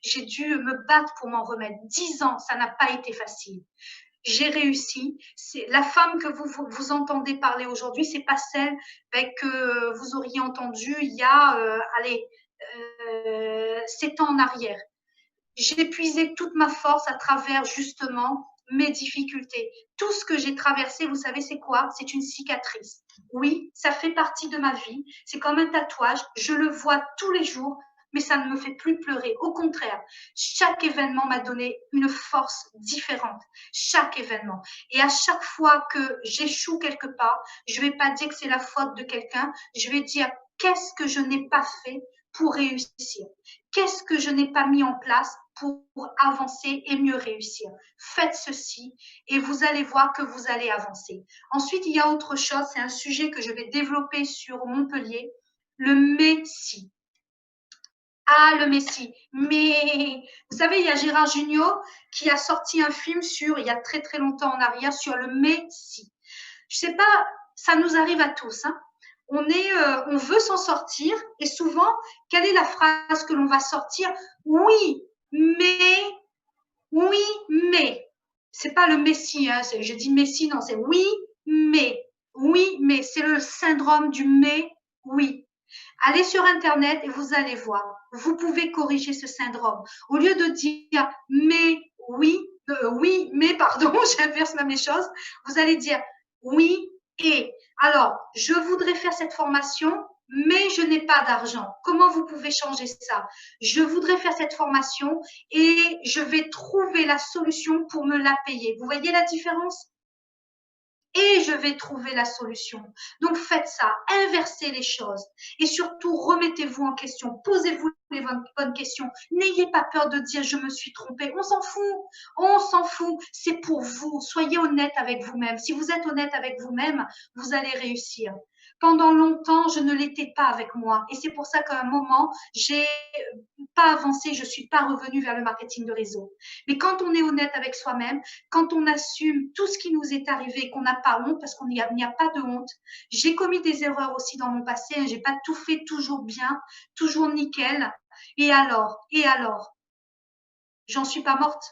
j'ai dû me battre pour m'en remettre. 10 ans, ça n'a pas été facile. J'ai réussi. C'est la femme que vous entendez parler aujourd'hui, c'est pas celle que vous auriez entendue il y a, 7 ans en arrière. J'ai puisé toute ma force à travers justement mes difficultés. Tout ce que j'ai traversé, vous savez, c'est quoi? C'est une cicatrice. Oui, ça fait partie de ma vie. C'est comme un tatouage. Je le vois tous les jours, mais ça ne me fait plus pleurer. Au contraire, chaque événement m'a donné une force différente. Chaque événement. Et à chaque fois que j'échoue quelque part, je ne vais pas dire que c'est la faute de quelqu'un. Je vais dire qu'est-ce que je n'ai pas fait pour réussir? Qu'est-ce que je n'ai pas mis en place pour avancer et mieux réussir? Faites ceci et vous allez voir que vous allez avancer. Ensuite, il y a autre chose, c'est un sujet que je vais développer sur Montpellier, le mais si. Ah, le Messie. Mais vous savez, il y a Gérard Jugnot qui a sorti un film il y a très très longtemps en arrière, sur le Messie. Je sais pas, ça nous arrive à tous, hein. On veut s'en sortir et souvent, quelle est la phrase que l'on va sortir? Oui, mais, oui, mais. C'est pas le Messie, hein, je dis Messie, non, c'est oui, mais. C'est le syndrome du mais, oui. Allez sur Internet et vous allez voir. Vous pouvez corriger ce syndrome. Au lieu de dire mais oui, oui, mais pardon, j'inverse la même chose, vous allez dire oui et. Alors, je voudrais faire cette formation, mais je n'ai pas d'argent. Comment vous pouvez changer ça? Je voudrais faire cette formation et je vais trouver la solution pour me la payer. Vous voyez la différence? Et je vais trouver la solution. Donc faites ça, inversez les choses et surtout remettez-vous en question, posez-vous les bonnes questions. N'ayez pas peur de dire je me suis trompé, on s'en fout, c'est pour vous. Soyez honnête avec vous-même. Si vous êtes honnête avec vous-même, vous allez réussir. Pendant longtemps, je ne l'étais pas avec moi et c'est pour ça qu'à un moment, j'ai pas avancé, je suis pas revenue vers le marketing de réseau. Mais quand on est honnête avec soi-même, quand on assume tout ce qui nous est arrivé, qu'on n'a pas honte, parce qu'il n'y a pas de honte. J'ai commis des erreurs aussi dans mon passé, hein, j'ai pas tout fait toujours bien, toujours nickel. Et alors, j'en suis pas morte.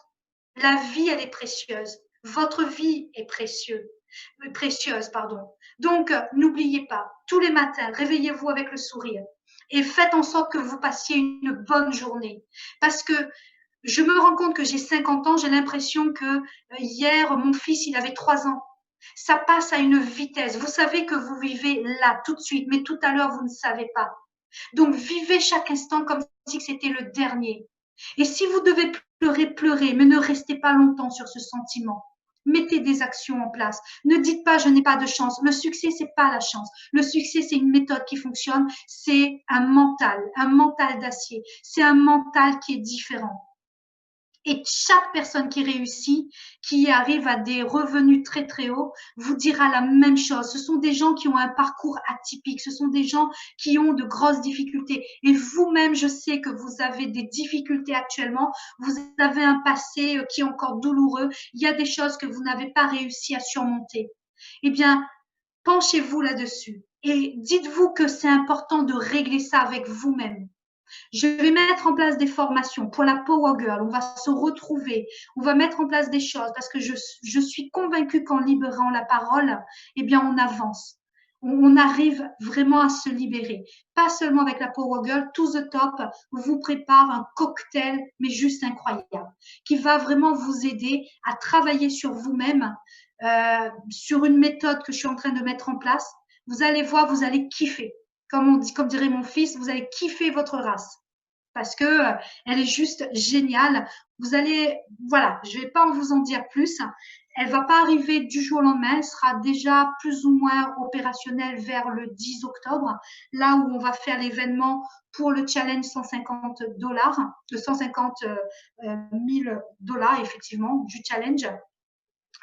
La vie, elle est précieuse. Votre vie est précieuse, pardon. Donc, n'oubliez pas, tous les matins, réveillez-vous avec le sourire et faites en sorte que vous passiez une bonne journée. Parce que je me rends compte que j'ai 50 ans, j'ai l'impression que hier, mon fils, il avait 3 ans. Ça passe à une vitesse. Vous savez que vous vivez là, tout de suite, mais tout à l'heure, vous ne savez pas. Donc, vivez chaque instant comme si c'était le dernier. Et si vous devez pleurer, pleurez, mais ne restez pas longtemps sur ce sentiment. Mettez des actions en place. Ne dites pas je n'ai pas de chance. Le succès, c'est pas la chance. Le succès, c'est une méthode qui fonctionne. C'est un mental d'acier. C'est un mental qui est différent. Et chaque personne qui réussit, qui arrive à des revenus très très hauts, vous dira la même chose. Ce sont des gens qui ont un parcours atypique, ce sont des gens qui ont de grosses difficultés. Et vous-même, je sais que vous avez des difficultés actuellement, vous avez un passé qui est encore douloureux, il y a des choses que vous n'avez pas réussi à surmonter. Eh bien, penchez-vous là-dessus et dites-vous que c'est important de régler ça avec vous-même. Je vais mettre en place des formations pour la Power Girl. On va se retrouver. On va mettre en place des choses parce que je suis convaincue qu'en libérant la parole, eh bien, on avance. On arrive vraiment à se libérer. Pas seulement avec la Power Girl, To the Top vous prépare un cocktail, mais juste incroyable, qui va vraiment vous aider à travailler sur vous-même, sur une méthode que je suis en train de mettre en place. Vous allez voir, vous allez kiffer. Comme dirait mon fils, vous allez kiffer votre race parce que elle est juste géniale. Vous allez, voilà, je vais pas vous en dire plus. Elle va pas arriver du jour au lendemain. Elle sera déjà plus ou moins opérationnelle vers le 10 octobre, là où on va faire l'événement pour le challenge 150 dollars, de 150 000 dollars effectivement du challenge.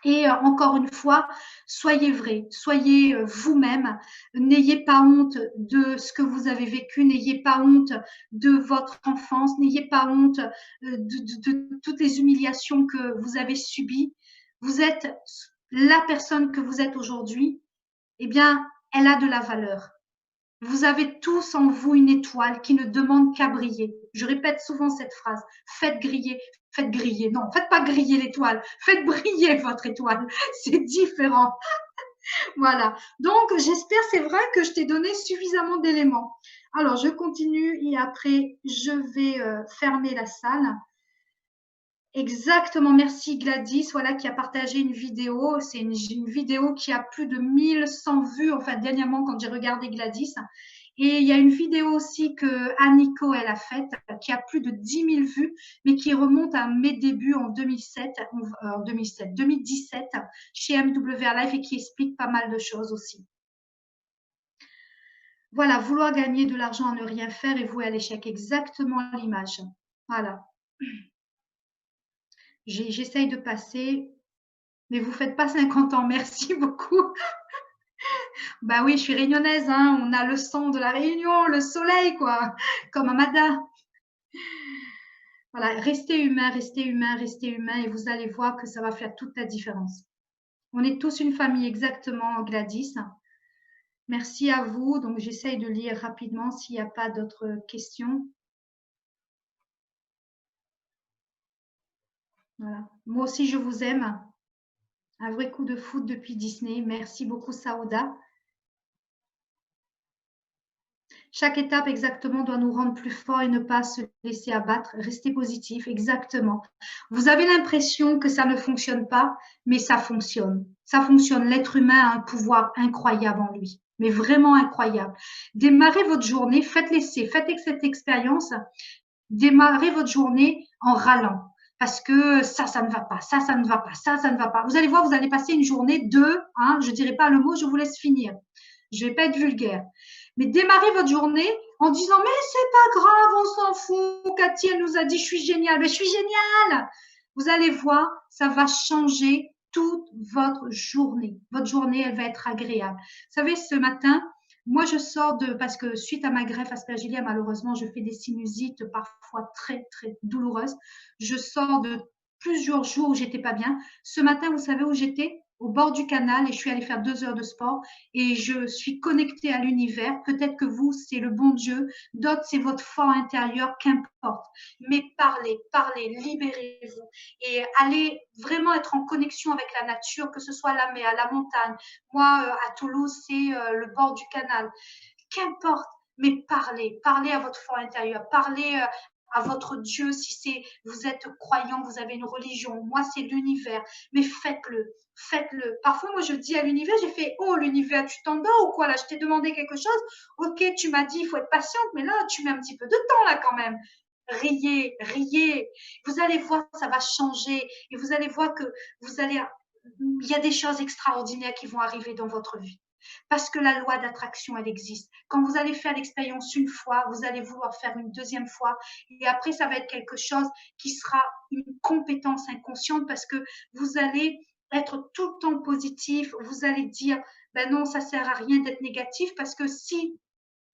Et encore une fois, soyez vrai, soyez vous-même, n'ayez pas honte de ce que vous avez vécu, n'ayez pas honte de votre enfance, n'ayez pas honte de toutes les humiliations que vous avez subies. Vous êtes la personne que vous êtes aujourd'hui, eh bien, elle a de la valeur. Vous avez tous en vous une étoile qui ne demande qu'à briller. Je répète souvent cette phrase. Faites griller. Non, faites pas griller l'étoile. Faites briller votre étoile. C'est différent. Voilà. Donc, j'espère, c'est vrai que je t'ai donné suffisamment d'éléments. Alors, je continue et après, je vais fermer la salle. Exactement, merci Gladys, voilà, qui a partagé une vidéo. C'est une vidéo qui a plus de 1100 vues, enfin, dernièrement, quand j'ai regardé Gladys. Et il y a une vidéo aussi que Aniko, elle a faite, qui a plus de 10 000 vues, mais qui remonte à mes débuts en 2017, chez MWR Life et qui explique pas mal de choses aussi. Voilà, vouloir gagner de l'argent à ne rien faire et vouer à l'échec, exactement l'image. Voilà. J'essaye de passer, mais vous faites pas 50 ans, merci beaucoup. Bah oui, je suis réunionnaise, hein, on a le sang de la Réunion, le soleil, quoi, comme Amada. Voilà, restez humain, restez humain, restez humain et vous allez voir que ça va faire toute la différence. On est tous une famille exactement, Gladys. Merci à vous. Donc, j'essaye de lire rapidement s'il n'y a pas d'autres questions. Voilà. Moi aussi, je vous aime. Un vrai coup de foot depuis Disney. Merci beaucoup, Saouda. Chaque étape exactement doit nous rendre plus forts et ne pas se laisser abattre. Rester positif, exactement. Vous avez l'impression que ça ne fonctionne pas, mais ça fonctionne. Ça fonctionne. L'être humain a un pouvoir incroyable en lui, mais vraiment incroyable. Démarrez votre journée, faites l'essai, faites cette expérience. Démarrez votre journée en râlant. Parce que ça ne va pas, ça ne va pas, ça ne va pas. Vous allez voir, vous allez passer une journée de, je ne dirai pas le mot, je vous laisse finir. Je ne vais pas être vulgaire. Mais démarrez votre journée en disant, mais c'est pas grave, on s'en fout. Cathy, elle nous a dit, je suis géniale. Mais je suis géniale. Vous allez voir, ça va changer toute votre journée. Votre journée, elle va être agréable. Vous savez, ce matin, moi, je sors parce que suite à ma greffe aspergillienne, malheureusement, je fais des sinusites parfois très, très douloureuses. Je sors de plusieurs jours où j'étais pas bien. Ce matin, vous savez où j'étais? Au bord du canal et je suis allée faire 2 heures de sport et je suis connectée à l'univers. Peut-être que vous, c'est le bon Dieu. D'autres, c'est votre fort intérieur, qu'importe. Mais parlez, parlez, libérez-vous et allez vraiment être en connexion avec la nature, que ce soit la mer, la montagne. Moi, à Toulouse, c'est le bord du canal. Qu'importe, mais parlez, parlez à votre fort intérieur, parlez à votre Dieu si c'est vous êtes croyant, vous avez une religion. Moi, c'est l'univers, mais faites-le, faites-le. Parfois, moi, je dis à l'univers, j'ai fait, oh l'univers, tu t'endors ou quoi là? Je t'ai demandé quelque chose. Ok, tu m'as dit, il faut être patiente, mais là, tu mets un petit peu de temps là quand même. Riez, riez. Vous allez voir, ça va changer et vous allez voir que il y a des choses extraordinaires qui vont arriver dans votre vie. Parce que la loi d'attraction, elle existe. Quand vous allez faire l'expérience une fois, vous allez vouloir faire une deuxième fois. Et après, ça va être quelque chose qui sera une compétence inconsciente parce que vous allez être tout le temps positif. Vous allez dire, ben non, ça sert à rien d'être négatif parce que si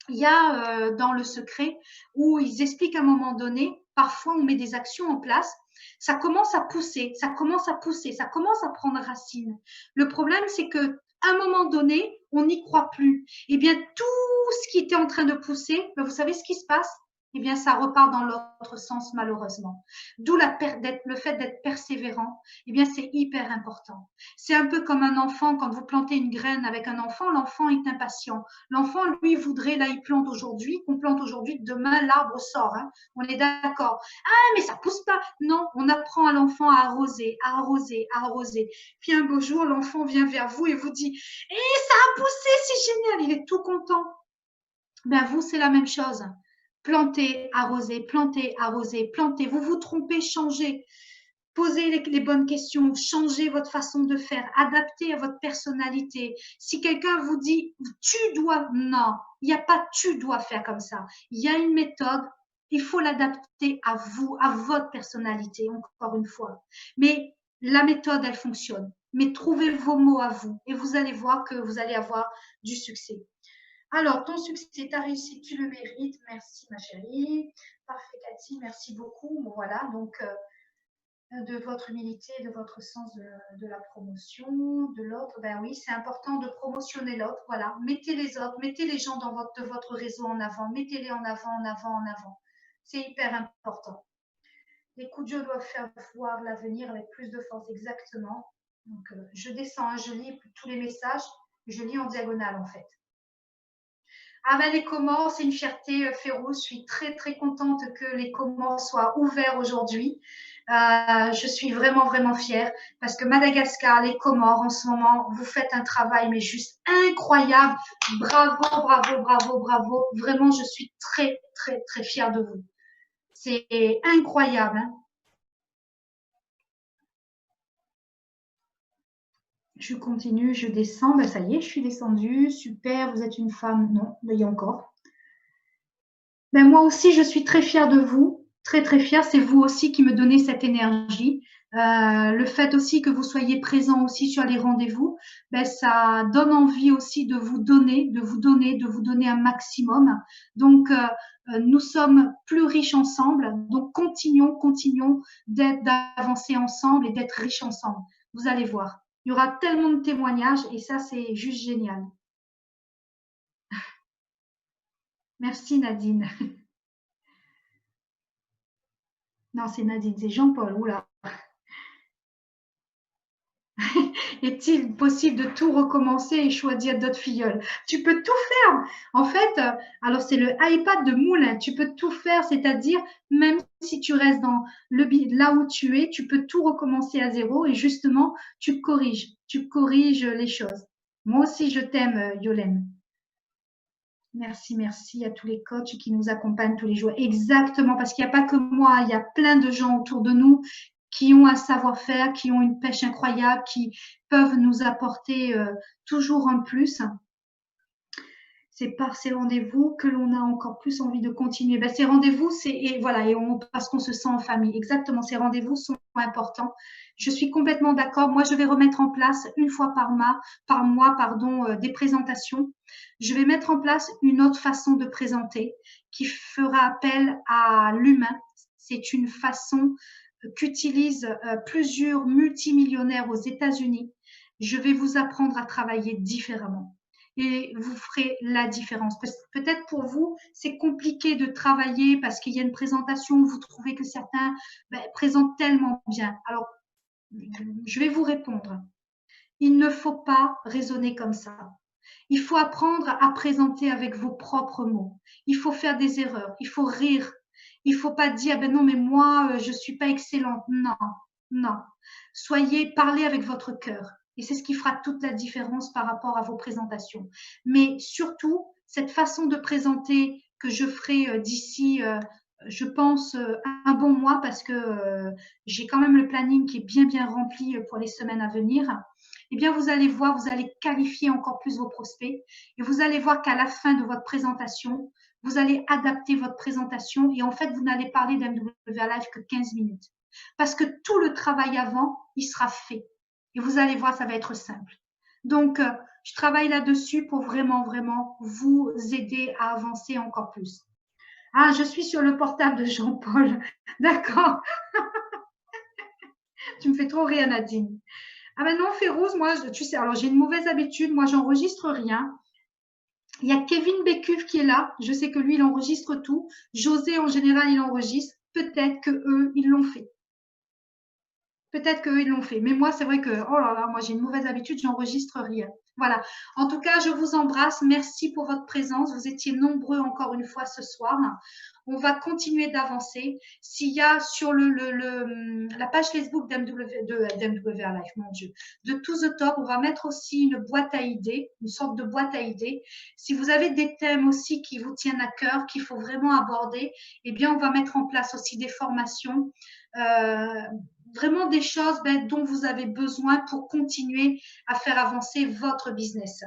il y a dans le secret où ils expliquent à un moment donné, parfois on met des actions en place, ça commence à pousser, ça commence à pousser, ça commence à prendre racine. Le problème, c'est que à un moment donné, on n'y croit plus. Eh bien, tout ce qui était en train de pousser, ben, vous savez ce qui se passe? Eh bien, ça repart dans l'autre sens, malheureusement. D'où le fait d'être persévérant. Eh bien, c'est hyper important. C'est un peu comme un enfant, quand vous plantez une graine avec un enfant, l'enfant est impatient. L'enfant, lui, voudrait, là, il plante aujourd'hui, qu'on plante aujourd'hui, demain, l'arbre sort. Hein. On est d'accord. Ah, mais ça pousse pas. Non, on apprend à l'enfant à arroser, à arroser, à arroser. Puis un beau jour, l'enfant vient vers vous et vous dit, ça a poussé, c'est génial. Il est tout content. Ben, vous, c'est la même chose. Plantez, arrosez, plantez, arrosez, plantez. Vous vous trompez, changez. Posez les bonnes questions, changez votre façon de faire, adaptez à votre personnalité. Si quelqu'un vous dit tu dois, non, il n'y a pas tu dois faire comme ça. Il y a une méthode, il faut l'adapter à vous, à votre personnalité, encore une fois. Mais la méthode, elle fonctionne. Mais trouvez vos mots à vous et vous allez voir que vous allez avoir du succès. Alors, ton succès, ta réussite, tu le mérites. Merci, ma chérie. Parfait, Cathy, merci beaucoup. Bon, voilà, donc de votre humilité, de votre sens de la promotion, de l'autre. Ben oui, c'est important de promotionner l'autre. Voilà, mettez les autres, mettez les gens de votre réseau en avant, mettez-les en avant, en avant, en avant. C'est hyper important. Les coups de Dieu doivent faire voir l'avenir avec plus de force, exactement. Donc, je descends, hein, je lis tous les messages, je lis en diagonale en fait. Ah ben les Comores, c'est une fierté féroce. Je suis très très contente que les Comores soient ouverts aujourd'hui. Je suis vraiment vraiment fière parce que Madagascar, les Comores, en ce moment, vous faites un travail mais juste incroyable. Bravo, bravo, bravo, bravo. Vraiment, je suis très très très fière de vous. C'est incroyable. Hein. Je continue, je descends. Ben ça y est, je suis descendue. Super, vous êtes une femme. Non, il y a encore. Ben moi aussi, je suis très fière de vous, très très fière. C'est vous aussi qui me donnez cette énergie. Le fait aussi que vous soyez présent aussi sur les rendez-vous, ben, ça donne envie aussi de vous donner, de vous donner, de vous donner un maximum. Donc, nous sommes plus riches ensemble. Donc, continuons d'avancer ensemble et d'être riches ensemble. Vous allez voir. Il y aura tellement de témoignages et ça, c'est juste génial. Merci Nadine. Non, c'est Nadine, c'est Jean-Paul. Oula. Est-il possible de tout recommencer et choisir d'autres filleuls? Tu peux tout faire. En fait, alors c'est le iPad de Moulin. Tu peux tout faire, c'est-à-dire même si tu restes dans là où tu es, tu peux tout recommencer à zéro et justement, tu corriges les choses. Moi aussi, je t'aime, Yolène. Merci, merci à tous les coachs qui nous accompagnent tous les jours. Exactement, parce qu'il n'y a pas que moi, il y a plein de gens autour de nous qui ont un savoir-faire, qui ont une pêche incroyable, qui peuvent nous apporter toujours un plus. C'est par ces rendez-vous que l'on a encore plus envie de continuer. Ben, ces rendez-vous, parce qu'on se sent en famille. Exactement, ces rendez-vous sont importants. Je suis complètement d'accord. Moi, je vais remettre en place une fois par mois, des présentations. Je vais mettre en place une autre façon de présenter qui fera appel à l'humain. C'est une façon qu'utilisent plusieurs multimillionnaires aux États-Unis. Je vais vous apprendre à travailler différemment et vous ferez la différence. Peut-être pour vous, c'est compliqué de travailler parce qu'il y a une présentation, vous trouvez que certains présentent tellement bien. Alors, je vais vous répondre. Il ne faut pas raisonner comme ça. Il faut apprendre à présenter avec vos propres mots. Il faut faire des erreurs. Il faut rire. Il ne faut pas dire, ben non, mais moi, je ne suis pas excellente. Non, non. Parlez avec votre cœur. Et c'est ce qui fera toute la différence par rapport à vos présentations. Mais surtout, cette façon de présenter que je ferai d'ici, je pense, un bon mois, parce que j'ai quand même le planning qui est bien, bien rempli pour les semaines à venir. Eh bien, vous allez voir, vous allez qualifier encore plus vos prospects et vous allez voir qu'à la fin de votre présentation, vous allez adapter votre présentation et en fait, vous n'allez parler d'MWA Live que 15 minutes. Parce que tout le travail avant, il sera fait. Et vous allez voir, ça va être simple. Donc, je travaille là-dessus pour vraiment, vraiment vous aider à avancer encore plus. Ah, je suis sur le portable de Jean-Paul. D'accord. Tu me fais trop rire, Nadine. Ah ben non, Férouz, moi, tu sais, alors j'ai une mauvaise habitude, moi, j'enregistre rien. Il y a Kevin Bécuve qui est là. Je sais que lui, il enregistre tout. José, en général, il enregistre. Peut-être que eux, ils l'ont fait. Peut-être qu'eux, ils l'ont fait. Mais moi, c'est vrai que, oh là là, moi, j'ai une mauvaise habitude, j'enregistre rien. Voilà. En tout cas, je vous embrasse. Merci pour votre présence. Vous étiez nombreux encore une fois ce soir. On va continuer d'avancer. S'il y a sur la page Facebook d'MWA Life, mon Dieu, de To The Top, on va mettre aussi une boîte à idées, une sorte de boîte à idées. Si vous avez des thèmes aussi qui vous tiennent à cœur, qu'il faut vraiment aborder, eh bien, on va mettre en place aussi des formations. Vraiment des choses dont vous avez besoin pour continuer à faire avancer votre business.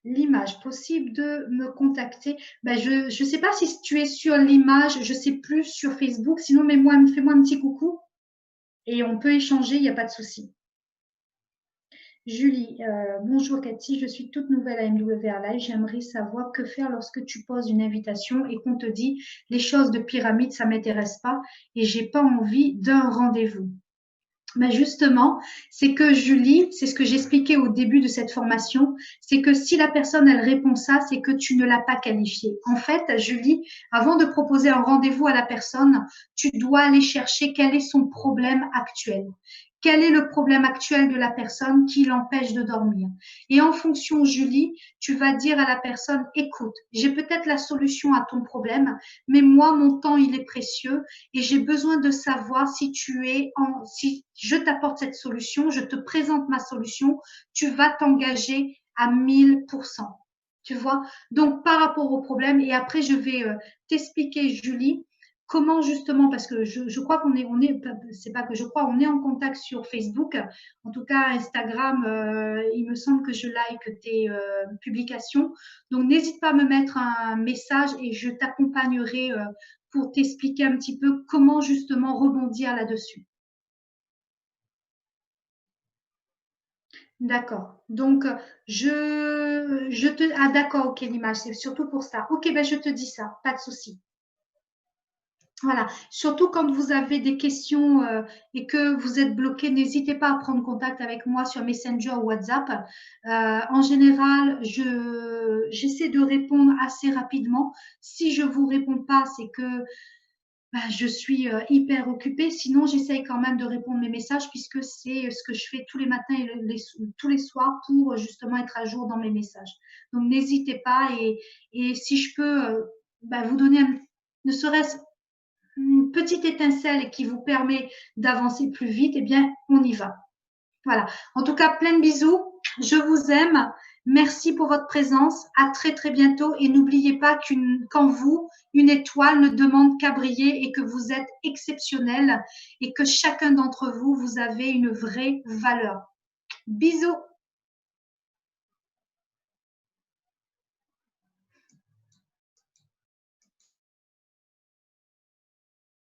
L'image, possible de me contacter. Je ne sais pas si tu es sur l'image, je ne sais plus sur Facebook. Sinon, fais-moi un petit coucou et on peut échanger, il n'y a pas de souci. Julie, bonjour Cathy, je suis toute nouvelle à MWA Live. J'aimerais savoir que faire lorsque tu poses une invitation et qu'on te dit les choses de pyramide, ça ne m'intéresse pas et j'ai pas envie d'un rendez-vous. Ben justement, c'est que Julie, c'est ce que j'expliquais au début de cette formation, c'est que si la personne, elle répond ça, c'est que tu ne l'as pas qualifiée. En fait, Julie, avant de proposer un rendez-vous à la personne, tu dois aller chercher quel est son problème actuel. Quel est le problème actuel de la personne qui l'empêche de dormir? Et en fonction, Julie, tu vas dire à la personne, écoute, j'ai peut-être la solution à ton problème, mais moi, mon temps, il est précieux et j'ai besoin de savoir si je t'apporte cette solution, je te présente ma solution, tu vas t'engager à 1000%. Tu vois? Donc, par rapport au problème, et après, je vais t'expliquer, Julie, comment justement, parce que je crois c'est pas que je crois, on est en contact sur Facebook. En tout cas, Instagram, il me semble que je like tes publications. Donc, n'hésite pas à me mettre un message et je t'accompagnerai pour t'expliquer un petit peu comment justement rebondir là-dessus. D'accord. Donc, je te... Ah, d'accord, ok, l'image, c'est surtout pour ça. Ok, ben je te dis ça, pas de souci. Voilà. Surtout quand vous avez des questions et que vous êtes bloqué, n'hésitez pas à prendre contact avec moi sur Messenger ou WhatsApp. En général, j'essaie de répondre assez rapidement. Si je vous réponds pas, c'est que je suis hyper occupée. Sinon, j'essaye quand même de répondre mes messages puisque c'est ce que je fais tous les matins et tous les soirs pour justement être à jour dans mes messages. Donc, n'hésitez pas et si je peux vous donner ne serait-ce une petite étincelle qui vous permet d'avancer plus vite, eh bien, on y va. Voilà. En tout cas, plein de bisous. Je vous aime. Merci pour votre présence. À très, très bientôt. Et n'oubliez pas qu'en vous, une étoile ne demande qu'à briller et que vous êtes exceptionnel et que chacun d'entre vous, vous avez une vraie valeur. Bisous.